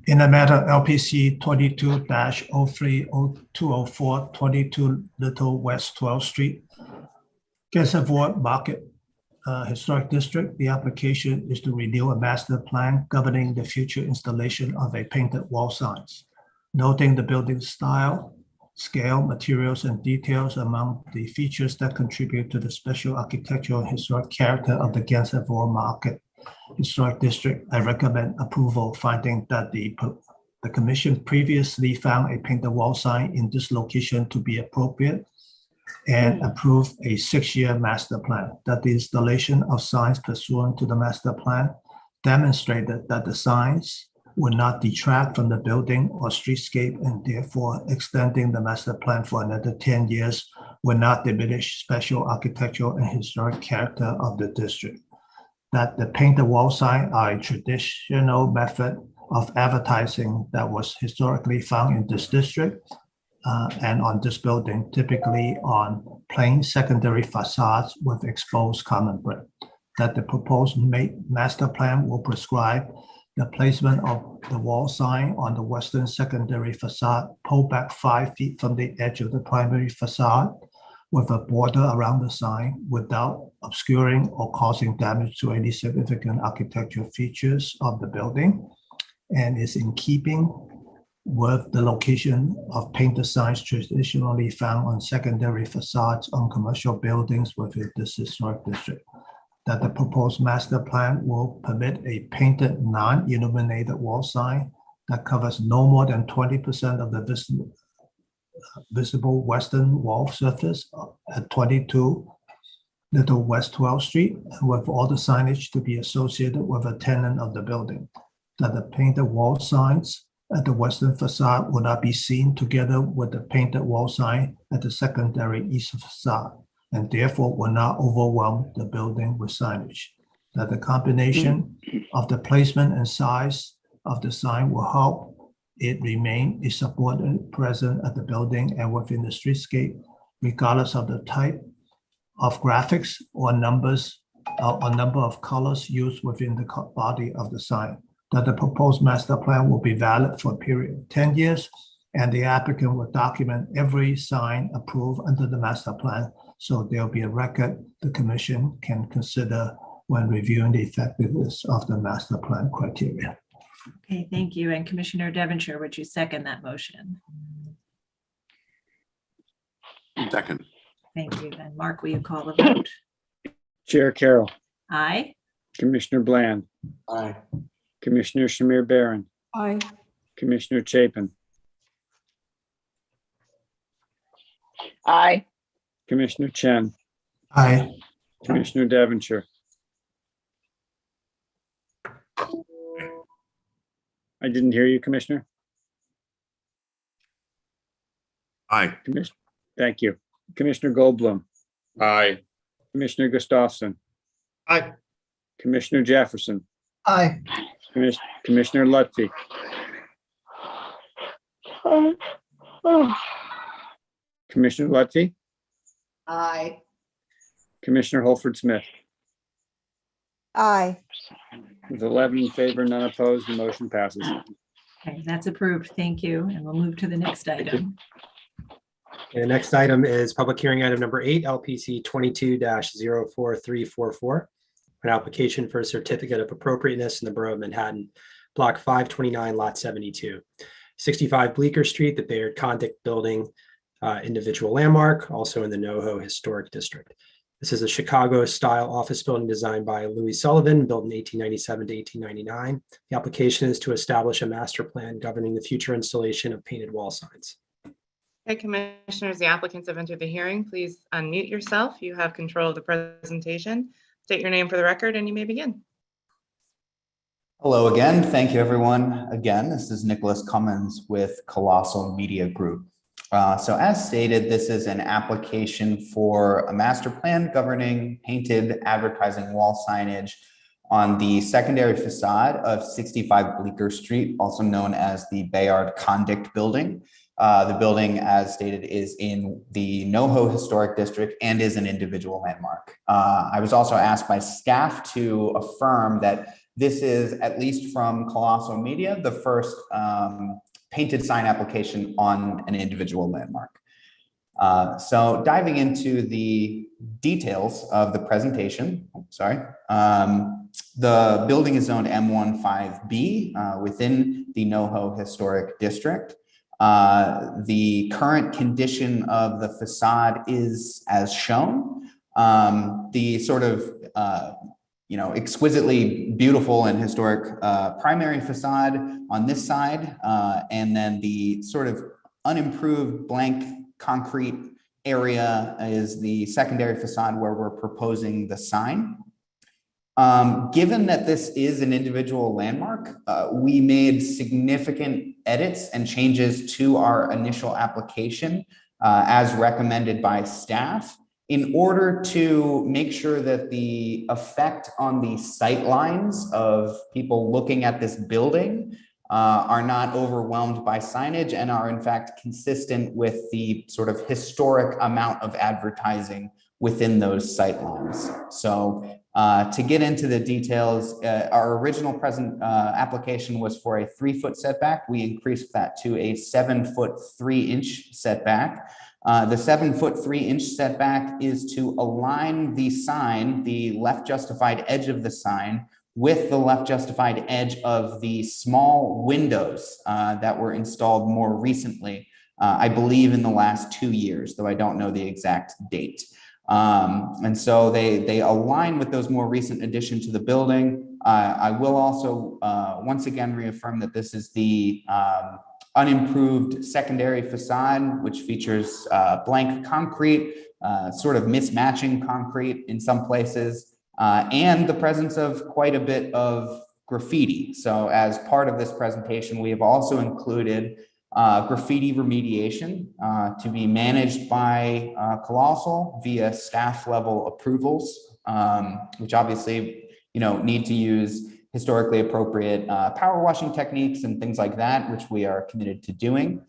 In the matter LPC 22-030204, 22 Little West 12th Street, Gansevoort Market Historic District, the application is to renew a master plan governing the future installation of a painted wall signs, noting the building style, scale, materials, and details among the features that contribute to the special architectural and historic character of the Gansevoort Market Historic District. I recommend approval, finding that the commission previously found a painted wall sign in this location to be appropriate and approve a 6-year master plan, that the installation of signs pursuant to the master plan demonstrated that the signs would not detract from the building or streetscape, and therefore extending the master plan for another 10 years would not diminish special architectural and historic character of the district. That the painted wall sign are a traditional method of advertising that was historically found in this district and on this building, typically on plain secondary facades with exposed common brick. That the proposed master plan will prescribe the placement of the wall sign on the western secondary facade, pulled back 5 feet from the edge of the primary facade, with a border around the sign without obscuring or causing damage to any significant architectural features of the building, and is in keeping with the location of painted signs traditionally found on secondary facades on commercial buildings within this historic district. That the proposed master plan will permit a painted non-illuminated wall sign that covers no more than 20% of the visible western wall surface at 22 Little West 12th Street, and with all the signage to be associated with a tenant of the building. That the painted wall signs at the western facade will not be seen together with the painted wall sign at the secondary east facade, and therefore will not overwhelm the building with signage. That the combination of the placement and size of the sign will help it remain a subordinate presence at the building and within the streetscape, regardless of the type of graphics or numbers or number of colors used within the body of the sign. That the proposed master plan will be valid for a period of 10 years, and the applicant will document every sign approved under the master plan, so there'll be a record the commission can consider when reviewing the effectiveness of the master plan criteria. Okay, thank you. And Commissioner Devonshire, would you second that motion? Second. Thank you. And Mark, will you call the vote? Chair Carroll, Aye. Commissioner Bland, Aye. Commissioner Shamir Baron, Aye. Commissioner Chapin, Aye. Commissioner Chen, Aye. Commissioner Devonshire. I didn't hear you, Commissioner. Aye. Thank you. Commissioner Goldblum, Aye. Commissioner Gustafson, Aye. Commissioner Jefferson, Aye. Commissioner Lutfi, Commissioner Lutfi, Aye. Commissioner Holford Smith. Aye. With 11 in favor, none opposed, the motion passes. Okay, that's approved. Thank you. And we'll move to the next item. And the next item is public hearing item number 8, LPC 22-04344, an application for a certificate of appropriateness in the Borough of Manhattan, block 529, lot 72, 65 Bleecker Street, the Bayard Condict Building, individual landmark, also in the NoHo Historic District. This is a Chicago-style office building designed by Louis Sullivan, built in 1897 to 1899. The application is to establish a master plan governing the future installation of painted wall signs. Okay, commissioners, the applicants have entered the hearing. Please unmute yourself. You have control of the presentation. State your name for the record and you may begin. Hello again. Thank you, everyone. Again, this is Nicholas Cummins with Colossal Media Group. So as stated, this is an application for a master plan governing painted advertising wall signage on the secondary facade of 65 Bleecker Street, also known as the Bayard Condict Building. The building, as stated, is in the NoHo Historic District and is an individual landmark. I was also asked by staff to affirm that this is, at least from Colossal Media, the first painted sign application on an individual landmark. So diving into the details of the presentation, the building is zoned M15B within the NoHo Historic District. The current condition of the facade is as shown. The sort of exquisitely beautiful and historic primary facade on this side, and then the sort of unimproved blank concrete area is the secondary facade where we're proposing the sign. Given that this is an individual landmark, we made significant edits and changes to our initial application as recommended by staff, in order to make sure that the effect on the sight lines of people looking at this building are not overwhelmed by signage and are in fact consistent with the sort of historic amount of advertising within those sight lines. So to get into the details, our original application was for a 3-foot setback. We increased that to a 7-foot 3-inch setback. The 7-foot 3-inch setback is to align the sign, the left justified edge of the sign, with the left justified edge of the small windows that were installed more recently, I believe in the last 2 years, though I don't know the exact date. And so they align with those more recent addition to the building. I will also once again reaffirm that this is the unimproved secondary facade, which features blank concrete, sort of mismatching concrete in some places, and the presence of quite a bit of graffiti. So as part of this presentation, we have also included graffiti remediation to be managed by Colossal via staff level approvals, which obviously need to use historically appropriate power washing techniques and things like that, which we are committed to doing.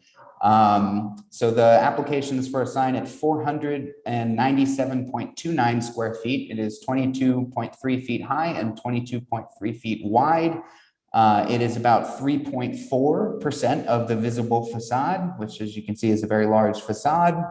So the application is for a sign at 497.29 square feet. It is 22.3 feet high and 22.3 feet wide. It is about 3.4% of the visible facade, which, as you can see, is a very large facade.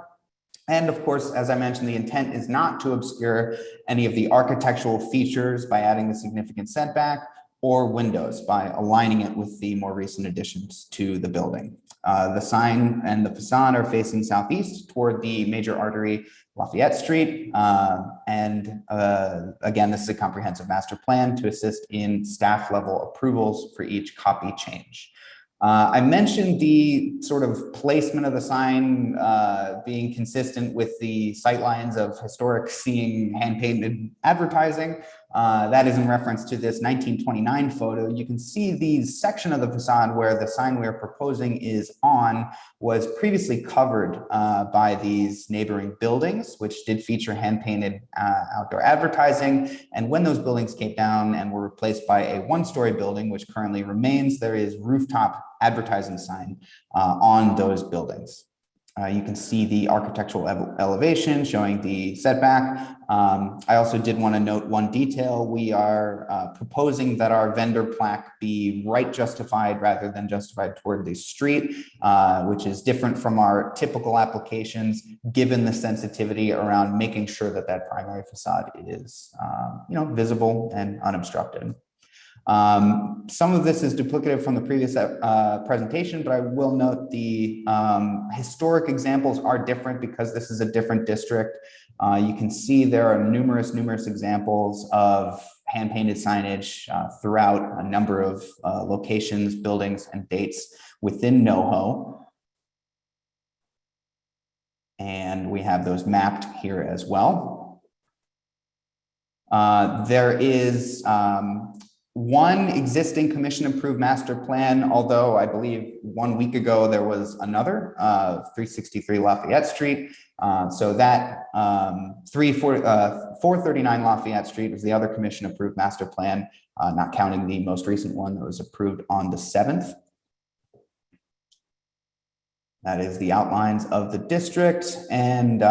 And of course, as I mentioned, the intent is not to obscure any of the architectural features by adding a significant setback, or windows by aligning it with the more recent additions to the building. The sign and the facade are facing southeast toward the major artery, Lafayette Street. And again, this is a comprehensive master plan to assist in staff level approvals for each copy change. I mentioned the sort of placement of the sign being consistent with the sightlines of historic seeing hand-painted advertising. That is in reference to this 1929 photo. You can see the section of the facade where the sign we are proposing is on was previously covered by these neighboring buildings, which did feature hand-painted outdoor advertising. And when those buildings came down and were replaced by a one-story building, which currently remains, there is rooftop advertising sign on those buildings. You can see the architectural elevation showing the setback. I also did want to note one detail. We are proposing that our vendor plaque be right justified rather than justified toward the street, which is different from our typical applications, given the sensitivity around making sure that that primary facade is visible and unobstructed. Some of this is duplicative from the previous presentation, but I will note the historic examples are different because this is a different district. You can see there are numerous examples of hand-painted signage throughout a number of locations, buildings, and dates within NoHo. And we have those mapped here as well. There is one existing commission approved master plan, although I believe 1 week ago there was another 363 Lafayette Street. So that 439 Lafayette Street was the other commission approved master plan, not counting the most recent one that was approved on the 7th. That is the outlines of the district. And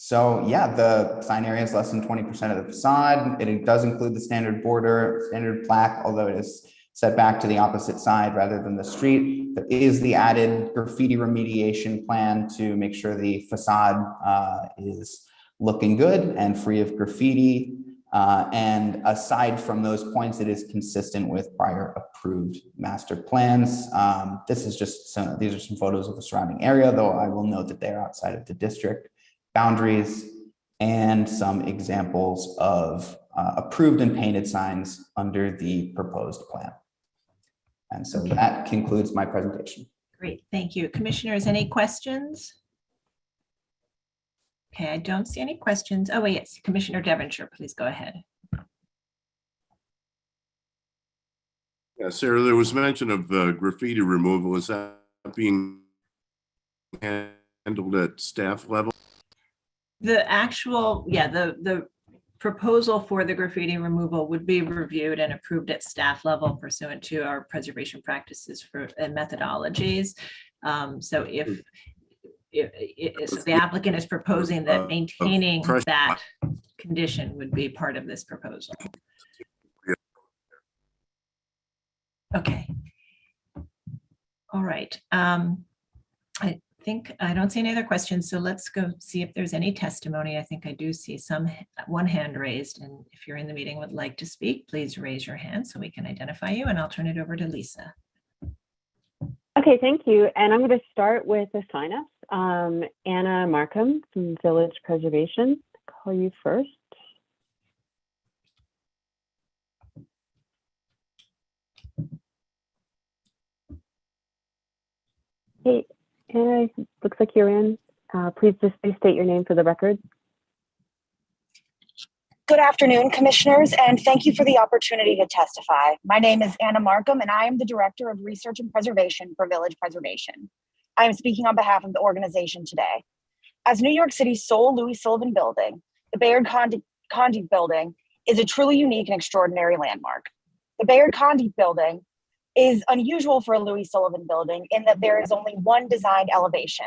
so yeah, the sign area is less than 20% of the facade. It does include the standard border, standard plaque, although it is set back to the opposite side rather than the street. There is the added graffiti remediation plan to make sure the facade is looking good and free of graffiti. And aside from those points, it is consistent with prior approved master plans. This is just these are some photos of the surrounding area, though I will note that they're outside of the district boundaries, and some examples of approved and painted signs under the proposed plan. And so that concludes my presentation. Great, thank you. Commissioners, any questions? Okay, I don't see any questions. Oh, wait, yes, Commissioner Devonshire, please go ahead. Yeah, Sarah, there was mention of graffiti removal. Is that being handled at staff level? The actual, yeah, the proposal for the graffiti removal would be reviewed and approved at staff level pursuant to our preservation practices and methodologies. So if the applicant is proposing that maintaining that condition would be part of this proposal. Okay. All right. I don't see any other questions, so let's go see if there's any testimony. I think I do see one hand raised, and if you're in the meeting would like to speak, please raise your hand so we can identify you, and I'll turn it over to Lisa. Okay, thank you. And I'm going to start with the sign-ups. Anna Markham from Village Preservation. Call you first. Hey, Anna, looks like you're in. Please just state your name for the record. Good afternoon, commissioners, and thank you for the opportunity to testify. My name is Anna Markham, and I am the Director of Research and Preservation for Village Preservation. I am speaking on behalf of the organization today. As New York City's sole Louis Sullivan building, the Bayard-Condit building is a truly unique and extraordinary landmark. The Bayard-Condit building is unusual for a Louis Sullivan building in that there is only one designed elevation.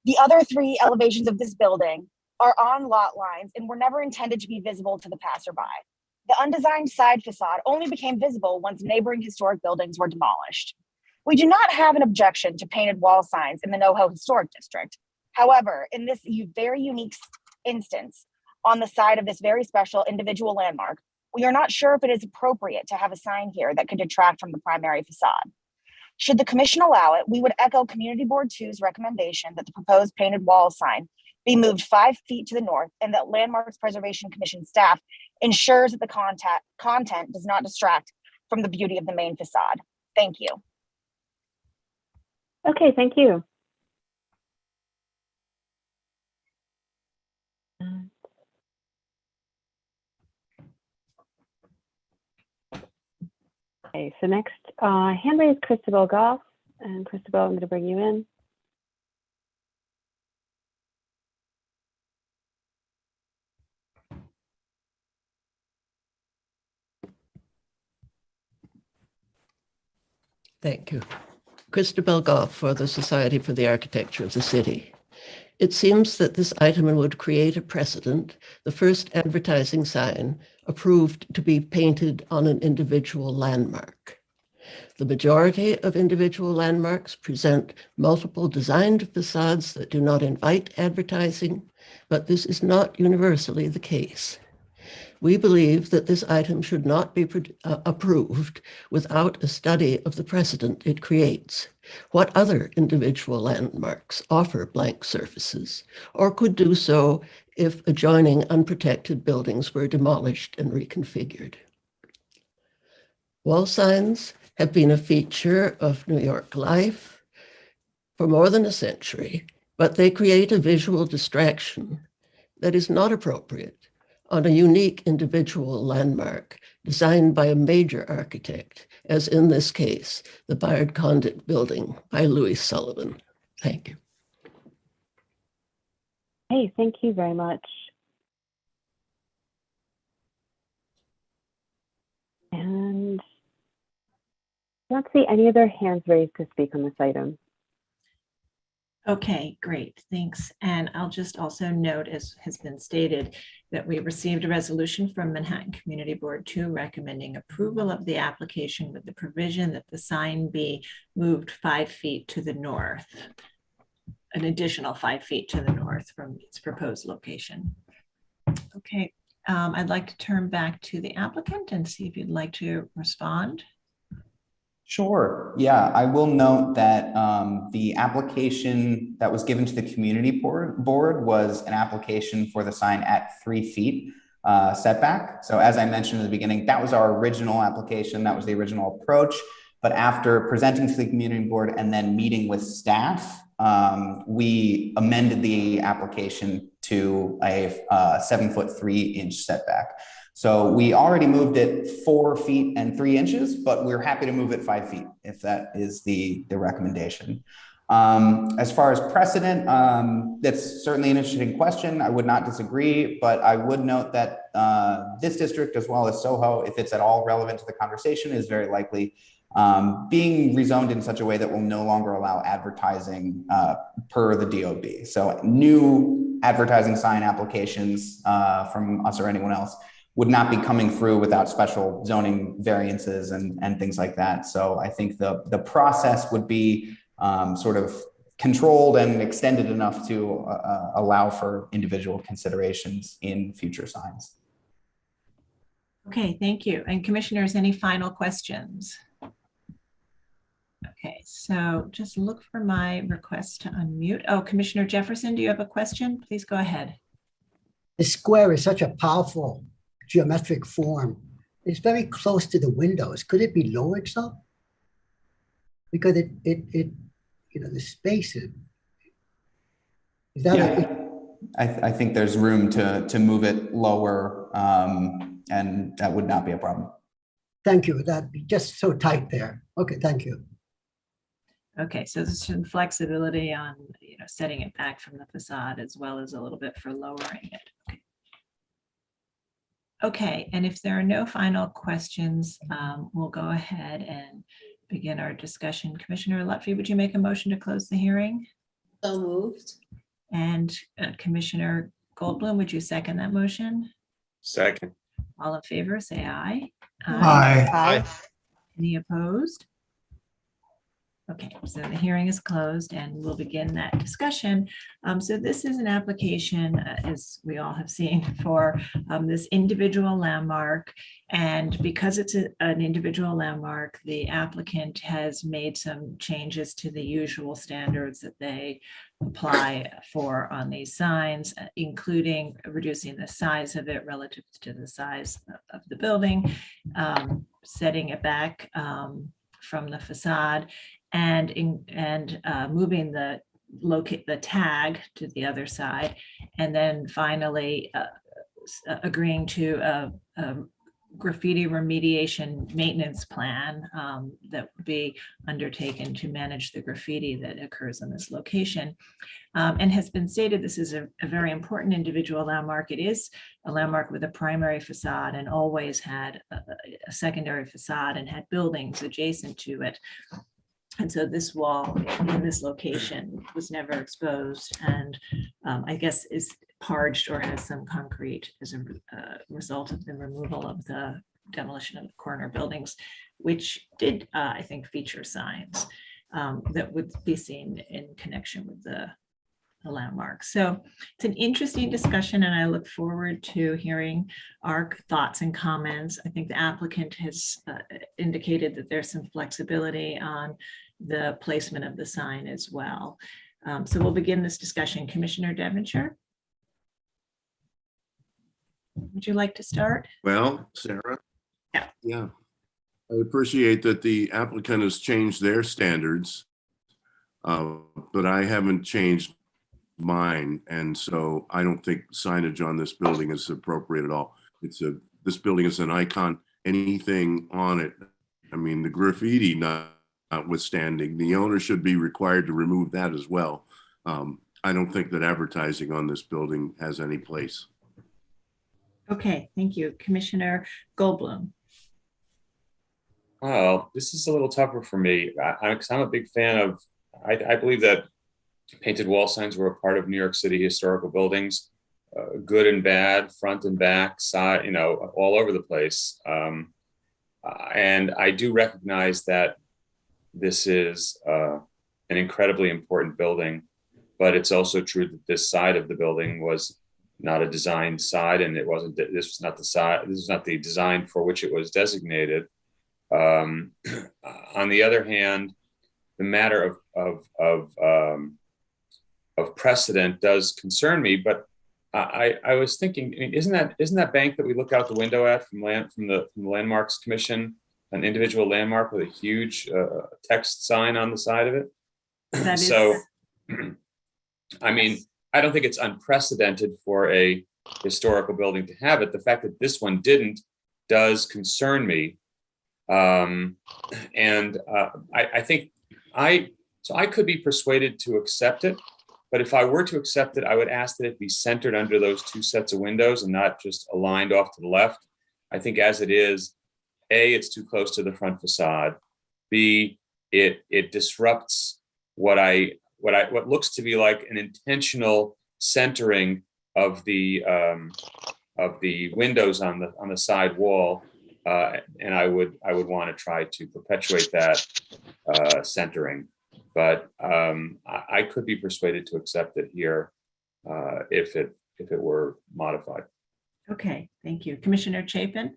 The other three elevations of this building are on lot lines and were never intended to be visible to the passerby. The undesigned side facade only became visible once neighboring historic buildings were demolished. We do not have an objection to painted wall signs in the NoHo Historic District. However, in this very unique instance, on the side of this very special individual landmark, we are not sure if it is appropriate to have a sign here that could detract from the primary facade. Should the commission allow it, we would echo Community Board 2's recommendation that the proposed painted wall sign be moved 5 feet to the north, and that Landmarks Preservation Commission staff ensures that the content does not distract from the beauty of the main facade. Thank you. Okay, thank you. Okay, so next, hand raised Christabel Goff. And Christabel, I'm going to bring you in. Thank you. Christabel Goff for the Society for the Architecture of the City. It seems that this item would create a precedent, the first advertising sign approved to be painted on an individual landmark. The majority of individual landmarks present multiple designed facades that do not invite advertising, but this is not universally the case. We believe that this item should not be approved without a study of the precedent it creates. What other individual landmarks offer blank surfaces or could do so if adjoining unprotected buildings were demolished and reconfigured? Wall signs have been a feature of New York life for more than a century, but they create a visual distraction that is not appropriate on a unique individual landmark designed by a major architect, as in this case, the Bayard Condit Building by Louis Sullivan. Thank you. Hey, thank you very much. And I don't see any other hands raised to speak on this item. Okay, great, thanks. And I'll just also note, as has been stated, that we received a resolution from Manhattan Community Board 2 recommending approval of the application with the provision that the sign be moved 5 feet to the north, an additional 5 feet to the north from its proposed location. Okay, I'd like to turn back to the applicant and see if you'd like to respond. Sure. Yeah, I will note that the application that was given to the community board was an application for the sign at 3 feet setback. So as I mentioned in the beginning, that was our original application. That was the original approach. But after presenting to the community board and then meeting with staff, we amended the application to a 7'3" setback. So we already moved it 4 feet and 3 inches, but we're happy to move it 5 feet if that is the recommendation. As far as precedent, that's certainly an interesting question. I would not disagree, but I would note that this district, as well as Soho, if it's at all relevant to the conversation, is very likely being rezoned in such a way that will no longer allow advertising per the DOB. So new advertising sign applications from us or anyone else would not be coming through without special zoning variances and things like that. So I think the process would be sort of controlled and extended enough to allow for individual considerations in future signs. Okay, thank you. And commissioners, any final questions? Okay, so just look for my request to unmute. Oh, Commissioner Jefferson, do you have a question? Please go ahead. The square is such a powerful geometric form. It's very close to the windows. Could it be lowered some? Because it you know, the space is that yeah. I think there's room to move it lower, and that would not be a problem. Thank you. That'd be just so tight there. Okay, thank you. Okay, so there's some flexibility on, you know, setting it back from the facade as well as a little bit for lowering it. Okay. Okay, and if there are no final questions, we'll go ahead and begin our discussion. Commissioner Lutfi, would you make a motion to close the hearing? So moved. And Commissioner Goldblum, would you second that motion? Second. All in favor, say aye. Aye. Aye. Any opposed? Okay, so the hearing is closed and we'll begin that discussion. So this is an application, as we all have seen, for this individual landmark. And because it's an individual landmark, the applicant has made some changes to the usual standards that they apply for on these signs, including reducing the size of it relative to the size of the building, setting it back from the facade, and moving the tag to the other side, and then finally agreeing to a graffiti remediation maintenance plan that would be undertaken to manage the graffiti that occurs in this location. And has been stated, this is a very important individual landmark. It is a landmark with a primary facade and always had a secondary facade and had buildings adjacent to it. And so this wall in this location was never exposed and I guess is parged or has some concrete as a result of the removal of the demolition of the corner buildings, which did, I think, feature signs that would be seen in connection with the landmark. So it's an interesting discussion and I look forward to hearing our thoughts and comments. I think the applicant has indicated that there's some flexibility on the placement of the sign as well. So we'll begin this discussion. Commissioner Devonshire, would you like to start? Well, Sarah? Yeah. Yeah. I appreciate that the applicant has changed their standards, but I haven't changed mine. And so I don't think signage on this building is appropriate at all. This building is an icon, anything on it. I mean, the graffiti notwithstanding, the owner should be required to remove that as well. I don't think that advertising on this building has any place. Okay, thank you. Commissioner Goldblum. Oh, this is a little tougher for me. I'm a big fan of, I believe that painted wall signs were a part of New York City historical buildings, good and bad, front and back, side, you know, all over the place. And I do recognize that this is an incredibly important building, but it's also true that this side of the building was not a designed side, and this was not the side, this is not the design for which it was designated. On the other hand, the matter of precedent does concern me, but I was thinking, I mean, isn't that bank that we look out the window at from the Landmarks Commission an individual landmark with a huge text sign on the side of it? So, I mean, I don't think it's unprecedented for a historical building to have it. The fact that this one didn't does concern me. I think I could be persuaded to accept it, but if I were to accept it, I would ask that it be centered under those two sets of windows and not just aligned off to the left. I think as it is, A, it's too close to the front facade. B, it disrupts what looks to be like an intentional centering of the windows on the side wall. And I would want to try to perpetuate that centering, but I could be persuaded to accept it here if it were modified. Okay, thank you. Commissioner Chapin?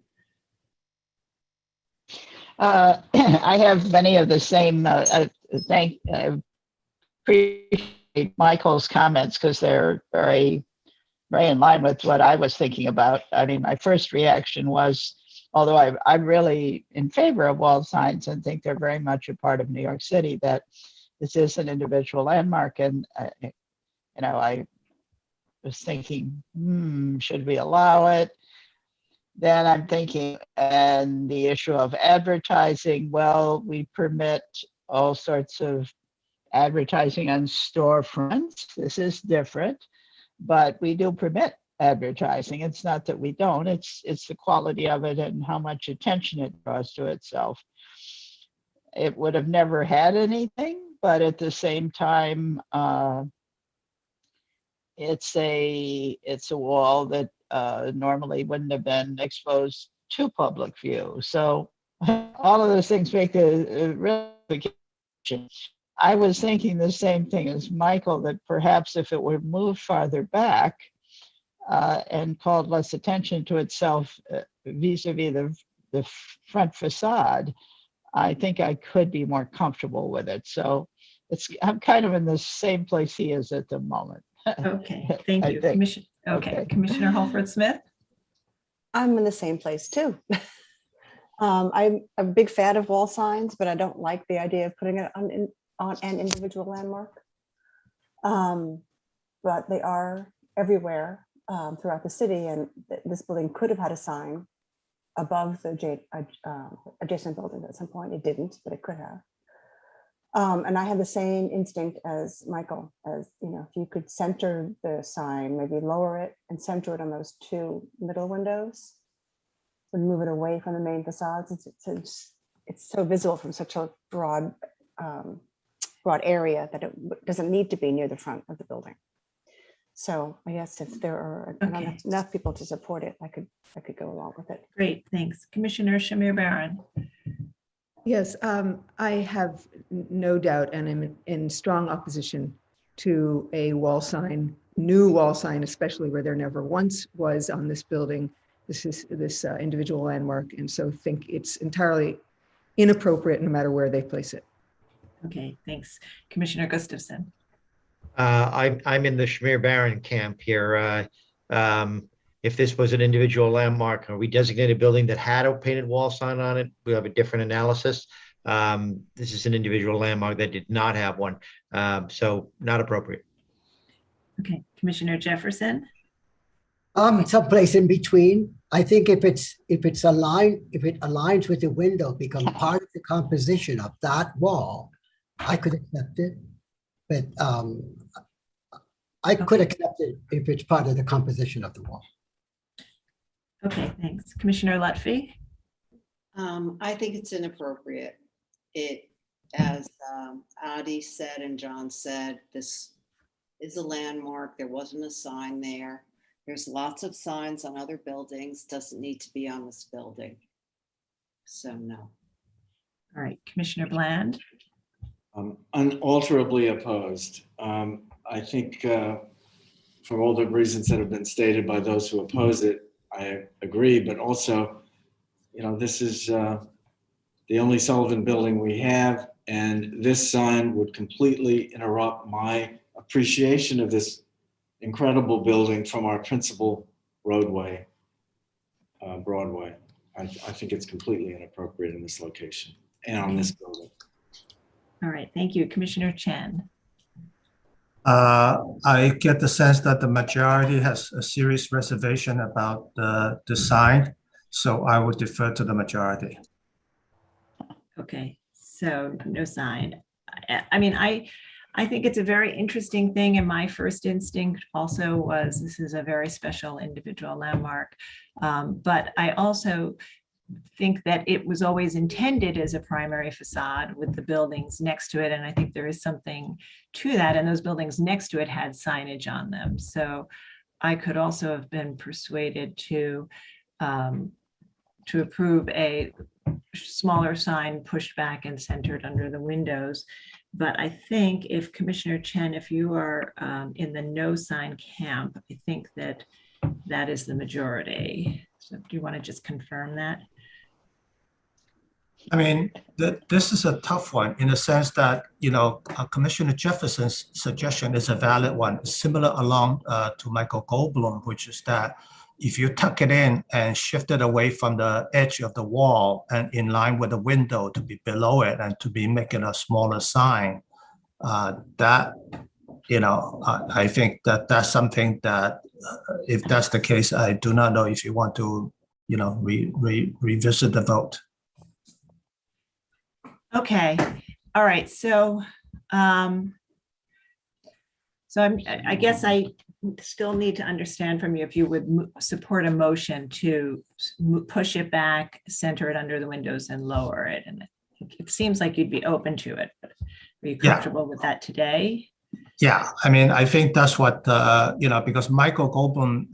I have many of the same, appreciate Michael's comments because they're very, very in line with what I was thinking about. I mean, my first reaction was, although I'm really in favor of wall signs and think they're very much a part of New York City, that this is an individual landmark. And, I was thinking, should we allow it? Then I'm thinking, and the issue of advertising, well, we permit all sorts of advertising on storefronts. This is different, but we do permit advertising. It's not that we don't, it's the quality of it and how much attention it draws to itself. It would have never had anything, but at the same time, it's a wall that normally wouldn't have been exposed to public view. So all of those things make a real. I was thinking the same thing as Michael, that perhaps if it were moved farther back and called less attention to itself vis-a-vis the front facade, I think I could be more comfortable with it. So I'm kind of in the same place he is at the moment. Okay, thank you. Commissioner Holford-Smith? I'm in the same place too. I'm a big fan of wall signs, but I don't like the idea of putting it on an individual landmark. But they are everywhere throughout the city, and this building could have had a sign above the adjacent building at some point. It didn't, but it could have. And I had the same instinct as Michael, as if you could center the sign, maybe lower it and center it on those two middle windows, would move it away from the main facades. It's so visible from such a broad area that it doesn't need to be near the front of the building. So I guess if there are enough people to support it, I could go along with it. Great, thanks. Commissioner Shamir Baran. Yes, I have no doubt and am in strong opposition to a wall sign, new wall sign, especially where there never once was on this building. This individual landmark, and so think it's entirely inappropriate no matter where they place it. Okay, thanks. Commissioner Gustafson. I'm in the Shamir Baran camp here. If this was an individual landmark, or we designate a building that had a painted wall sign on it, we have a different analysis. This is an individual landmark that did not have one, so not appropriate. Okay, Commissioner Jefferson. Someplace in between. I think if it aligns with the window, become part of the composition of that wall, I could accept it. But I could accept it if it's part of the composition of the wall. Okay, thanks. Commissioner Lutfi. I think it's inappropriate. As Adi said and John said, this is a landmark. There wasn't a sign there. There's lots of signs on other buildings. Doesn't need to be on this building. So no. All right, Commissioner Bland. Unalterably opposed. I think for all the reasons that have been stated by those who oppose it, I agree, but also, this is the only Sullivan building we have, and this sign would completely interrupt my appreciation of this incredible building from our principal roadway, Broadway. I think it's completely inappropriate in this location and on this building. All right, thank you. Commissioner Chen. I get the sense that the majority has a serious reservation about the sign, so I would defer to the majority. Okay, so no sign. I mean, I think it's a very interesting thing, and my first instinct also was this is a very special individual landmark. But I also think that it was always intended as a primary facade with the buildings next to it, and I think there is something to that, and those buildings next to it had signage on them. So I could also have been persuaded to approve a smaller sign pushed back and centered under the windows. But I think if Commissioner Chen, if you are in the no sign camp, I think that that is the majority. So do you want to just confirm that? I mean, this is a tough one in the sense that, Commissioner Jefferson's suggestion is a valid one, similar along to Michael Goldblum, which is that if you tuck it in and shift it away from the edge of the wall and in line with the window to be below it and to be making a smaller sign, I think that that's something that if that's the case, I do not know if you want to, revisit the vote. Okay, all right, so I guess I still need to understand from you if you would support a motion to push it back, center it under the windows and lower it. And it seems like you'd be open to it, but are you comfortable with that today? Yeah, I mean, I think that's what, because Michael Goldblum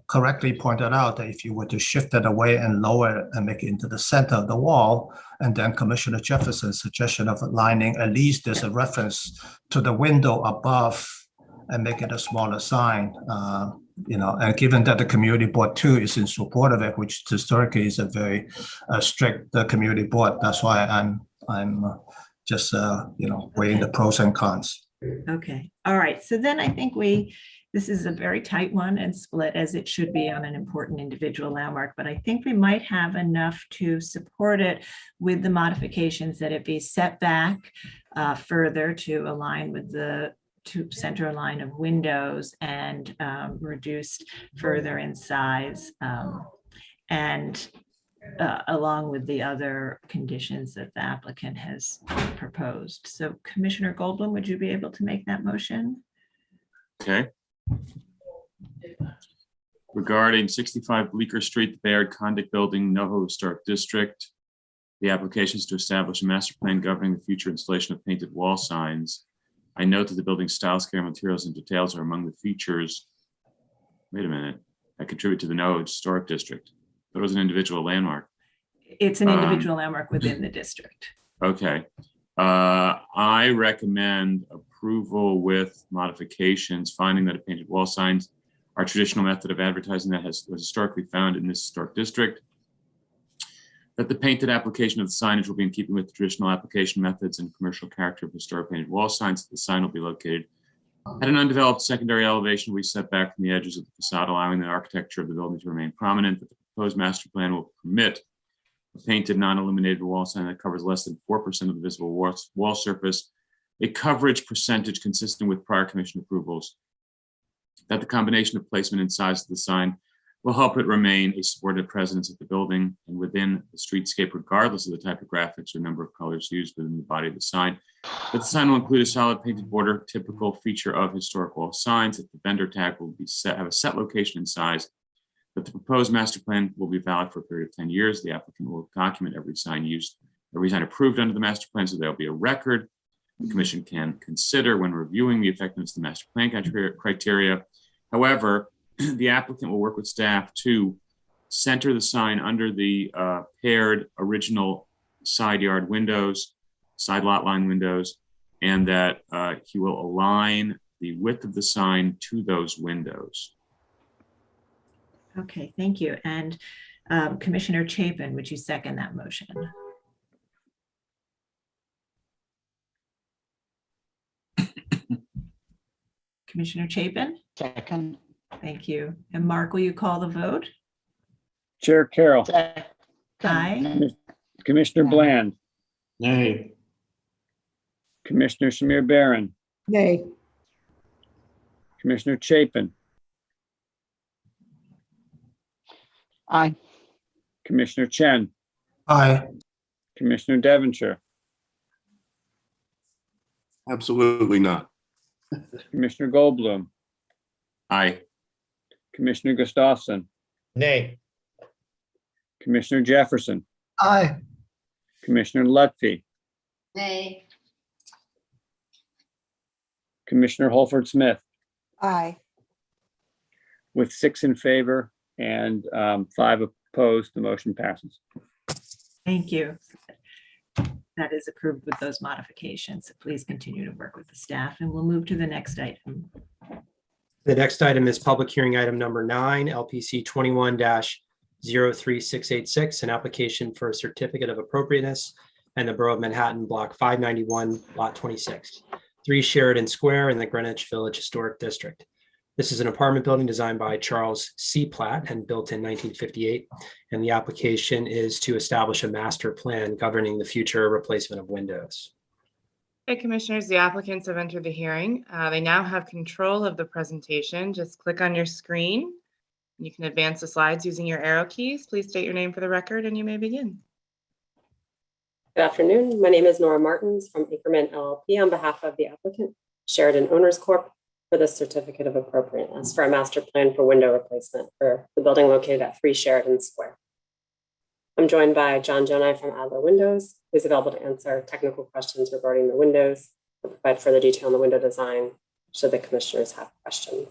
correctly pointed out that if you were to shift it away and lower it and make it into the center of the wall, and then Commissioner Jefferson's suggestion of aligning, at least there's a reference to the window above and make it a smaller sign, and given that the community board too is in support of it, which historically is a very strict community board, that's why I'm just, weighing the pros and cons. Okay, all right. So then I think this is a very tight one and split as it should be on an important individual landmark, but I think we might have enough to support it with the modifications that it be set back further to align with the center line of windows and reduced further in size. and along with the other conditions that the applicant has proposed. So Commissioner Goldblum, would you be able to make that motion? Okay. Regarding 65 Bleecker Street, the Bayard Condic Building, NoHo Historic District, the application is to establish a master plan governing the future installation of painted wall signs. I note that the building style, scale, materials, and details are among the features, wait a minute, that contribute to the NoHo Historic District. But it was an individual landmark. It's an individual landmark within the district. Okay. I recommend approval with modifications, finding that a painted wall signs are a traditional method of advertising that was historically found in this historic district. That the painted application of the signage will be in keeping with the traditional application methods and commercial character of historic painted wall signs. The sign will be located at an undeveloped secondary elevation we set back from the edges of the facade, allowing the architecture of the building to remain prominent. That the proposed master plan will permit a painted non-illuminated wall sign that covers less than 4% of the visible wall surface, a coverage percentage consistent with prior commission approvals. That the combination of placement and size of the sign will help it remain a subordinate presence at the building and within the streetscape, regardless of the type of graphics or number of colors used within the body of the sign. That the sign will include a solid painted border, typical feature of historic wall signs. That the vendor tag will be have a set location and size. That the proposed master plan will be valid for a period of 10 years. The applicant will document every sign used, every sign approved under the master plan, so there'll be a record the commission can consider when reviewing the effectiveness of the master plan criteria. However, the applicant will work with staff to center the sign under the paired original side yard windows, side lot line windows, and that he will align the width of the sign to those windows. Okay, thank you. And Commissioner Chapin, would you second that motion? Commissioner Chapin? Second. Thank you. And Mark, will you call the vote? Chair Carroll. Aye. Commissioner Bland. Nay. Commissioner Shamir Barron. Nay. Commissioner Chapin. Aye. Commissioner Chen. Aye. Commissioner Devonshire. Absolutely not. Commissioner Goldblum. Aye. Commissioner Gustafson. Nay. Commissioner Jefferson. Aye. Commissioner Lutfi. Nay. Commissioner Holford Smith. Aye. With 6 in favor and 5 opposed, the motion passes. Thank you. That is approved with those modifications. So please continue to work with the staff, and we'll move to the next item. The next item is public hearing item number 9, LPC 21-03686, an application for a certificate of appropriateness and the Borough of Manhattan, Block 591, Lot 26, 3 Sheridan Square in the Greenwich Village Historic District. This is an apartment building designed by Charles C. Platt and built in 1958. And the application is to establish a master plan governing the future replacement of windows. Okay, commissioners, the applicants have entered the hearing. They now have control of the presentation. Just click on your screen. You can advance the slides using your arrow keys. Please state your name for the record and you may begin. Good afternoon. My name is Nora Martins from Ackerman LLP on behalf of the applicant, Sheridan Owners Corp., for the certificate of appropriateness for a master plan for window replacement for the building located at 3 Sheridan Square. I'm joined by John Jonai from Adler Windows, who's available to answer technical questions regarding the windows or provide further detail on the window design should the commissioners have questions.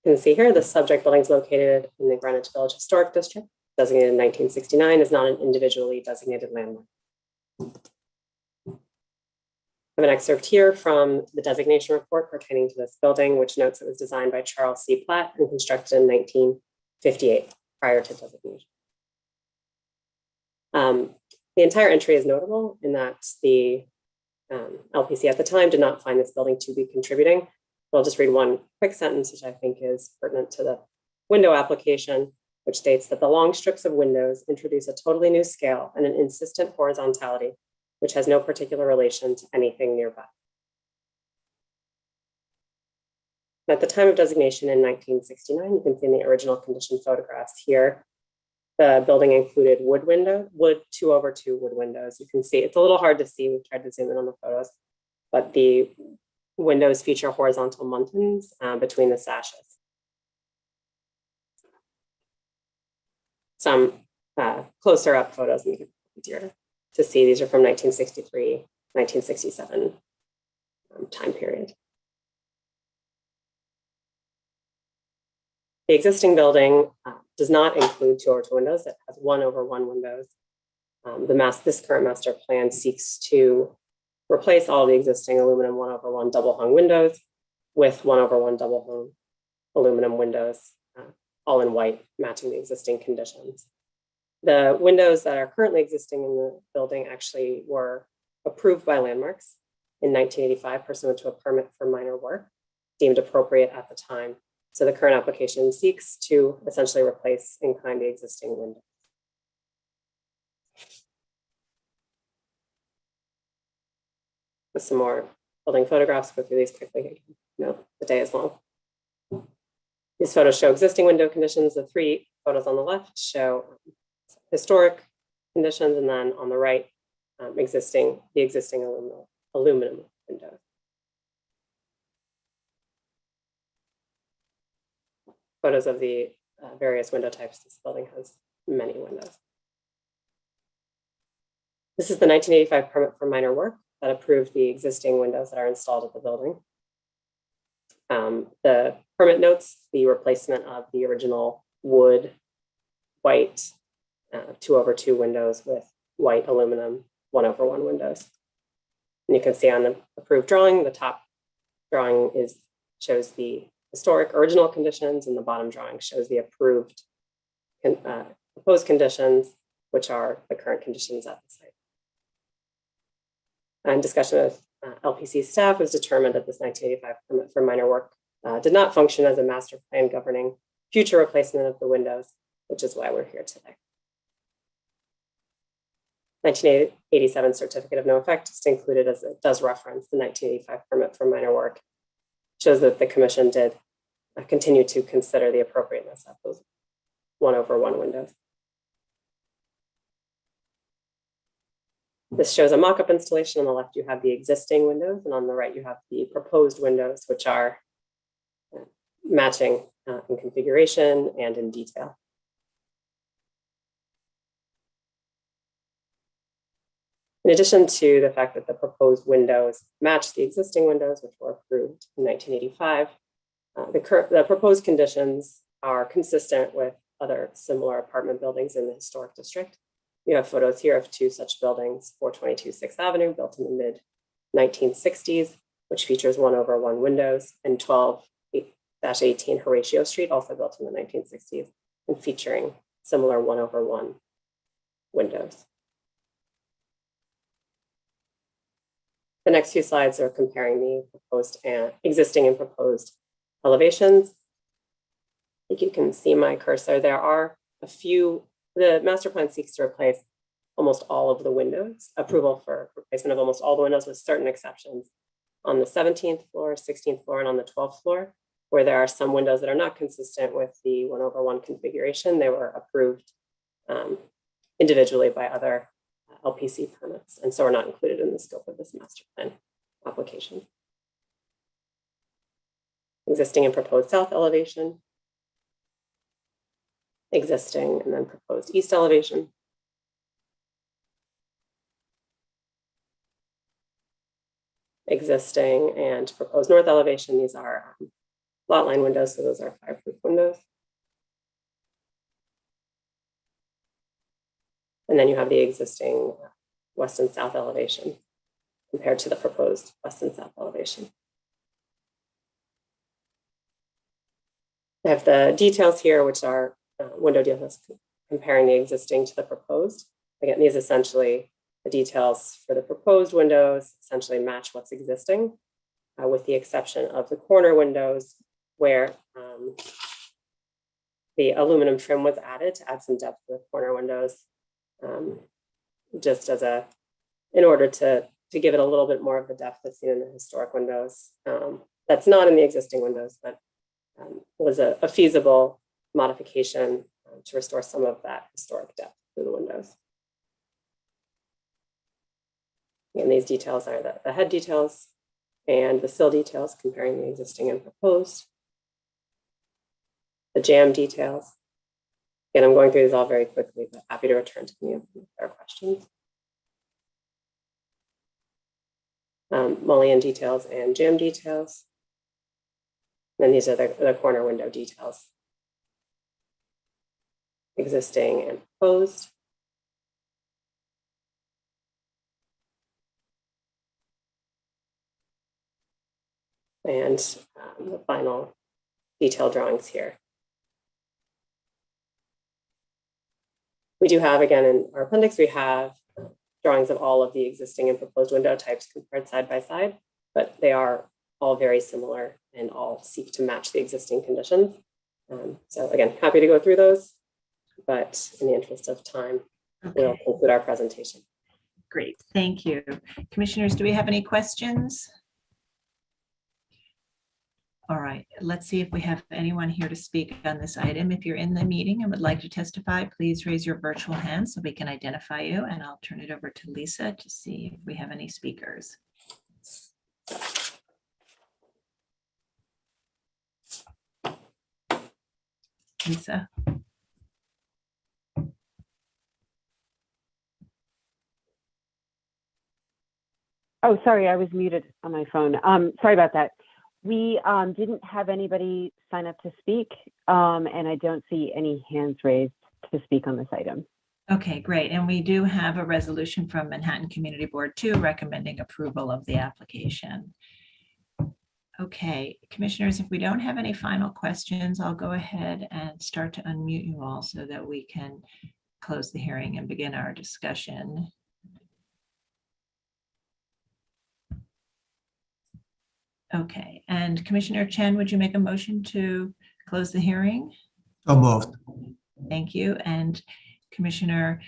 You can see here the subject building is located in the Greenwich Village Historic District, designated in 1969, is not an individually designated landmark. I have an excerpt here from the designation report pertaining to this building, which notes it was designed by Charles C. Platt and constructed in 1958, prior to designation. The entire entry is notable in that the LPC at the time did not find this building to be contributing. But I'll just read one quick sentence, which I think is pertinent to the window application, which states that the long strips of windows introduce a totally new scale and an insistent horizontality, which has no particular relation to anything nearby. At the time of designation in 1969, you can see in the original condition photographs here, the building included wood 2/2 wood windows. You can see it's a little hard to see. We've tried to zoom in on the photos, but the windows feature horizontal muntins between the sashes. Some closer up photos make it easier to see. These are from 1963, 1967 time period. The existing building does not include 2/2 windows. It has 1/1 windows. This current master plan seeks to replace all the existing aluminum 1/1 double hung windows with 1/1 double hung aluminum windows, all in white, matching the existing conditions. The windows that are currently existing in the building actually were approved by Landmarks in 1985 pursuant to a permit for minor work deemed appropriate at the time. So the current application seeks to essentially replace in kind the existing windows. With some more building photographs, go through these quickly. No, the day is long. These photos show existing window conditions. The 3 photos on the left show historic conditions, and then on the right, the existing aluminum windows. Photos of the various window types. This building has many windows. This is the 1985 permit for minor work that approved the existing windows that are installed at the building. The permit notes the replacement of the original wood white 2/2 windows with white aluminum 1/1 windows. And you can see on the approved drawing, the top drawing shows the historic original conditions, and the bottom drawing shows the approved proposed conditions, which are the current conditions at the site. And discussion with LPC staff was determined that this 1985 permit for minor work did not function as a master plan governing future replacement of the windows, which is why we're here today. 1987 certificate of no effect is included as it does reference the 1985 permit for minor work. Shows that the commission did continue to consider the appropriateness of those 1/1 windows. This shows a mock-up installation. On the left, you have the existing windows, and on the right, you have the proposed windows, which are matching in configuration and in detail. In addition to the fact that the proposed windows match the existing windows, which were approved in 1985, the proposed conditions are consistent with other similar apartment buildings in the historic district. You have photos here of 2 such buildings, 422 6th Avenue, built in the mid-1960s, which features 1/1 windows, and 12-18 Horatio Street, also built in the 1960s, and featuring similar 1/1 windows. The next few slides are comparing the proposed and existing and proposed elevations. I think you can see my cursor. There are a few. The master plan seeks to replace almost all of the windows, approval for replacement of almost all the windows with certain exceptions on the 17th floor, 16th floor, and on the 12th floor, where there are some windows that are not consistent with the 1/1 configuration. They were approved individually by other LPC permits, and so are not included in the scope of this master plan application. Existing and proposed south elevation, existing and then proposed east elevation, existing and proposed north elevation. These are lot line windows, so those are fireproof windows. And then you have the existing west and south elevation compared to the proposed west and south elevation. I have the details here, which are window details comparing the existing to the proposed. Again, these essentially, the details for the proposed windows essentially match what's existing, with the exception of the corner windows where the aluminum trim was added to add some depth to the corner windows. Just as in order to give it a little bit more of the depth that's seen in the historic windows. that's not in the existing windows, but was a feasible modification to restore some of that historic depth to the windows. And these details are the head details and the sill details comparing the existing and proposed. The jamb details. Again, I'm going through these all very quickly, but happy to return to any of them if there are questions. Mullion details and jamb details. And these are the corner window details. Existing and proposed. And the final detailed drawings here. We do have, again, in our appendix, we have drawings of all of the existing and proposed window types compared side by side, but they are all very similar and all seek to match the existing conditions. So again, happy to go through those, but in the interest of time, we'll conclude our presentation. Great, thank you. Commissioners, do we have any questions? All right, let's see if we have anyone here to speak on this item. If you're in the meeting and would like to testify, please raise your virtual hand so we can identify you, and I'll turn it over to Lisa to see if we have any speakers. Lisa. Oh, sorry, I was muted on my phone. Sorry about that. We didn't have anybody sign up to speak, and I don't see any hands raised to speak on this item. Okay, great. And we do have a resolution from Manhattan Community Board 2 recommending approval of the application. Okay, commissioners, if we don't have any final questions, I'll go ahead and start to unmute you all so that we can close the hearing and begin our discussion. Okay, and Commissioner Chen, would you make a motion to close the hearing? So moved. Thank you. And Commissioner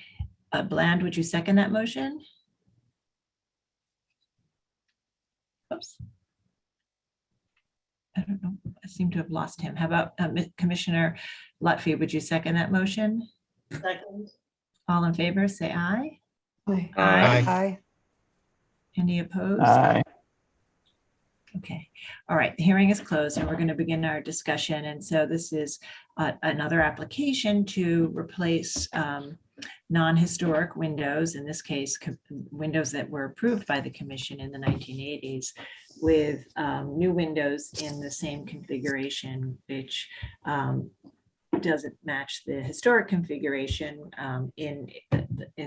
Bland, would you second that motion? Oops. I don't know. I seem to have lost him. How about Commissioner Lutfi? Would you second that motion? Second. All in favor, say aye. Aye. Aye. Aye. Any opposed? Aye. Okay, all right, the hearing is closed and we're going to begin our discussion. And so this is another application to replace non-historic windows, in this case, windows that were approved by the commission in the 1980s, with new windows in the same configuration, which doesn't match the historic configuration in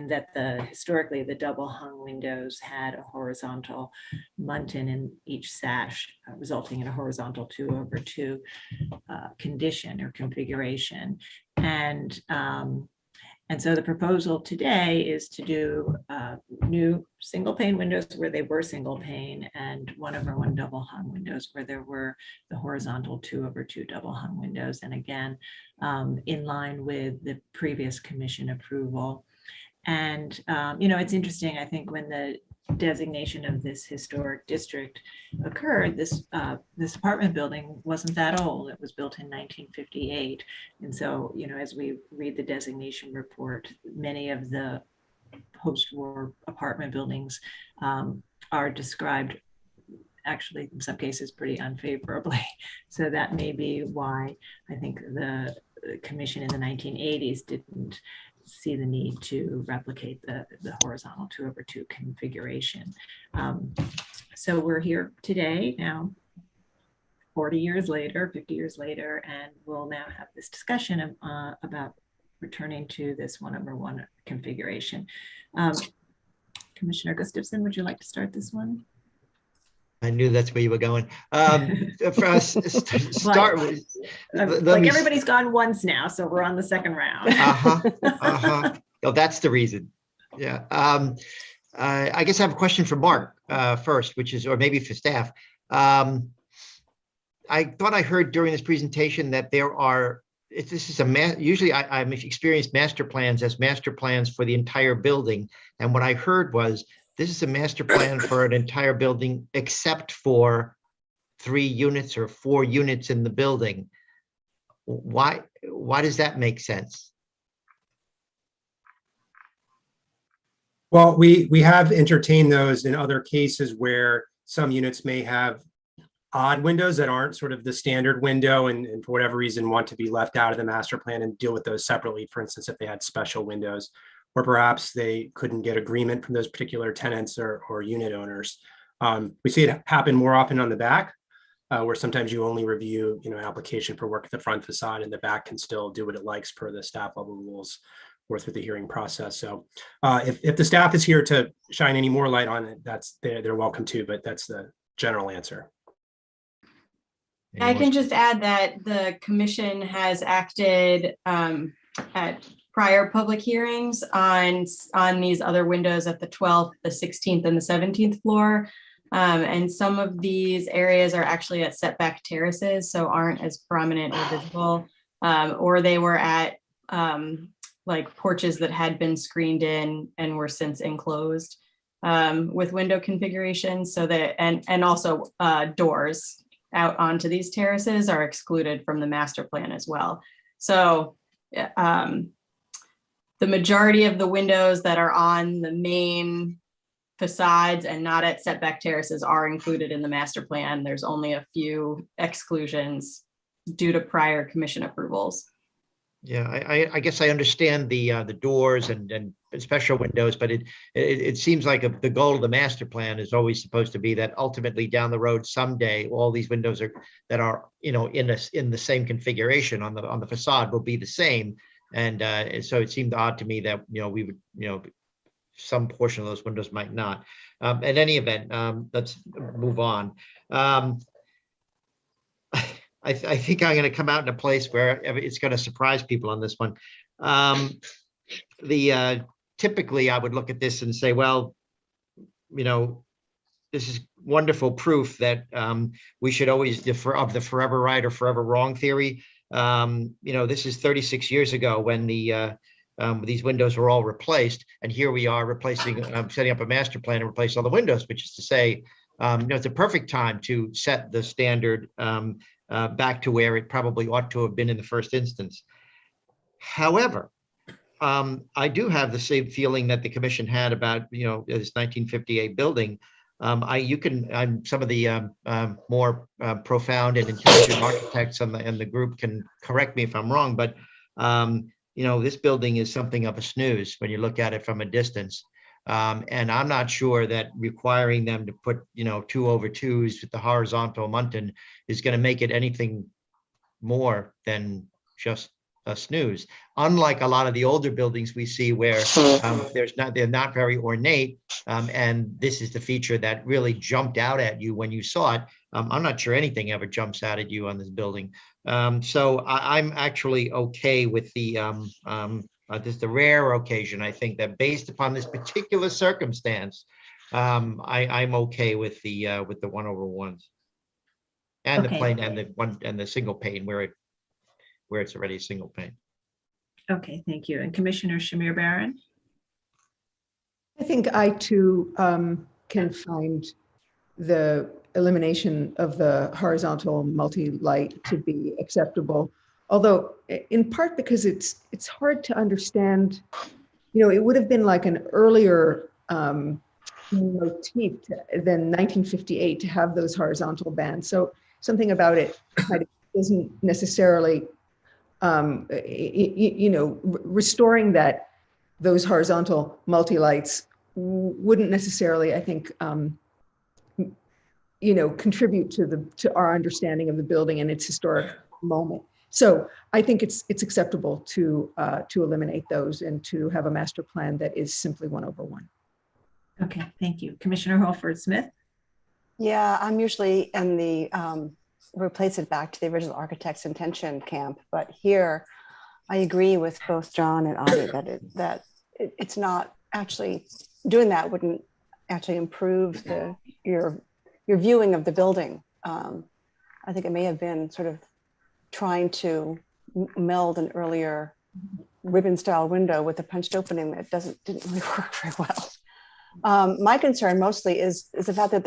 that historically the double hung windows had a horizontal muntin in each sash, resulting in a horizontal 2/2 condition or configuration. And so the proposal today is to do new single pane windows where they were single pane, and 1/1 double hung windows where there were the horizontal 2/2 double hung windows. And again, in line with the previous commission approval. And, you know, it's interesting, I think, when the designation of this historic district occurred, this apartment building wasn't that old. It was built in 1958. And so, you know, as we read the designation report, many of the post-war apartment buildings are described actually in some cases pretty unfavorably. So that may be why I think the commission in the 1980s didn't see the need to replicate the horizontal 2/2 configuration. So we're here today now, 40 years later, 50 years later, and we'll now have this discussion about returning to this 1/1 configuration. Commissioner Gustafson, would you like to start this one? I knew that's where you were going. For us, start with. Like everybody's gone once now, so we're on the second round. Oh, that's the reason. Yeah. I guess I have a question for Mark first, which is, or maybe for staff. I thought I heard during this presentation that there are, this is usually I'm experienced master plans as master plans for the entire building. And what I heard was, this is a master plan for an entire building except for 3 units or 4 units in the building. Why does that make sense? Well, we have entertained those in other cases where some units may have odd windows that aren't sort of the standard window and for whatever reason want to be left out of the master plan and deal with those separately. For instance, if they had special windows, or perhaps they couldn't get agreement from those particular tenants or unit owners. We see it happen more often on the back, where sometimes you only review, an application for work at the front facade, and the back can still do what it likes per the staff level rules or through the hearing process. So if the staff is here to shine any more light on it, they're welcome to, but that's the general answer. I can just add that the commission has acted at prior public hearings on these other windows at the 12th, the 16th, and the 17th floor. And some of these areas are actually at setback terraces, so aren't as prominent or visible, or they were at like porches that had been screened in and were since enclosed with window configurations. So that, and also doors out onto these terraces are excluded from the master plan as well. So the majority of the windows that are on the main facades and not at setback terraces are included in the master plan. There's only a few exclusions due to prior commission approvals. Yeah, I guess I understand the doors and special windows, but it seems like the goal of the master plan is always supposed to be that ultimately down the road someday all these windows that are in the same configuration on the facade will be the same, and so it seemed odd to me that we would some portion of those windows might not. In any event, let's move on. I think I'm going to come out in a place where it's going to surprise people on this one. Typically, I would look at this and say, well, this is wonderful proof that we should always defer of the forever right or forever wrong theory. This is 36 years ago when these windows were all replaced, and here we are replacing, setting up a master plan and replace all the windows, which is to say, it's a perfect time to set the standard back to where it probably ought to have been in the first instance. However, I do have the same feeling that the commission had about this 1958 building. Some of the more profound and intelligent architects in the group can correct me if I'm wrong, but this building is something of a snooze when you look at it from a distance. And I'm not sure that requiring them to put, 2/2s with the horizontal muntin is going to make it anything more than just a snooze. Unlike a lot of the older buildings we see where they're not very ornate, and this is the feature that really jumped out at you when you saw it. I'm not sure anything ever jumps out at you on this building. So I'm actually okay with this is the rare occasion, I think, that based upon this particular circumstance, I'm okay with the 1/1s and the plane and the single pane where it's already a single pane. Okay, thank you. And Commissioner Shamir Baran? I think I too can find the elimination of the horizontal multi-light to be acceptable. Although in part because it's hard to understand, it would have been like an earlier motif than 1958 to have those horizontal bands. So something about it kind of isn't necessarily, restoring those horizontal multi-lights wouldn't necessarily, I think, contribute to our understanding of the building and its historic moment. So I think it's acceptable to eliminate those and to have a master plan that is simply 1/1. Okay, thank you. Commissioner Holford Smith? Yeah, I'm usually in the replace it back to the original architect's intention camp, but here I agree with both John and Adi that it's not actually doing that wouldn't actually improve your viewing of the building. I think it may have been sort of trying to meld an earlier ribbon style window with a punched opening that didn't really work very well. My concern mostly is the fact that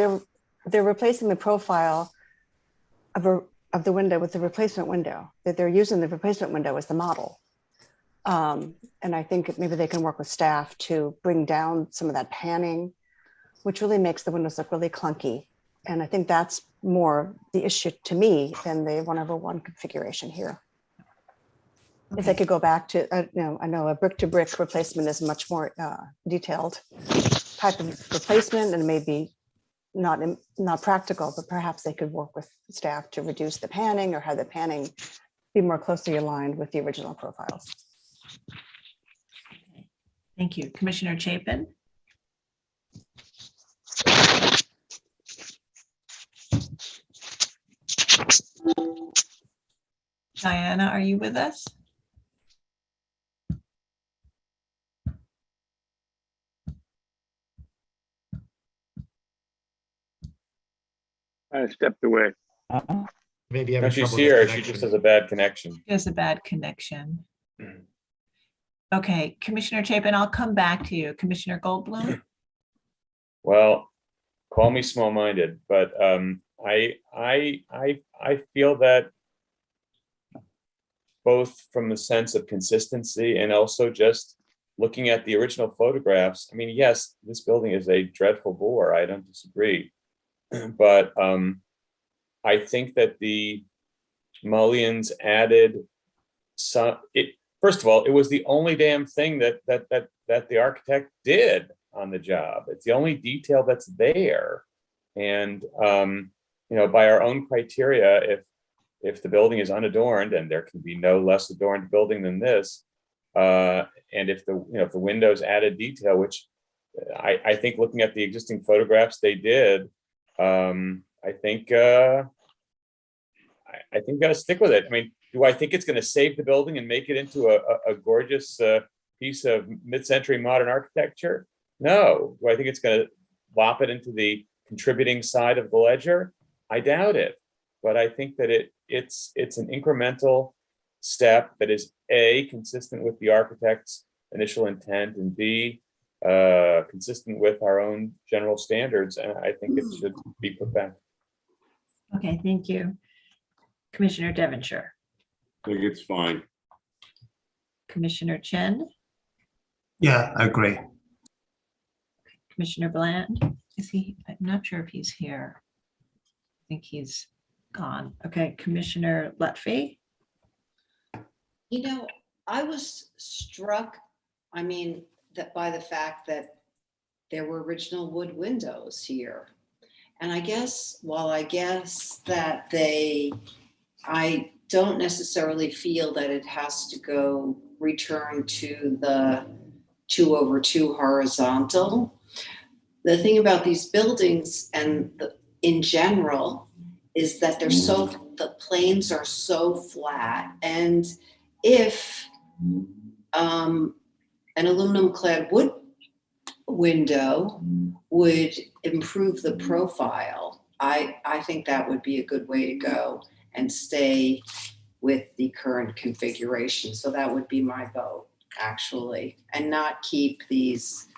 they're replacing the profile of the window with the replacement window, that they're using the replacement window as the model. And I think maybe they can work with staff to bring down some of that panning, which really makes the windows look really clunky. And I think that's more the issue to me than the 1/1 configuration here. If they could go back to, I know a brick-to-brick replacement is much more detailed type of replacement and maybe not practical, but perhaps they could work with staff to reduce the panning or have the panning be more closely aligned with the original profiles. Thank you. Commissioner Chapin? Diana, are you with us? I stepped away. Maybe No, having she's trouble here. with She just connection. has a bad connection. She has a bad connection. Okay, Commissioner Chapin, I'll come back to you. Commissioner Goldblum? Well, call me small-minded, but I feel that both from the sense of consistency and also just looking at the original photographs. I mean, yes, this building is a dreadful bore. I don't disagree, but I think that the mullions added some. First of all, it was the only damn thing that the architect did on the job. It's the only detail that's there. And by our own criteria, if the building is unadorned, and there can be no less adorned building than this, and if the windows added detail, which I think looking at the existing photographs they did, I think gotta stick with it. I mean, do I think it's going to save the building and make it into a gorgeous piece of mid-century modern architecture? No. Do I think it's going to lop it into the contributing side of the ledger? I doubt it. But I think that it's an incremental step that is A, consistent with the architect's initial intent, and B, consistent with our own general standards. And I think it should be put back. Okay, thank you. Commissioner Devonshire. I think it's fine. Commissioner Chen. Yeah, I agree. Commissioner Bland. Is he? I'm not sure if he's here. I think he's gone. Okay, Commissioner Lutfi. I was struck, that by the fact that there were original wood windows here. And I guess that I don't necessarily feel that it has to go return to the 2/2 horizontal. The thing about these buildings and in general is that the planes are so flat, and if an aluminum clad wood window would improve the profile, I think that would be a good way to go and stay with the current configuration. So that would be my vote, actually, and not keep these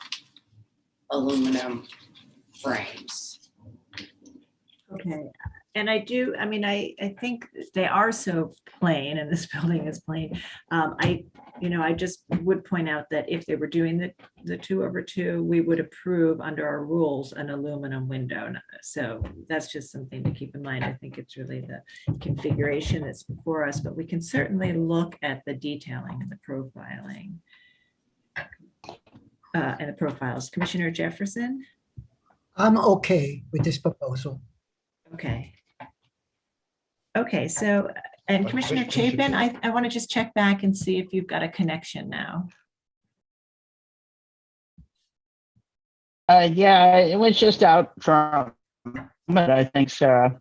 aluminum frames. Okay, and I think they are so plain, and this building is plain. I just would point out that if they were doing the 2/2, we would approve under our rules an aluminum window. So that's just something to keep in mind. I think it's really the configuration that's before us, but we can certainly look at the detailing and the profiling and the profiles. Commissioner Jefferson? I'm okay with this proposal. Okay. Okay, so, and Commissioner Chapin, I want to just check back and see if you've got a connection now. Yeah, it was just out from, but I think, Sarah.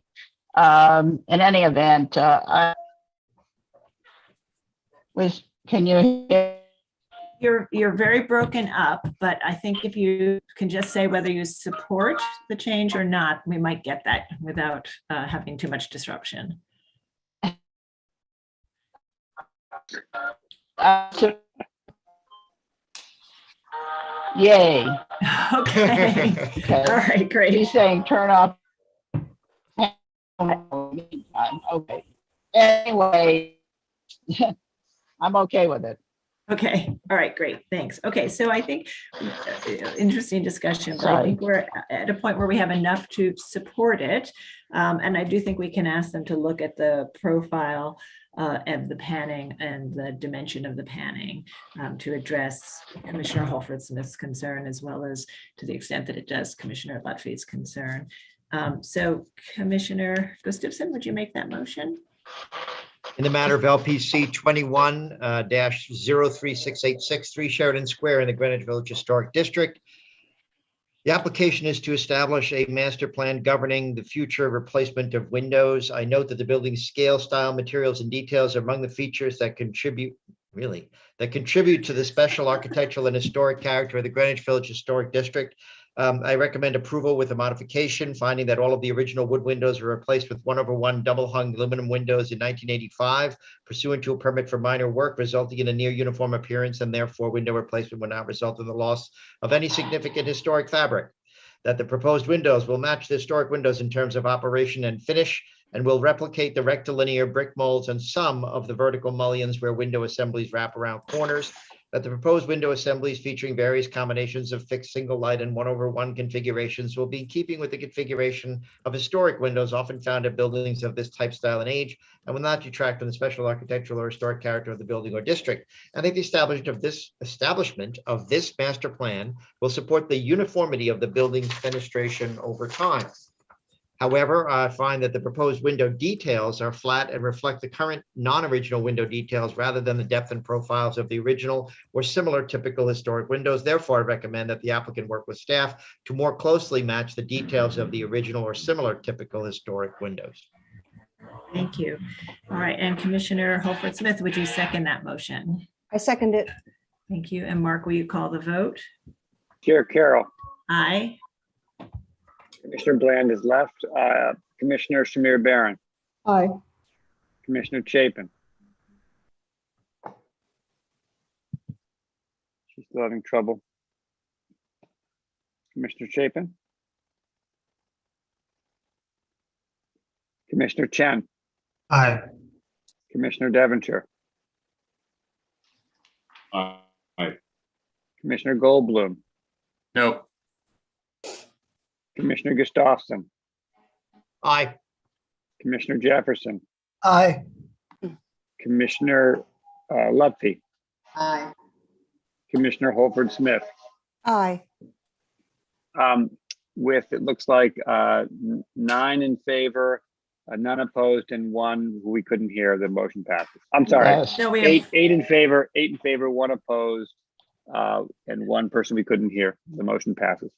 In any event, can you hear? You're very broken up, but I think if you can just say whether you support the change or not, we might get that without having too much disruption. Yay. Okay. All right, great. He's saying turn off meantime. Okay. Anyway, I'm okay with it. Okay, all right, great, thanks. Okay, so I think interesting discussion, but I Sorry. think we're at a point where we have enough to support it. And I do think we can ask them to look at the profile of the panning and the dimension of the panning to address Commissioner Holford-Smith's concern, as well as, to the extent that it does, Commissioner Lutfi's concern. So Commissioner Gustafson, would you make that motion? In the matter of LPC 21-036863 Sheridan Square in the Greenwich Village Historic District, the application is to establish a master plan governing the future replacement of windows. I note that the building's scale, style, materials, and details are among the features that contribute to the special architectural and historic character of the Greenwich Village Historic District. I recommend approval with a modification, finding that all of the original wood windows were replaced with 1/1 double hung aluminum windows in 1985, pursuant to a permit for minor work, resulting in a near uniform appearance, and therefore window replacement will not result in the loss of any significant historic fabric. That the proposed windows will match the historic windows in terms of operation and finish, and will replicate the rectilinear brick molds and some of the vertical mullions where window assemblies wrap around corners. That the proposed window assemblies featuring various combinations of fixed single light and 1/1 configurations will be in keeping with the configuration of historic windows often found in buildings of this type, style, and age, and will not detract from the special architectural or historic character of the building or district. I think the establishment of this master plan will support the uniformity of the building's fenestration over time. However, I find that the proposed window details are flat and reflect the current non-original window details rather than the depth and profiles of the original or similar typical historic windows. Therefore, I recommend that the applicant work with staff to more closely match the details of the original or similar typical historic windows. Thank you. All right, and Commissioner Holford-Smith, would you second that motion? I second it. Thank you. And Mark, will you call the vote? Chair Carroll, Aye. Commissioner Bland is left. Commissioner Shamir Barron, Aye. Commissioner Chapin. She's still having trouble. Commissioner Chapin. Commissioner Chen, Aye. Commissioner Devonshire, Aye. Commissioner Goldblum, No. Commissioner Gustafson, Aye. Commissioner Jefferson, Aye. Commissioner Lutfi, Aye. Commissioner Holford-Smith. Aye. With, it looks like 9 in favor, none opposed, and 1 who we couldn't hear, the motion passes. I'm sorry, Yes. No, we have, eight in favor, 1 opposed, and 1 person we couldn't hear. The motion passes.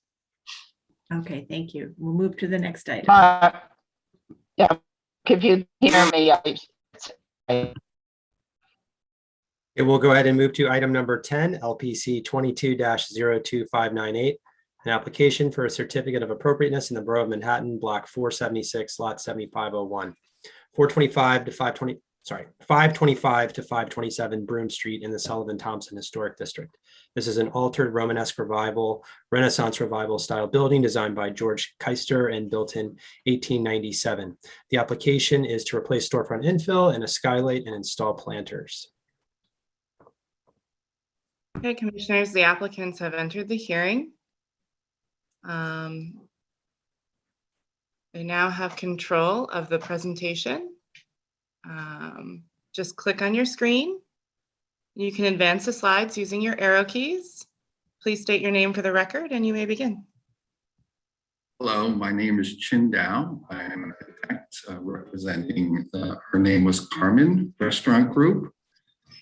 okay, thank you. We'll move to the next item. Yeah, if you hear me, Okay, we'll go ahead and move to item number 10, LPC 22-02598, an application for a certificate of appropriateness in the Borough of Manhattan, block 476, lot 7501, 525 to 527 Broome Street in the Sullivan Thompson Historic District. This is an altered Romanesque revival, Renaissance revival style building designed by George Keister and built in 1897. The application is to replace storefront infill and a skylight and install planters. Okay, commissioners, the applicants have entered the hearing. They now have control of the presentation. Just click on your screen. You can advance the slides using your arrow keys. Please state your name for the record and you may begin. Hello, my name is Chin Dao. I am an architect representing, her name was Carmen Restaurant Group,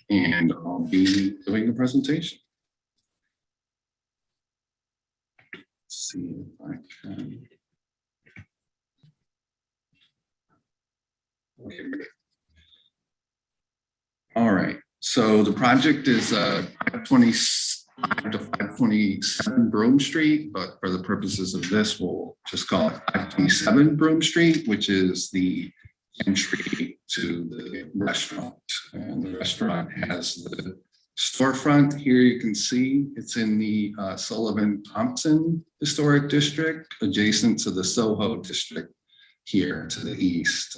and I'll be doing the presentation. Let's see if I can. Okay, great. All right, so the project is 525 to 527 Broome Street, but for the purposes of this, we'll just call it 527 Broome Street, which is the entry to the restaurant. And the restaurant has the storefront. Here you can see it's in the Sullivan Thompson Historic District, adjacent to the Soho District. here to the east,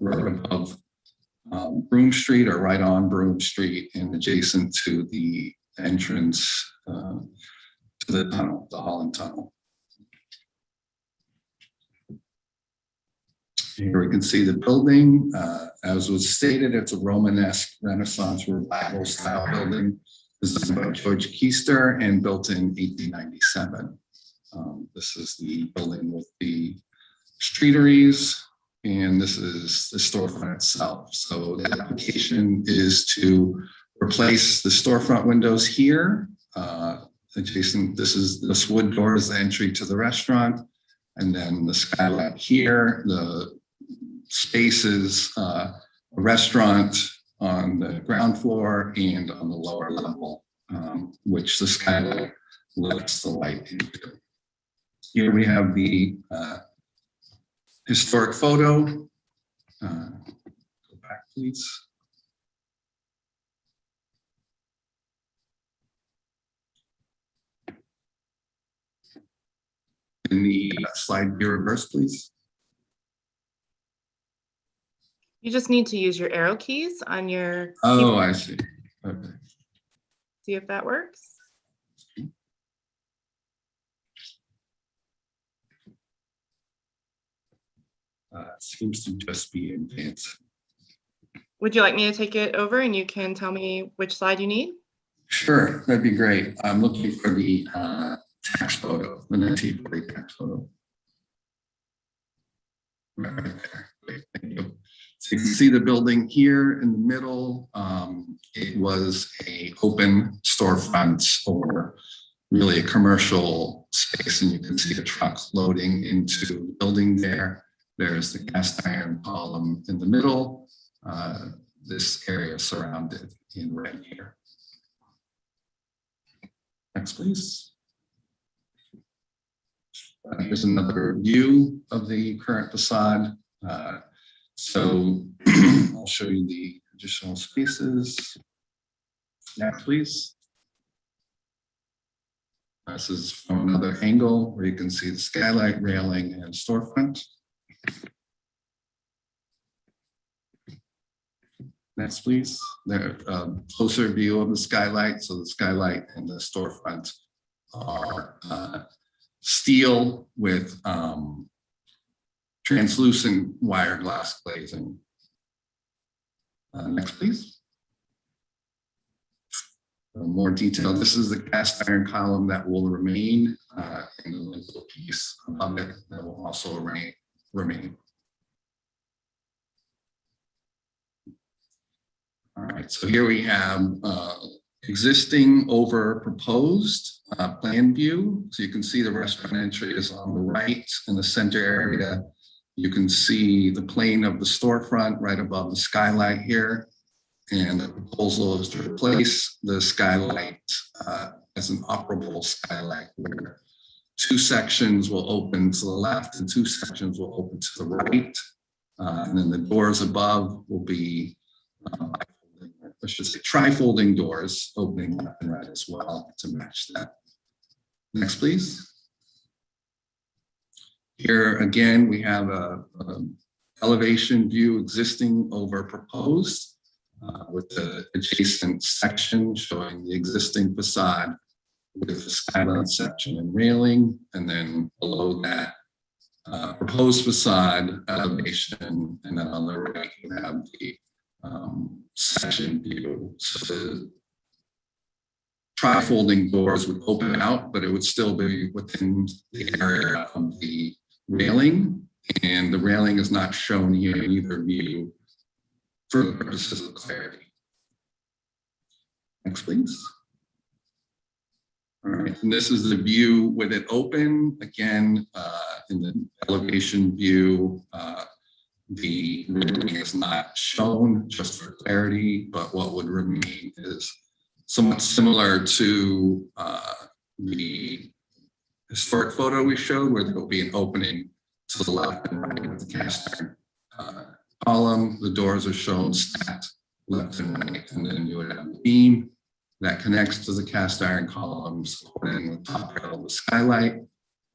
right above Broome Street or right on Broome Street and adjacent to the entrance to the tunnel, the Holland Tunnel. Here we can see the building. As was stated, it's a Romanesque Renaissance Revival style building designed by George Keister and built in 1897. This is the building with the streeteries, and this is the storefront itself. So the application is to replace the storefront windows here. Adjacent, this wood door is the entry to the restaurant, and then the skylight here. The spaces, a restaurant on the ground floor and on the lower level, which the skylight lets the light into. Here we have the historic photo. Go back, please. In the slide be reversed, please. You just need to use your arrow keys on your Oh, keyboard. I see. Okay. See if that works. Seems to just be advanced. Would you like me to take it over and you can tell me which slide you need? Sure, that'd be great. I'm looking for the tax photo, the 1940 tax photo. Right there. Great, thank you. So you can see the building here in the middle. It was a open storefront or really a commercial space, and you can see the trucks loading into the building there. There's the cast iron column in the middle. This area surrounded in red here. Next, please. Here's another view of the current facade. So I'll show you the additional spaces. Next, please. This is from another angle where you can see the skylight, railing, and storefront. Next, please. There, closer view of the skylight. So the skylight and the storefront are steel with translucent wire glass glazing. Next, please. More detail. This is the cast iron column that will remain in the lintel piece above it that will also remain. All right, so here we have existing over proposed plan view. So you can see the restaurant entry is on the right in the center area. You can see the plane of the storefront right above the skylight here. And the proposal is to replace the skylight as an operable skylight where two sections will open to the left and two sections will open to the right. And then the doors above will be, I should say, tri-folding doors opening left and right as well to match that. Next, please. Here again, we have a elevation view existing over proposed. With the adjacent section showing the existing facade with the skylight section and railing, and then below that proposed facade elevation, and then on the right you have the section view. So the tri-folding doors would open out, but it would still be within the area of the railing, and the railing is not shown here in either view for the purposes of clarity. Next, please. All right, and this is the view with it open. Again, in the elevation view, the railing is not shown just for clarity, but what would remain is somewhat similar to the historic photo we showed, where there will be an opening to the left and right of the cast iron column. The doors are shown stacked left and right, and then you would have a beam that connects to the cast iron columns, supporting the top rail of the skylight,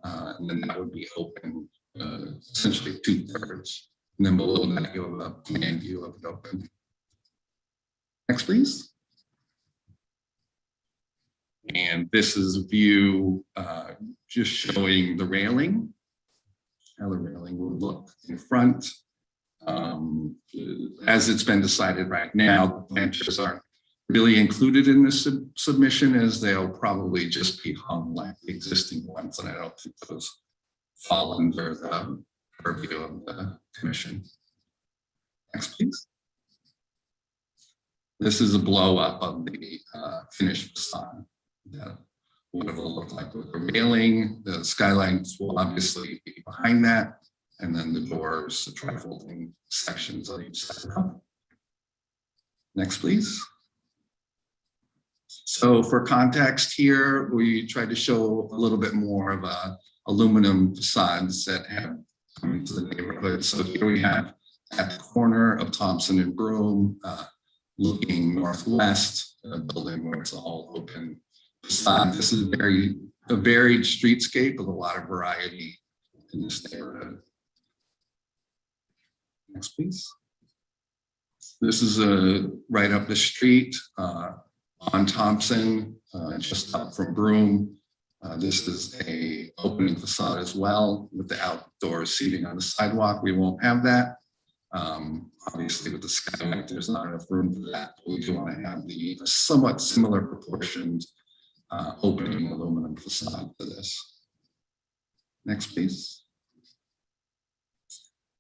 and then that would be open essentially 2/3. And then below that, you have a plan view of it open. Next, please. And this is a view just showing the railing, how the railing would look in front. As it's been decided right now, the planters aren't really included in this submission, as they'll probably just be hung like the existing ones, and I don't think those fall under the purview of the commission. Next, please. This is a blow up of the finished facade. What it will look like with the railing. The skylines will obviously be behind that, and then the doors, the trifolding sections on each side. Next, please. So for context here, we tried to show a little bit more of aluminum facades that have come into the neighborhood. So here we have at the corner of Thompson and Broome, looking northwest, a building where it's all open facade. This is a varied streetscape with a lot of variety in this neighborhood. Next, please. This is right up the street on Thompson, just up from Broome. This is a opening facade as well with the outdoor seating on the sidewalk. We won't have that. Obviously with the skylight, there's not enough room for that. We do want to have the somewhat similar proportioned opening aluminum facade to this. Next, please.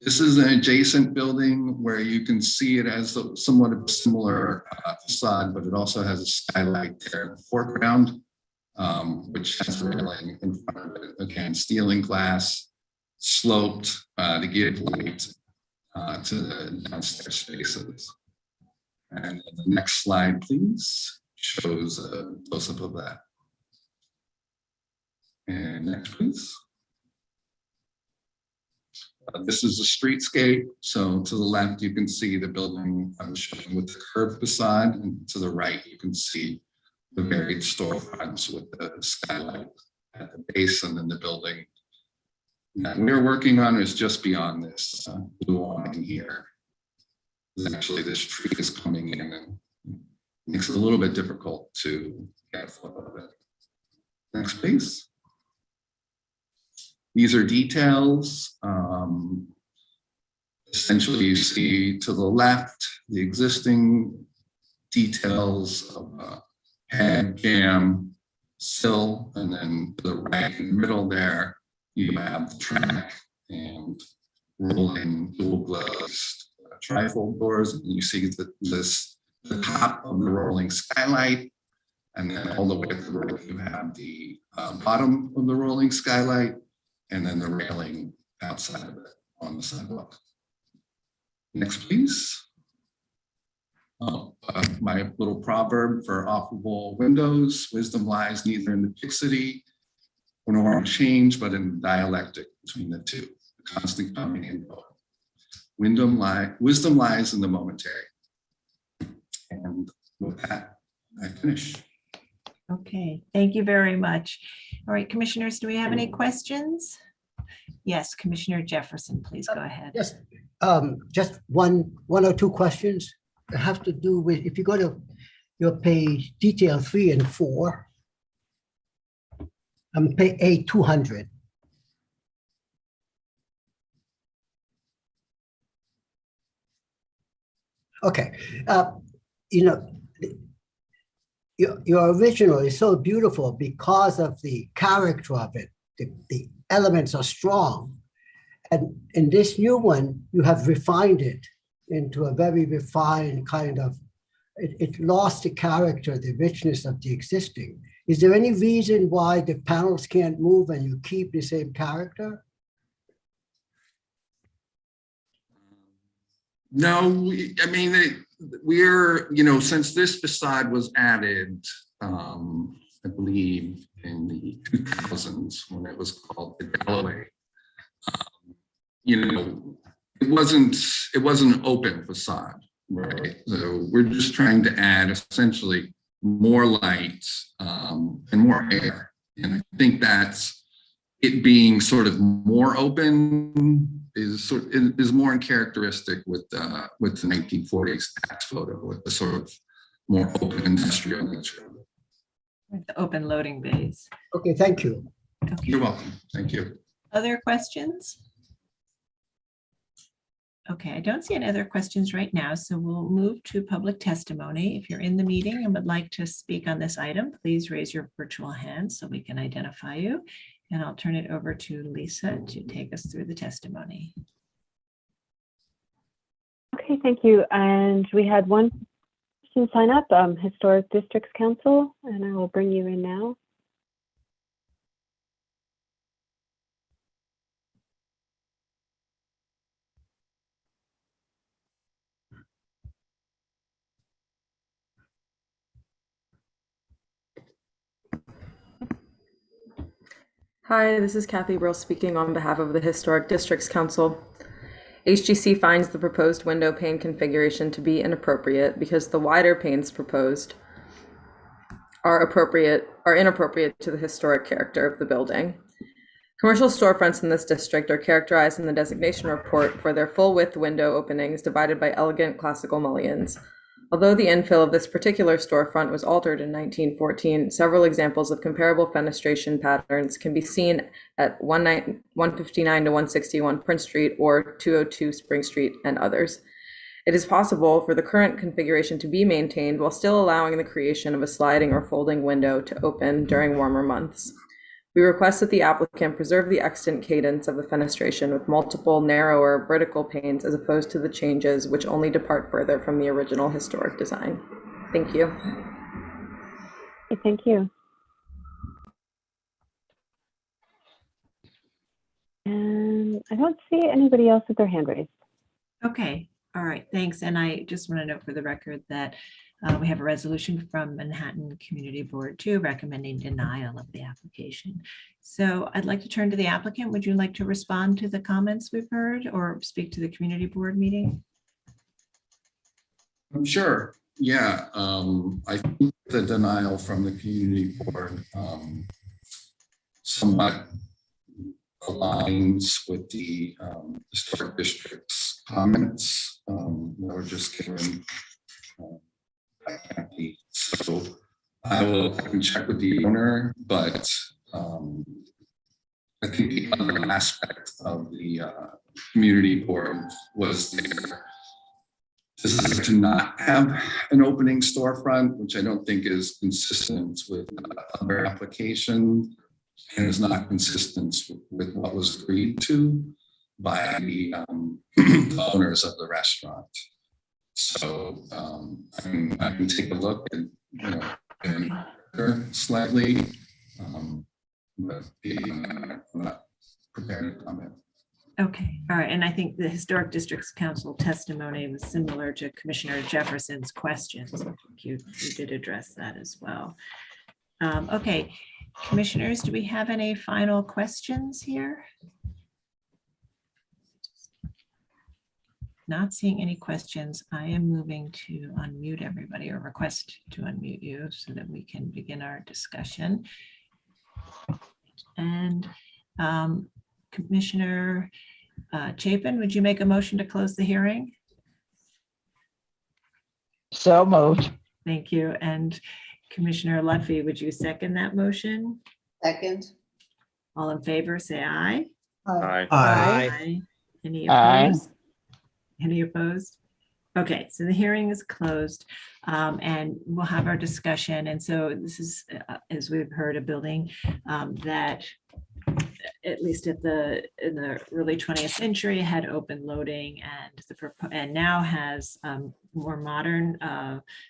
This is an adjacent building where you can see it as somewhat of a similar facade, but it also has a skylight there in the foreground, which has railing in front of it. Again, steel and glass, sloped to give light to the downstairs spaces. And the next slide, please, shows a close-up of that. And next, please. This is a streetscape. So to the left, you can see the building I was showing with the curved facade, and to the right, you can see the varied storefronts with the skylight at the base, and then the building that we're working on is just beyond this blue line here. Actually, this tree is coming in and makes it a little bit difficult to get a photo of it. Next, please. These are details. Essentially, you see to the left, the existing details of head, jam, sill, and then to the right in the middle there, you have the track and rolling dual glazed trifold doors. And you see the top of the rolling skylight, and then all the way to the right, you have the bottom of the rolling skylight, and then the railing outside of it on the sidewalk. Next, please. My little proverb for operable windows: wisdom lies neither in the fixity nor in change, but in the dialectic between the two, the constant coming and going. Wisdom lies in the momentary. And with that, I finish. Okay, thank you very much. All right, commissioners, do we have any questions? Yes, Commissioner Jefferson, please go ahead. Yes, just one or two questions. It have to do with, if you go to your page, detail 3 and 4, page A200. Okay, your original is so beautiful because of the character of it. The elements are strong. And in this new one, you have refined it into a very refined kind of, it lost the character, the richness of the existing. Is there any reason why the panels can't move and you keep the same character? No, we're, since this facade was added, I believe in the 2000s when it was called the Galloway, it wasn't an open facade, right? So we're just trying to add essentially more light and more air. And I think that's it being sort of more open is more in characteristic with the 1940s tax photo, with the sort of more open industrial nature. The open loading bays. Okay, thank you. Okay. You're welcome. Thank you. Other questions? Okay, I don't see any other questions right now, so we'll move to public testimony. If you're in the meeting and would like to speak on this item, please raise your virtual hand so we can identify you. And I'll turn it over to Lisa to take us through the testimony. Okay, thank you. And we had one person sign up, Historic Districts Council, and I will bring you in now. Hi, this is Kathy Brill speaking on behalf of the Historic Districts Council. HGC finds the proposed window pane configuration to be inappropriate because the wider panes proposed are inappropriate to the historic character of the building. Commercial storefronts in this district are characterized in the designation report for their full width window openings divided by elegant classical mullions. Although the infill of this particular storefront was altered in 1914, several examples of comparable fenestration patterns can be seen at 159 to 161 Prince Street or 202 Spring Street and others. It is possible for the current configuration to be maintained while still allowing the creation of a sliding or folding window to open during warmer months. We request that the applicant preserve the extant cadence of the fenestration with multiple narrower vertical panes as opposed to the changes which only depart further from the original historic design. Thank you. Okay, thank you. And I don't see anybody else with their hand raised. Okay, all right, thanks. And I just want to note for the record that we have a resolution from Manhattan Community Board 2 recommending denial of the application. So I'd like to turn to the applicant. Would you like to respond to the comments we've heard or speak to the community board meeting? Sure. Yeah. I think the denial from the community board somewhat aligns with the historic district's comments that were just given. So I will check with the owner, but I think the other aspect of the community board was there. This is to not have an opening storefront, which I don't think is consistent with other applications and is not consistent with what was agreed to by the owners of the restaurant. So I can take a look and slightly, but I'm not prepared to comment. Okay, all right. And I think the Historic Districts Council testimony was similar to Commissioner Jefferson's questions. I think you did address that as well. Okay, commissioners, do we have any final questions here? Not seeing any questions. I am moving to unmute everybody or request to unmute you so that we can begin our discussion. And Commissioner Chapin, would you make a motion to close the hearing? So moved. Thank you. And Commissioner Lutfi, would you second that motion? Second. All in favor, say aye. Aye. Aye. Any Aye. opposed? Any opposed? Okay, so the hearing is closed and we'll have our discussion. And so this is, as we've heard, a building that at least in the early 20th century had open loading and now has more modern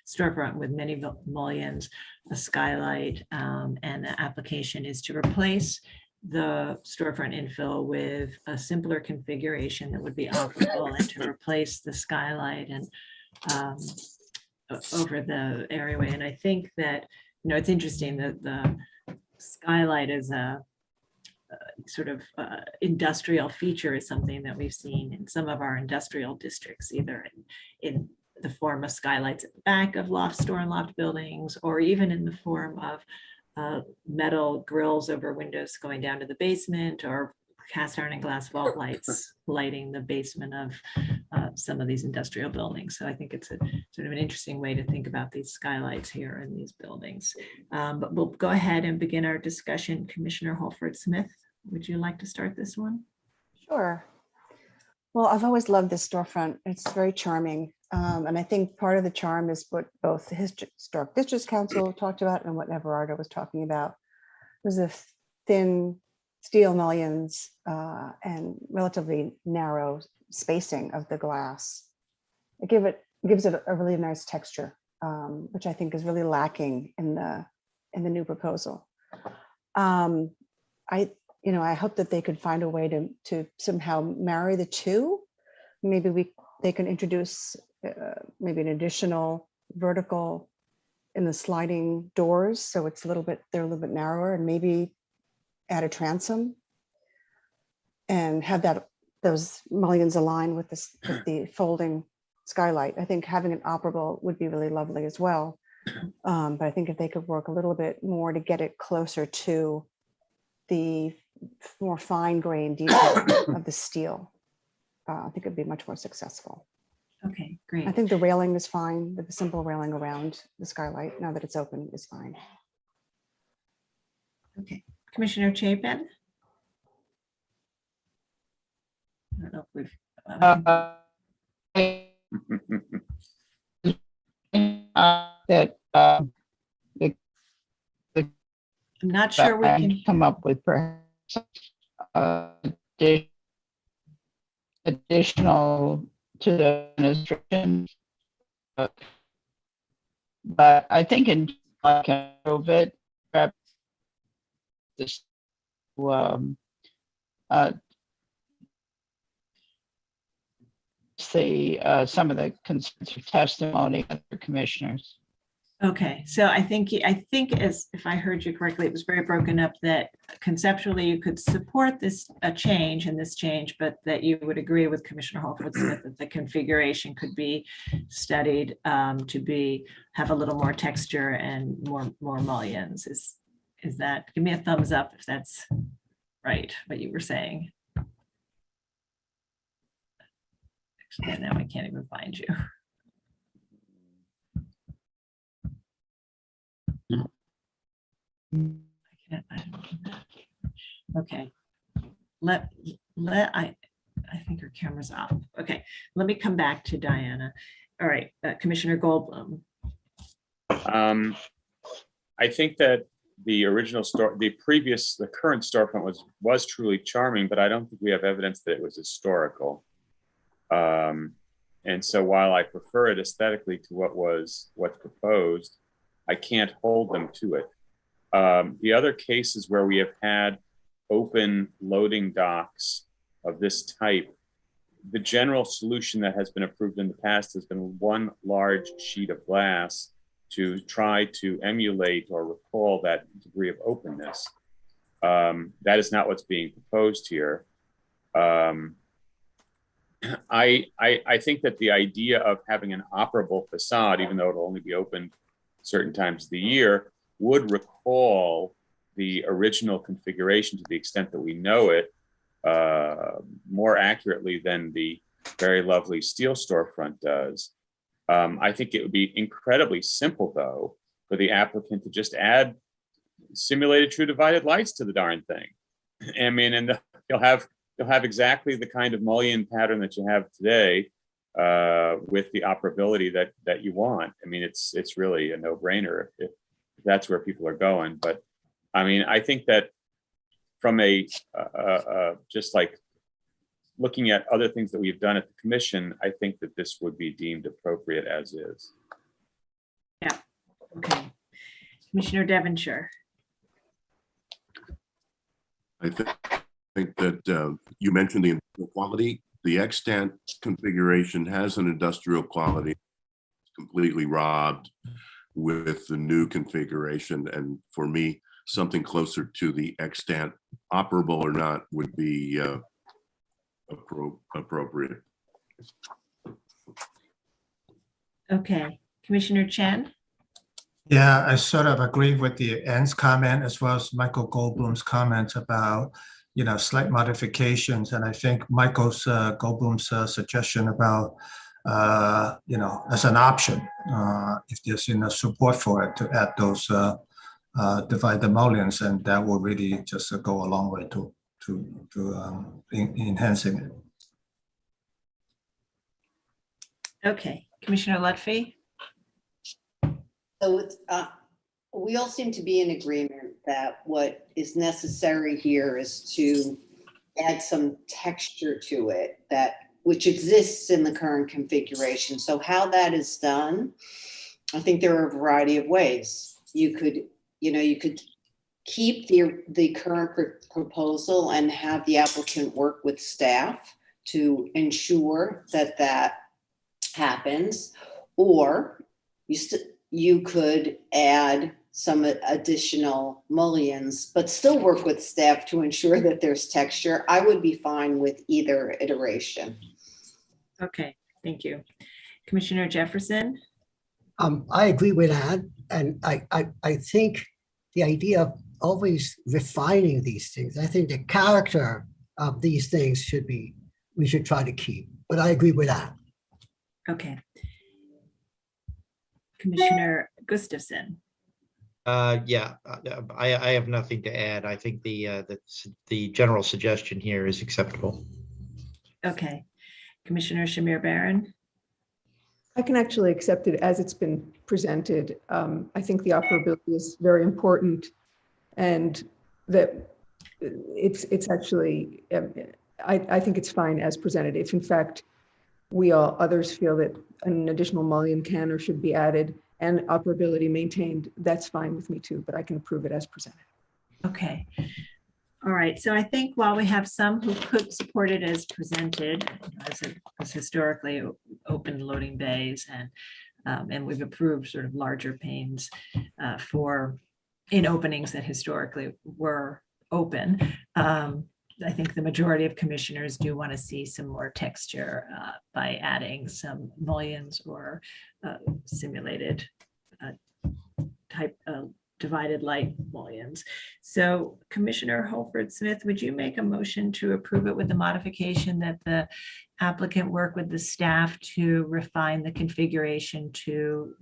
storefront with many mullions, a skylight, and the application is to replace the storefront infill with a simpler configuration that would be operable and to replace the skylight and over the areaway. And I think that, it's interesting that the skylight is a sort of industrial feature is something that we've seen in some of our industrial districts, either in the form of skylights at the back of store and loft buildings, or even in the form of metal grills over windows going down to the basement, or cast iron and glass vault lights lighting the basement of some of these industrial buildings. So I think it's a sort of an interesting way to think about these skylights here in these buildings. But we'll go ahead and begin our discussion. Commissioner Holford Smith, would you like to start this one? Sure. Well, I've always loved this storefront. It's very charming. And I think part of the charm is what both the Historic Districts Council talked about and what Everardo was talking about, was the thin steel mullions and relatively narrow spacing of the glass. It gives it a really nice texture, which I think is really lacking in the new proposal. I hope that they could find a way to somehow marry the two. Maybe they can introduce maybe an additional vertical in the sliding doors, so they're a little bit narrower, and maybe add a transom and have those mullions align with the folding skylight. I think having an operable would be really lovely as well. But I think if they could work a little bit more to get it closer to the more fine grained detail of the steel, I think it'd be much more successful. Okay, great. I think the railing is fine. The simple railing around the skylight, now that it's open, is fine. Okay, Commissioner Chapin? I don't know if we've. That I'm not sure we can come up with perhaps additional to the administration. But I think in I can prove it, perhaps this see some of the concerns of testimony of the commissioners. Okay, so I think as if I heard you correctly, it was very broken up that conceptually you could support this change, but that you would agree with Commissioner Holford Smith that the configuration could be studied to have a little more texture and more mullions. Is that, give me a thumbs up if that's right, what you were saying. Actually, now I can't even find you. Okay, I think her camera's off. Okay, let me come back to Diana. All right, Commissioner Goldblum. I think that the current storefront was truly charming, but I don't think we have evidence that it was historical. And so while I prefer it aesthetically to what's proposed, I can't hold them to it. The other cases where we have had open loading docks of this type, the general solution that has been approved in the past has been one large sheet of glass to try to emulate or recall that degree of openness. That is not what's being proposed here. I think that the idea of having an operable facade, even though it'll only be open certain times of the year, would recall the original configuration to the extent that we know it more accurately than the very lovely steel storefront does. I think it would be incredibly simple, though, for the applicant to just add simulated true divided lights to the darn thing. I mean, and you'll have exactly the kind of mullion pattern that you have today with the operability that you want. I mean, it's really a no-brainer if that's where people are going. But I mean, I think that from just like looking at other things that we've done at the commission, I think that this would be deemed appropriate as is. Yeah. Okay. Commissioner Devonshire. I think that you mentioned the industrial quality. The extant configuration has an industrial quality, completely robbed with the new configuration. And for me, something closer to the extant, operable or not, would be appropriate. Okay, Commissioner Chen. Yeah, I sort of agree with the Ann's comment as well as Michael Goldblum's comment about, slight modifications. And I think Michael's Goldblum's suggestion about, as an option, if there's support for it, to add those divided mullions, and that will really just go a long way to enhancing it. Okay, Commissioner Lutfi. So we all seem to be in agreement that what is necessary here is to add some texture to it which exists in the current configuration. So how that is done, I think there are a variety of ways. You could keep the current proposal and have the applicant work with staff to ensure that happens, or you could add some additional mullions, but still work with staff to ensure that there's texture. I would be fine with either iteration. Okay, thank you. Commissioner Jefferson? I agree with that. And I think the idea of always refining these things, I think the character of these things we should try to keep, but I agree with that. Okay. Commissioner Gustafson? Yeah, I have nothing to add. I think the general suggestion here is acceptable. Okay. Commissioner Shamir Barron? I can actually accept it as it's been presented. I think the operability is very important, and that it's actually, I think it's fine as presented. If in fact others feel that an additional mullion can or should be added and operability maintained, that's fine with me too, but I can approve it as presented. Okay. All right. So I think while we have some who could support it as presented, as historically open loading bays, and we've approved sort of larger panes in openings that historically were open. I think the majority of commissioners do want to see some more texture by adding some mullions or simulated type of divided light mullions. So Commissioner Holford Smith, would you make a motion to approve it with the modification that the applicant work with the staff to refine the configuration to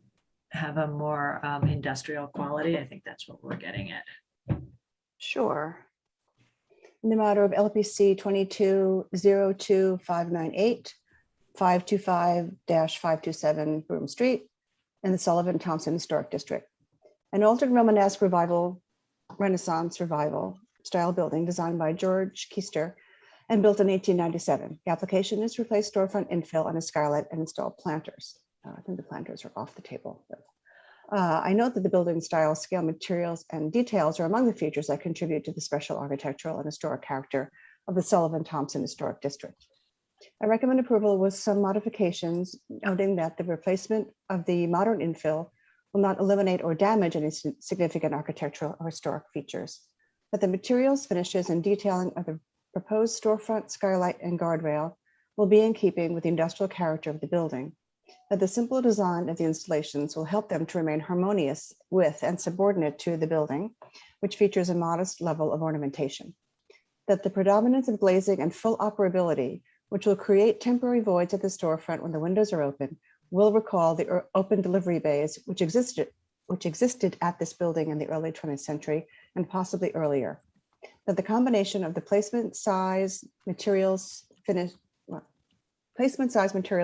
have a more industrial quality? I think that's what we're getting at. Sure. In the matter of LPC 22-02598, 525-527 Broome Street in the Sullivan Thompson Historic District. An altered Romanesque Renaissance revival style building designed by George Keister and built in 1897. The application is to replace storefront infill and a skylight and install planters. I think the planters are off the table. I note that the building style, scale, materials, and details are among the features that contribute to the special architectural and historic character of the Sullivan Thompson Historic District. I recommend approval with some modifications, noting that the replacement of the modern infill will not eliminate or damage any significant architectural or historic features, that the materials, finishes, and detailing of the proposed storefront, skylight, and guardrail will be in keeping with the industrial character of the building, that the simple design of the installations will help them to remain harmonious with and subordinate to the building, which features a modest level of ornamentation, that the predominance of glazing and full operability, which will create temporary voids at the storefront when the windows are open, will recall the open delivery bays which existed at this building in the early 20th century and possibly earlier, that the combination of the placement, size, materials,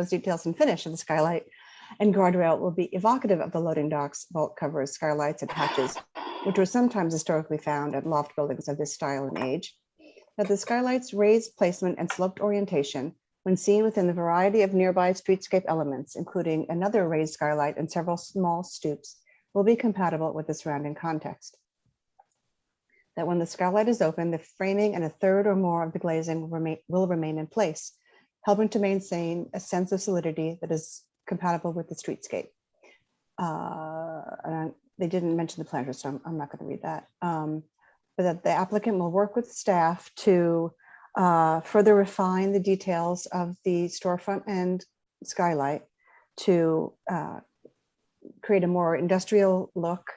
details, and finish of the skylight and guardrail will be evocative of the loading docks, vault covers, skylights, and hatches, which were sometimes historically found at loft buildings of this style and age, that the skylight's raised placement and sloped orientation, when seen within the variety of nearby streetscape elements, including another raised skylight and several small stoops, will be compatible with the surrounding context. That when the skylight is open, the framing and a third or more of the glazing will remain in place, helping to maintain a sense of solidity that is compatible with the streetscape. And they didn't mention the planters, so I'm not going to read that. But that the applicant will work with staff to further refine the details of the storefront and skylight to create a more industrial look,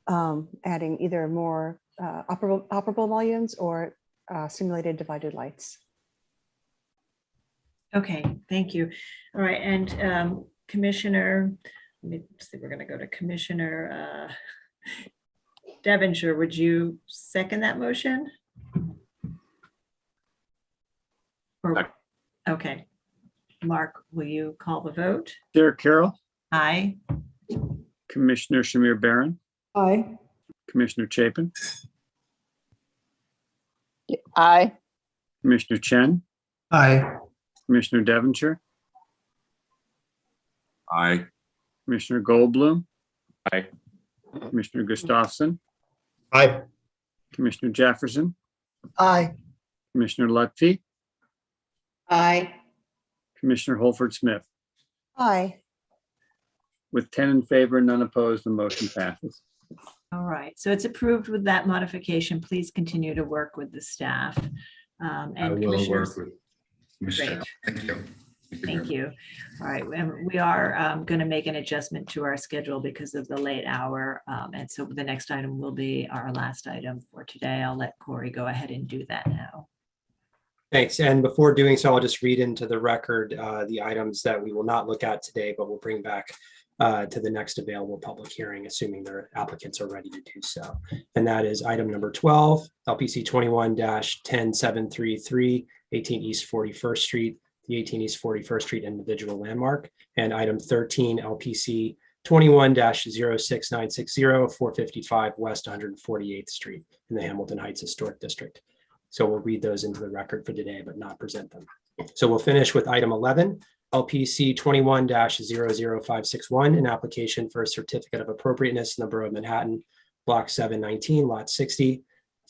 adding either more operable mullions or simulated divided lights. Okay, thank you. All right, and Commissioner, let me see, we're gonna go to Commissioner Devonshire. Would you second that motion? Okay. Mark, will you call the vote? Chair Carroll, Aye. Commissioner Shamir Barron, Aye. Commissioner Chapin, Aye. Commissioner Chen, Aye. Commissioner Devonshire, Aye. Commissioner Goldblum, Aye. Commissioner Gustafson, Aye. Commissioner Jefferson, Aye. Commissioner Lutfi, Aye. Commissioner Holford Smith. Aye. With 10 in favor, none opposed, the motion passes. All right, so it's approved with that modification. Please continue to work with the staff. I And will commissioners. work with Michelle. Great. Thank you. Thank you. All right, and we are going to make an adjustment to our schedule because of the late hour. And so the next item will be our last item for today. I'll let Corey go ahead and do that now. Thanks. And before doing so, I'll just read into the record the items that we will not look at today, but we'll bring back to the next available public hearing, assuming their applicants are ready to do so. And that is item number 12, LPC 21-10733, 18 East 41st Street, the 18 East 41st Street individual landmark, and item 13, LPC 21-06960, 455 West 148th Street in the Hamilton Heights Historic District. So we'll read those into the record for today, but not present them. So we'll finish with item 11, LPC 21-00561, an application for a certificate of appropriateness in the Borough of Manhattan, Block 719, Lot 60,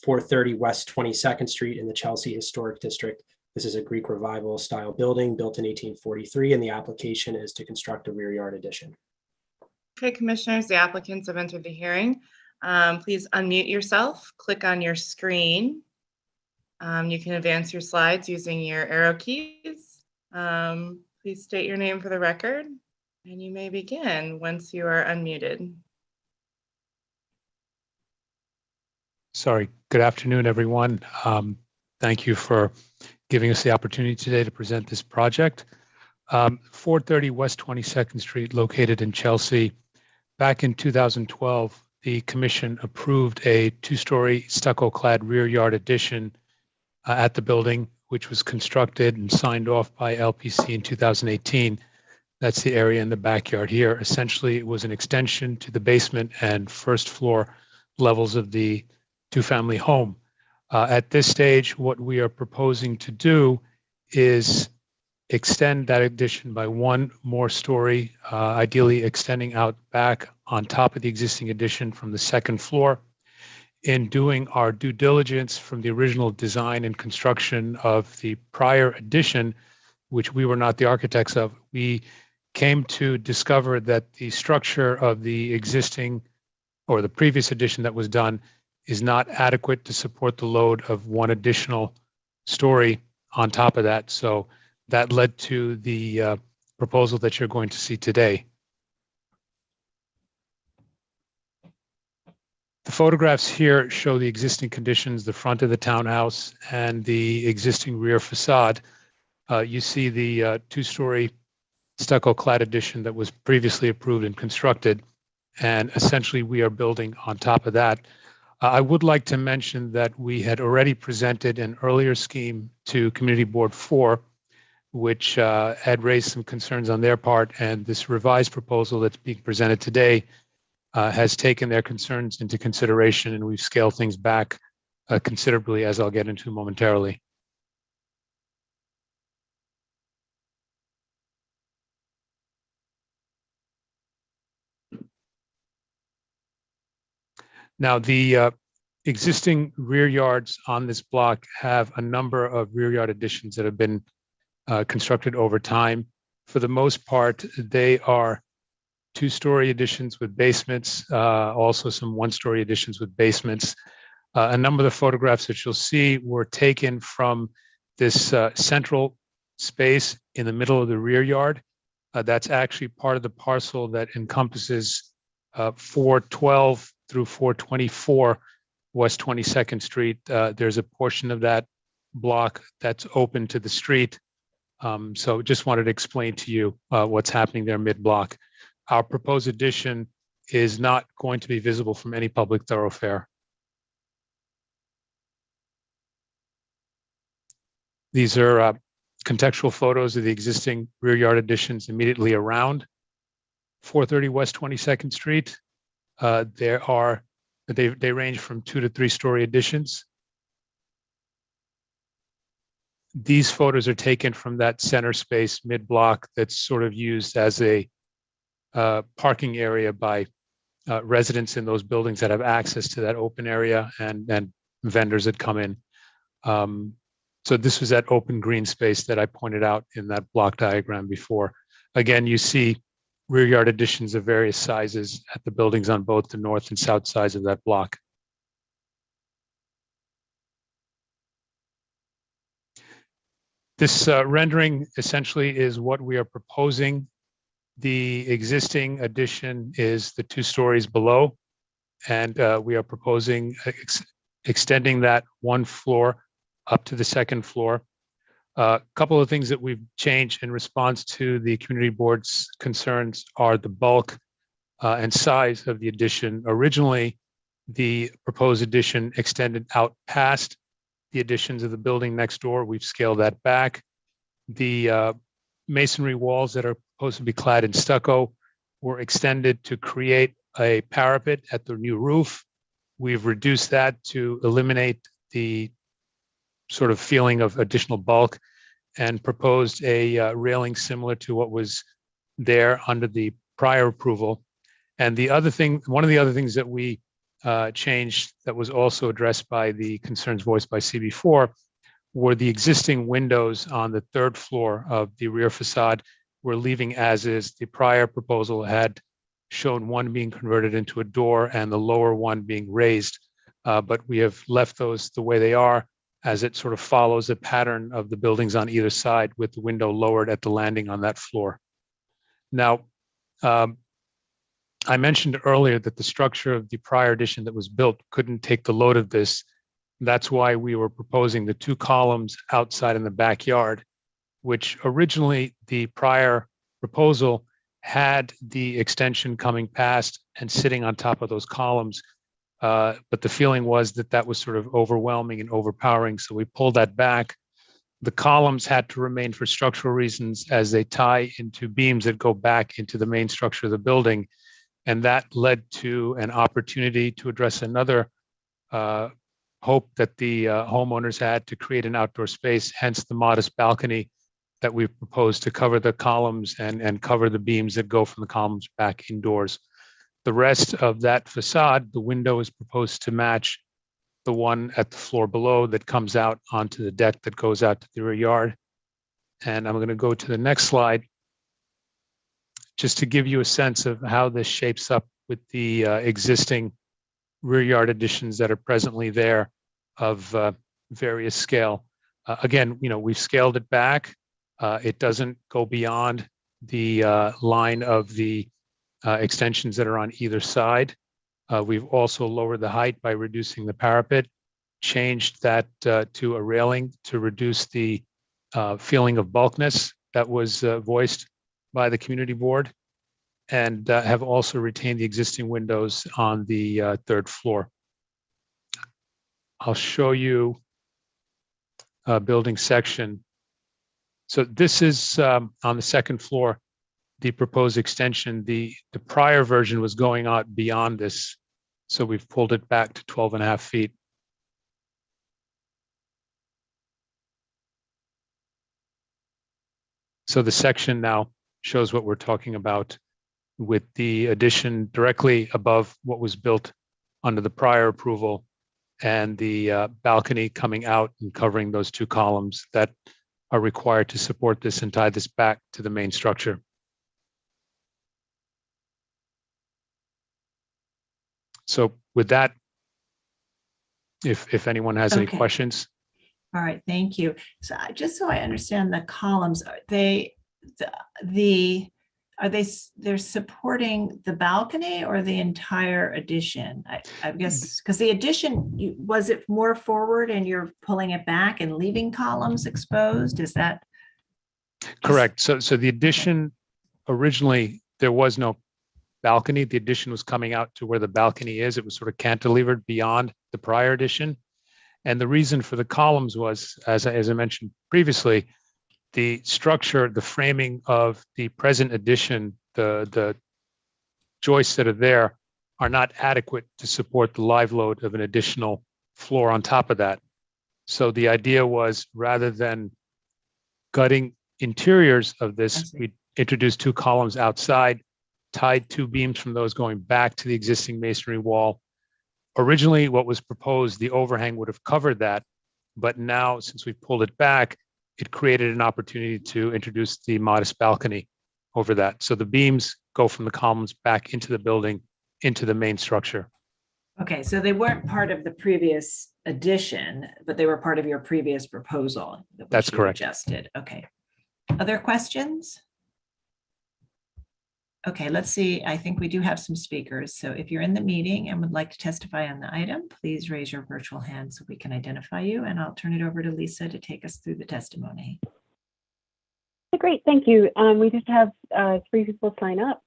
430 West 22nd Street in the Chelsea Historic District. This is a Greek Revival style building built in 1843, and the application is to construct a rear yard addition. Okay, commissioners, the applicants have entered the hearing. Please unmute yourself, click on your screen. You can advance your slides using your arrow keys. Please state your name for the record, and you may begin once you are unmuted. Sorry, good afternoon, everyone. Thank you for giving us the opportunity today to present this project. 430 West 22nd Street, located in Chelsea. Back in 2012, the commission approved a two-story stucco-clad rear yard addition at the building, which was constructed and signed off by LPC in 2018. That's the area in the backyard here. Essentially, it was an extension to the basement and first floor levels of the two-family home. At this stage, what we are proposing to do is extend that addition by one more story, ideally extending out back on top of the existing addition from the second floor. In doing our due diligence from the original design and construction of the prior addition, which we were not the architects of, we came to discover that the structure of the existing or the previous addition that was done is not adequate to support the load of one additional story on top of that. So that led to the proposal that you're going to see today. The photographs here show the existing conditions, the front of the townhouse and the existing rear facade. You see the two-story stucco clad addition that was previously approved and constructed. And essentially we are building on top of that. I would like to mention that we had already presented an earlier scheme to Community Board 4, which had raised some concerns on their part. And this revised proposal that's being presented today has taken their concerns into consideration, and we've scaled things back considerably, as I'll get into momentarily. Now, the existing rear yards on this block have a number of rear yard additions that have been constructed over time. For the most part, they are two-story additions with basements, also some one-story additions with basements. A number of the photographs that you'll see were taken from this central space in the middle of the rear yard. That's actually part of the parcel that encompasses 412 through 424 West 22nd Street. There's a portion of that block that's open to the street. So just wanted to explain to you what's happening there mid-block. Our proposed addition is not going to be visible from any public thoroughfare. These are contextual photos of the existing rear yard additions immediately around 430 West 22nd Street. They range from 2 to 3 story additions. These photos are taken from that center space mid-block that's sort of used as a parking area by residents in those buildings that have access to that open area and vendors that come in. So this was that open green space that I pointed out in that block diagram before. Again, you see rear yard additions of various sizes at the buildings on both the north and south sides of that block. This rendering essentially is what we are proposing. The existing addition is the 2 stories below, and we are proposing extending that 1 floor up to the 2nd floor. A couple of things that we've changed in response to the community board's concerns are the bulk and size of the addition. Originally, the proposed addition extended out past the additions of the building next door. We've scaled that back. The masonry walls that are supposed to be clad in stucco were extended to create a parapet at the new roof. We've reduced that to eliminate the sort of feeling of additional bulk and proposed a railing similar to what was there under the prior approval. And the other thing, one of the other things that we changed that was also addressed by the concerns voiced by CB4 were the existing windows on the 3rd floor of the rear facade. We're leaving as is. The prior proposal had shown one being converted into a door and the lower one being raised, but we have left those the way they are, as it sort of follows the pattern of the buildings on either side with the window lowered at the landing on that floor. Now, I mentioned earlier that the structure of the prior addition that was built couldn't take the load of this. That's why we were proposing the 2 columns outside in the backyard, which originally the prior proposal had the extension coming past and sitting on top of those columns. But the feeling was that that was sort of overwhelming and overpowering. So we pulled that back. The columns had to remain for structural reasons as they tie into beams that go back into the main structure of the building. And that led to an opportunity to address another hope that the homeowners had to create an outdoor space, hence the modest balcony that we've proposed to cover the columns and cover the beams that go from the columns back indoors. The rest of that facade, the window is proposed to match the one at the floor below that comes out onto the deck that goes out to the rear yard. And I'm going to go to the next slide just to give you a sense of how this shapes up with the existing rear yard additions that are presently there of various scale. Again, we've scaled it back. It doesn't go beyond the line of the extensions that are on either side. We've also lowered the height by reducing the parapet, changed that to a railing to reduce the feeling of bulkness that was voiced by the community board, and have also retained the existing windows on the 3rd floor. I'll show you a building section. So this is on the 2nd floor, the proposed extension. The prior version was going out beyond this, so we've pulled it back to 12.5 feet. So the section now shows what we're talking about, with the addition directly above what was built under the prior approval and the balcony coming out and covering those 2 columns that are required to support this and tie this back to the main structure. So with that, if anyone has any questions. All right, thank you. So just so I understand the columns, the Are they're supporting the balcony or the entire addition? I guess because the addition, was it more forward and you're pulling it back and leaving columns exposed? Is that? Correct. So the addition, originally, there was no balcony. The addition was coming out to where the balcony is. It was sort of cantilevered beyond the prior addition. And the reason for the columns was, as I mentioned previously, the structure, the framing of the present addition, the joists that are there are not adequate to support the live load of an additional floor on top of that. So the idea was, rather than gutting interiors of this, we introduced 2 columns outside, tied 2 beams from those going back to the existing masonry wall. Originally, what was proposed, the overhang would have covered that, but now, since we pulled it back, it created an opportunity to introduce the modest balcony over that. So the beams go from the columns back into the building, into the main structure. Okay, so they weren't part of the previous addition, but they were part of your previous proposal. That's correct. Adjusted. Okay. Other questions? Okay, let's see. I think we do have some speakers. So if you're in the meeting and would like to testify on the item, please raise your virtual hand so we can identify you, and I'll turn it over to Lisa to take us through the testimony. Great, thank you. We just have 3 people sign up.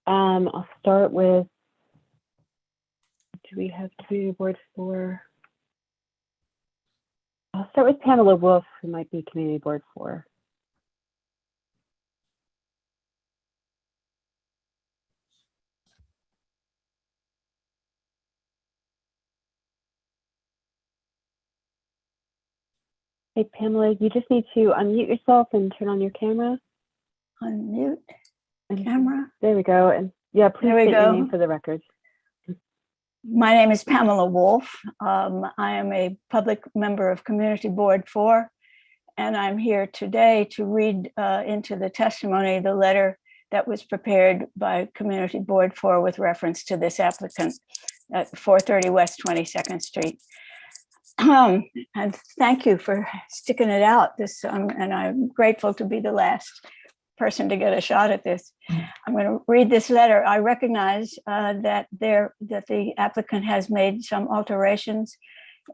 I'll start with, do we have community board 4? I'll start with Pamela Wolf, who might be community board 4. Hey, Pamela, you just need to unmute yourself and turn on your camera. Unmute camera. There we go. And yeah, please state your name for the record. My name is Pamela Wolf. I am a public member of Community Board 4, and I'm here today to read into the testimony the letter that was prepared by Community Board 4 with reference to this applicant at 430 West 22nd Street. And thank you for sticking it out. And I'm grateful to be the last person to get a shot at this. I'm going to read this letter. I recognize that the applicant has made some alterations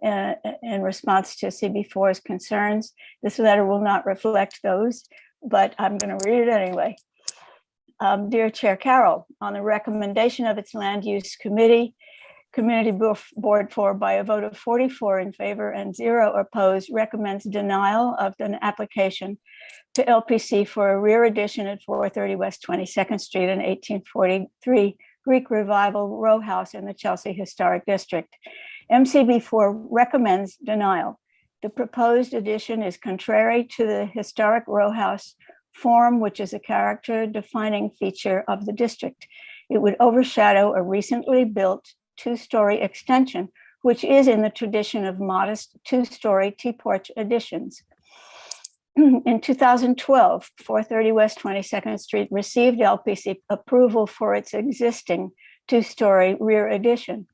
in response to CB4's concerns. This letter will not reflect those, but I'm going to read it anyway. Dear Chair Carroll, on the recommendation of its Land Use Committee, Community Board 4, by a vote of 44 in favor and 0 opposed, recommends denial of an application to LPC for a rear addition at 430 West 22nd Street, an 1843 Greek Revival row house in the Chelsea Historic District. MCB4 recommends denial. The proposed addition is contrary to the historic row house form, which is a character-defining feature of the district. It would overshadow a recently built 2-story extension, which is in the tradition of modest 2-story T-porch additions. In 2012, 430 West 22nd Street received LPC approval for its existing 2-story rear addition.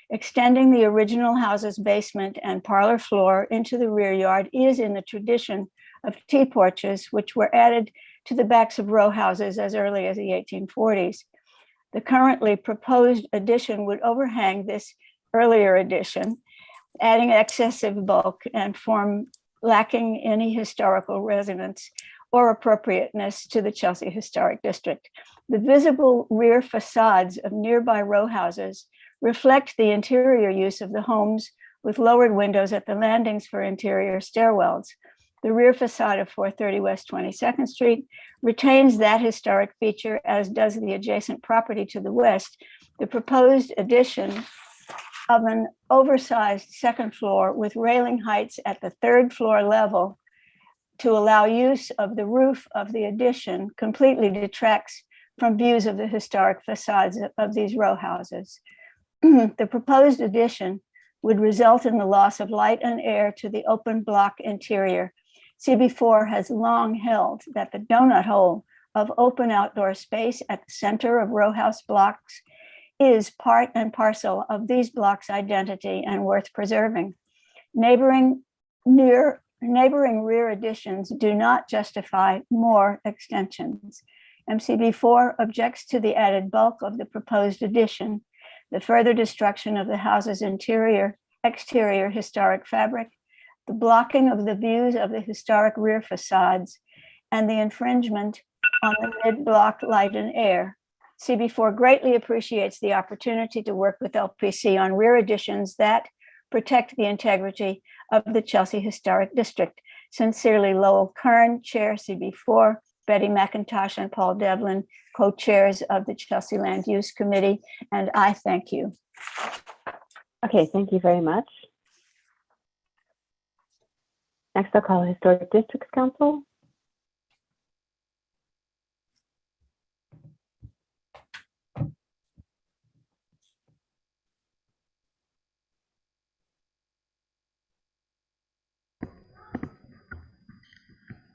Extending the original house's basement and parlor floor into the rear yard is in the tradition of T-porches, which were added to the backs of row houses as early as the 1840s. The currently proposed addition would overhang this earlier addition, adding excessive bulk and form lacking any historical resonance or appropriateness to the Chelsea Historic District. The visible rear facades of nearby row houses reflect the interior use of the homes with lowered windows at the landings for interior stairwells. The rear facade of 430 West 22nd Street retains that historic feature, as does the adjacent property to the west. The proposed addition of an oversized second floor with railing heights at the 3rd floor level to allow use of the roof of the addition completely detracts from views of the historic facades of these row houses. The proposed addition would result in the loss of light and air to the open block interior. CB4 has long held that the donut hole of open outdoor space at the center of row house blocks is part and parcel of these blocks' identity and worth preserving. Neighboring rear additions do not justify more extensions. MCB4 objects to the added bulk of the proposed addition, the further destruction of the house's exterior historic fabric, the blocking of the views of the historic rear facades, and the infringement on the mid-block light and air. CB4 greatly appreciates the opportunity to work with LPC on rear additions that protect the integrity of the Chelsea Historic District. Sincerely, Lowell Kern, Chair, CB4, Betty McIntosh and Paul Devlin, co-chairs of the Chelsea Land Use Committee, and I thank you. Okay, thank you very much. Next, I'll call Historic Districts Council.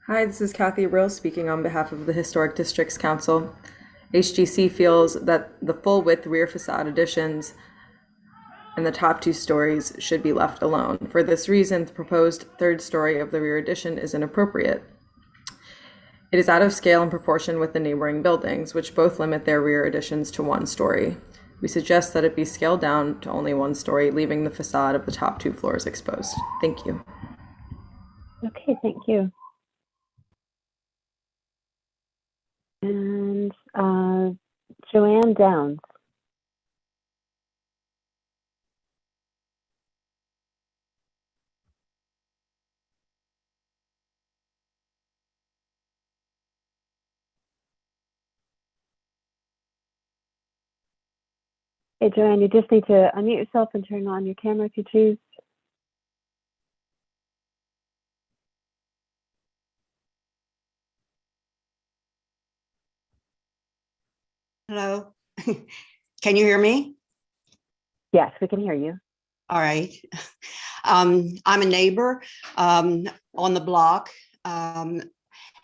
Hi, this is Kathy Rill speaking on behalf of the Historic Districts Council. HGC feels that the full width rear facade additions and the top 2 stories should be left alone. For this reason, the proposed 3rd story of the rear addition is inappropriate. It is out of scale and proportion with the neighboring buildings, which both limit their rear additions to 1 story. We suggest that it be scaled down to only 1 story, leaving the facade of the top 2 floors exposed. Thank you. Okay, thank you. And Joanne Downs. Hey, Joanne, you just need to unmute yourself and turn on your camera if you choose. Hello, can you hear me? Yes, we can hear you. All right. I'm a neighbor on the block, and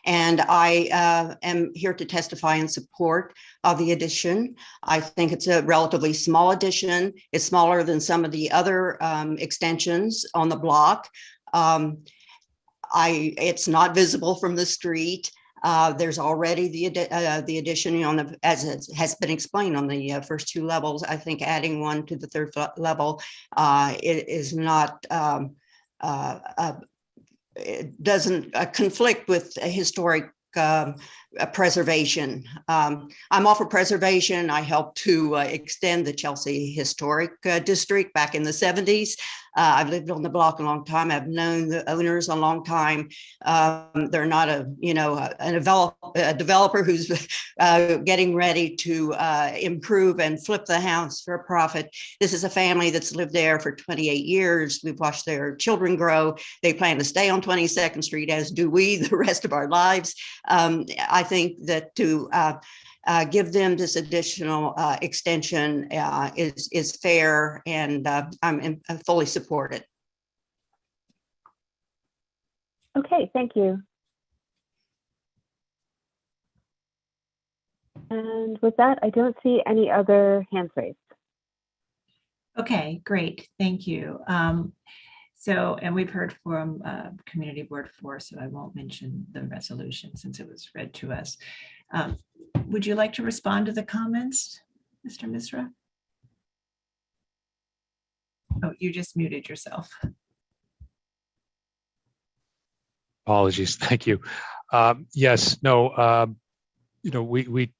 I am here to testify in support of the addition. I think it's a relatively small addition. It's smaller than some of the other extensions on the block. It's not visible from the street. There's already the addition on the, as it has been explained, on the first 2 levels. I think adding one to the 3rd level it is not it doesn't conflict with a historic preservation. I'm all for preservation. I helped to extend the Chelsea Historic District back in the 70s. I've lived on the block a long time. I've known the owners a long time. They're not a developer who's getting ready to improve and flip the house for a profit. This is a family that's lived there for 28 years. We've watched their children grow. They plan to stay on 22nd Street, as do we, the rest of our lives. I think that to give them this additional extension is fair, and I'm fully support it. Okay, thank you. And with that, I don't see any other hands raised. Okay, great, thank you. And we've heard from Community Board 4, so I won't mention the resolution since it was read to us. Would you like to respond to the comments, Mr. Misra? Oh, you just muted yourself. Apologies. Thank you. Yes, no, we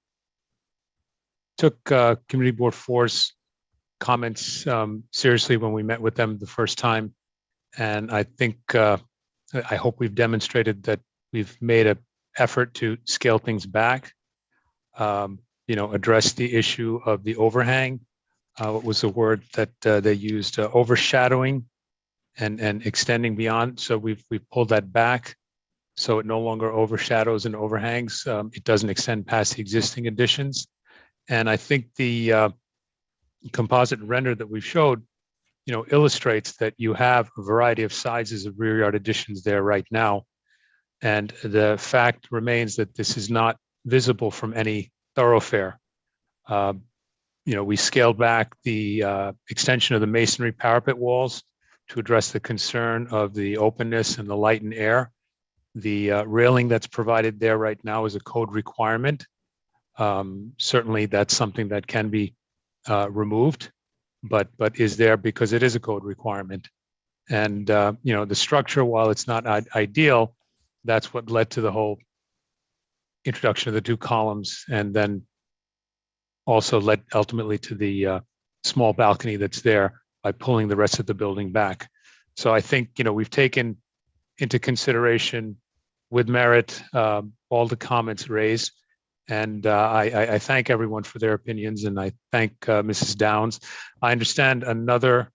took Community Board 4's comments seriously when we met with them the first time. And I think, I hope we've demonstrated that we've made an effort to scale things back, address the issue of the overhang. What was the word that they used? Overshadowing and extending beyond. So we've pulled that back, so it no longer overshadows and overhangs. It doesn't extend past the existing additions. And I think the composite render that we've showed, illustrates that you have a variety of sizes of rear yard additions there right now. And the fact remains that this is not visible from any thoroughfare. We scaled back the extension of the masonry parapet walls to address the concern of the openness and the light and air. The railing that's provided there right now is a code requirement. Certainly, that's something that can be removed, but is there because it is a code requirement. And the structure, while it's not ideal, that's what led to the whole introduction of the 2 columns, and then also led ultimately to the small balcony that's there by pulling the rest of the building back. So I think we've taken into consideration with merit all the comments raised, and I thank everyone for their opinions, and I thank Mrs. Downs. I understand another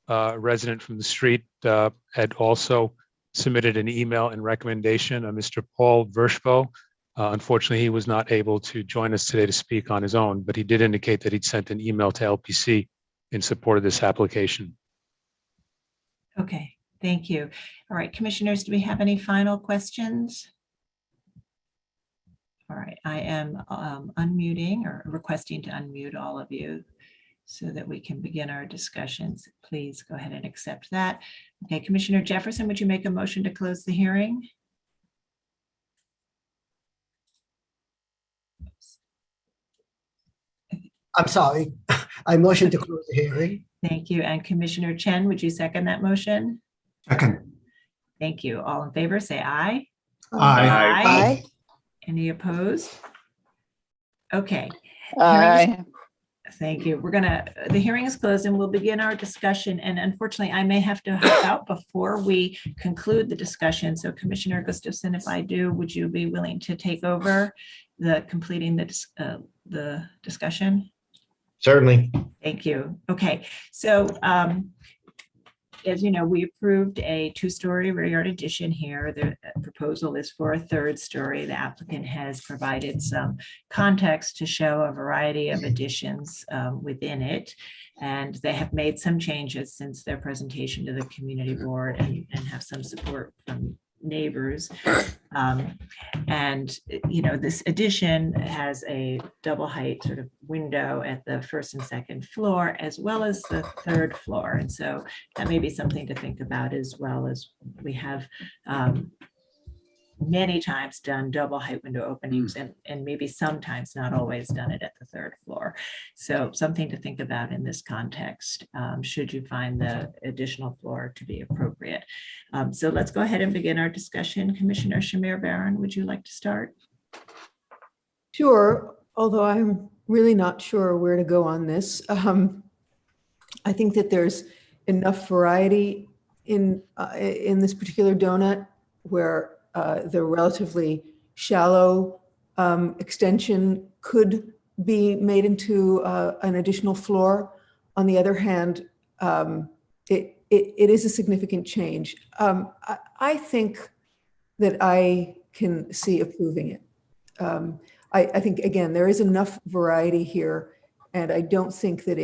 resident from the street had also submitted an email and recommendation, Mr. Paul Vershbo. Unfortunately, he was not able to join us today to speak on his own, but he did indicate that he'd sent an email to LPC in support of this application. Okay, thank you. All right, commissioners, do we have any final questions? All right, I am unmuting or requesting to unmute all of you so that we can begin our discussions. Please go ahead and accept that. Okay, Commissioner Jefferson, would you make a motion to close the hearing? I'm sorry. I motion to close the hearing. Thank you. And Commissioner Chen, would you second that motion? Second. Thank you. All in favor, say aye. Aye. Aye. Any opposed? Okay. Aye. Thank you. The hearing is closed and we'll begin our discussion. And unfortunately, I may have to hop out before we conclude the discussion. So Commissioner Gustafson, if I do, would you be willing to take over completing the discussion? Certainly. Thank you. Okay, so as you know, we approved a 2-story rear yard addition here. The proposal is for a 3rd story. The applicant has provided some context to show a variety of additions within it. And they have made some changes since their presentation to the community board and have some support from neighbors. This addition has a double height sort of window at the 1st and 2nd floor, as well as the 3rd floor. And so that may be something to think about, as well as we have many times done double height window openings and maybe sometimes not always done it at the 3rd floor. So something to think about in this context, should you find the additional floor to be appropriate. So let's go ahead and begin our discussion. Commissioner Shamir Barron, would you like to start? Sure, although I'm really not sure where to go on this. I think that there's enough variety in this particular donut where the relatively shallow extension could be made into an additional floor. On the other hand, it is a significant change. I think that I can see approving it. I think, again, there is enough variety here, and I don't think that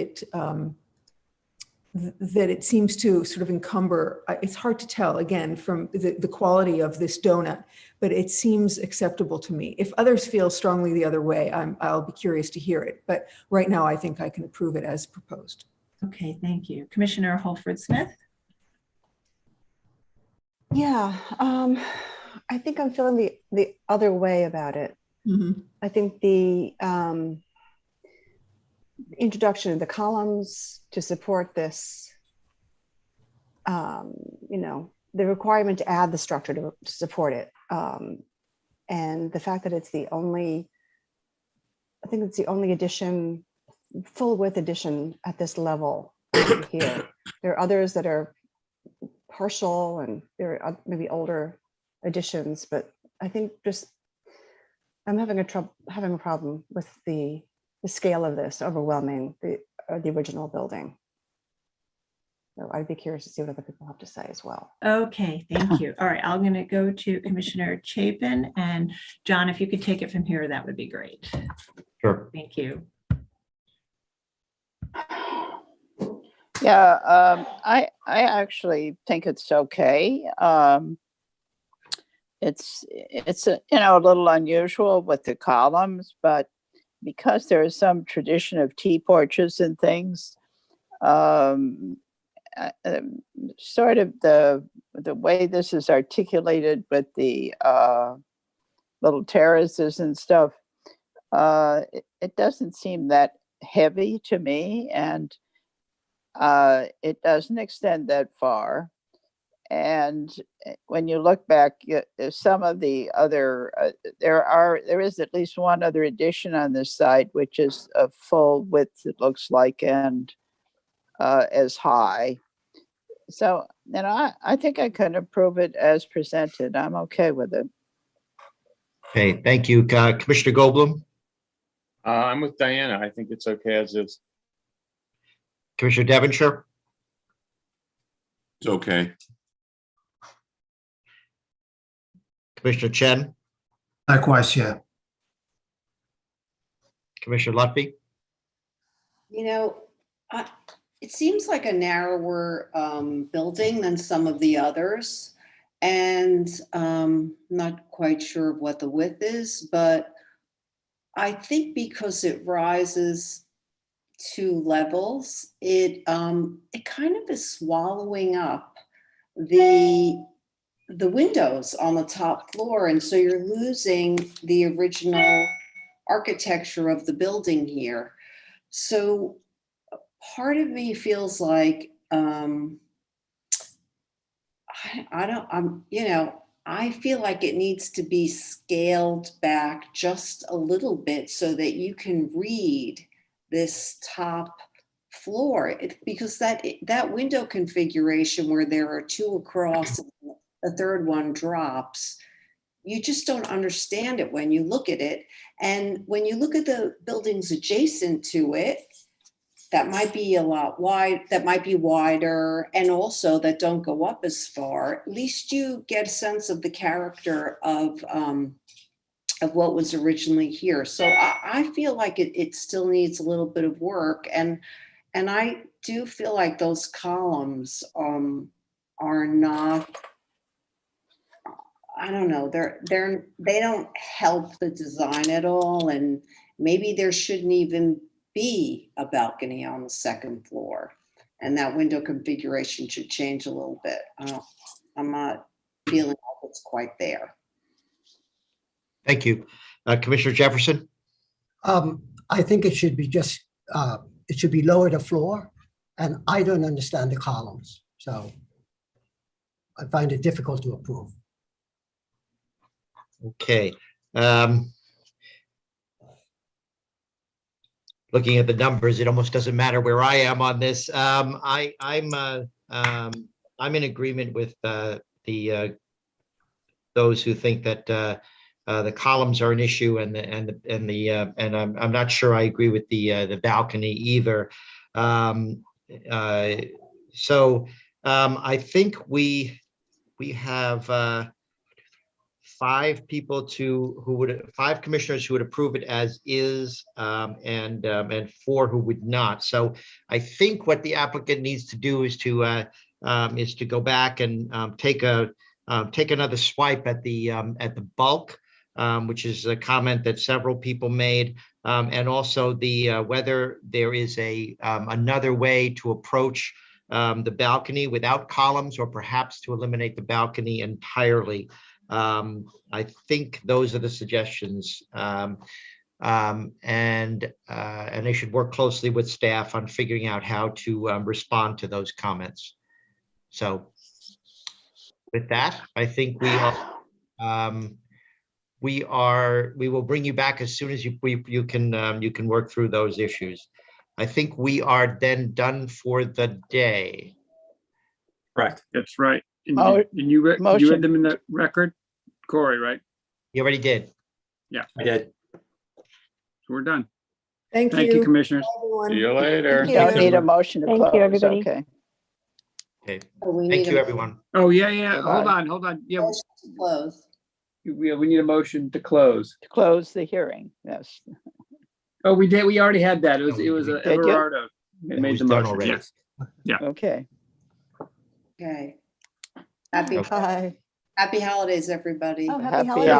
it seems to sort of encumber. It's hard to tell, again, from the quality of this donut, but it seems acceptable to me. If others feel strongly the other way, I'll be curious to hear it. But right now, I think I can approve it as proposed. Okay, thank you. Commissioner Holford Smith? Yeah, I think I'm feeling the other way about it. Mm-hmm. I think the introduction of the columns to support this, the requirement to add the structure to support it, and the fact that it's the only, I think it's the only addition, full width addition at this level here. There are others that are partial and there are maybe older additions, but I think just I'm having a problem with the scale of this overwhelming the original building. So I'd be curious to see what other people have to say as well. Okay, thank you. All right, I'm going to go to Commissioner Chapin, and John, if you could take it from here, that would be great. Sure. Thank you. Yeah, I actually think it's okay. It's a little unusual with the columns, but because there is some tradition of T porches and things, sort of the way this is articulated with the little terraces and stuff, it doesn't seem that heavy to me, and it doesn't extend that far. And when you look back, some of the other, there is at least one other addition on this site, which is a full width, it looks like, and as high. So, I think I can approve it as presented. I'm okay with it. Okay, thank you. Commissioner Goldblum, I'm with Diana. I think it's okay as is. Commissioner Devonshire, It's okay. Commissioner Chen, Likewise, yeah. Commissioner Lutfi. It seems like a narrower building than some of the others. And not quite sure what the width is, but I think because it rises 2 levels, it kind of is swallowing up the windows on the top floor. And so you're losing the original architecture of the building here. So part of me feels like, I feel like it needs to be scaled back just a little bit so that you can read this top floor, because that window configuration where there are 2 across, a third one drops, you just don't understand it when you look at it. And when you look at the buildings adjacent to it, that might be that might be wider, and also that don't go up as far, at least you get a sense of the character of what was originally here. So I feel like it still needs a little bit of work. And I do feel like those columns are not, I don't know, they don't help the design at all. And maybe there shouldn't even be a balcony on the 2nd floor, and that window configuration should change a little bit. I'm not feeling like it's quite there. Thank you. Commissioner Jefferson. I think it should be it should be lower the floor, and I don't understand the columns, so I find it difficult to approve. Okay. Looking at the numbers, it almost doesn't matter where I am on this. I'm in agreement with those who think that the columns are an issue, and I'm not sure I agree with the balcony either. So I think we have 5 commissioners who would approve it as is, and 4 who would not. So I think what the applicant needs to do is to go back and take another swipe at the bulk, which is a comment that several people made, and also whether there is another way to approach the balcony without columns, or perhaps to eliminate the balcony entirely. I think those are the suggestions, and they should work closely with staff on figuring out how to respond to those comments. So with that, I think we will bring you back as soon as you can work through those issues. I think we are then done for the day. Correct. That's right. And you read them in the record, Corey, right? You already did. Yeah, I did. So we're done. Thank you. Thank you, commissioners. Everyone. See you later. You don't need a motion to Thank close. you, everybody. Okay. Okay. We Thank need you, a everyone. Oh, yeah. Goodbye. Hold on. Yeah, motion to close. we need a motion to close. To close the hearing, yes. Oh, we did. We already had that. It was Did you? Everardo It made was the done motion. already. Yes. Yeah. Okay. Okay. Happy Okay. Bye. holidays, everybody. Oh, Happy happy holidays.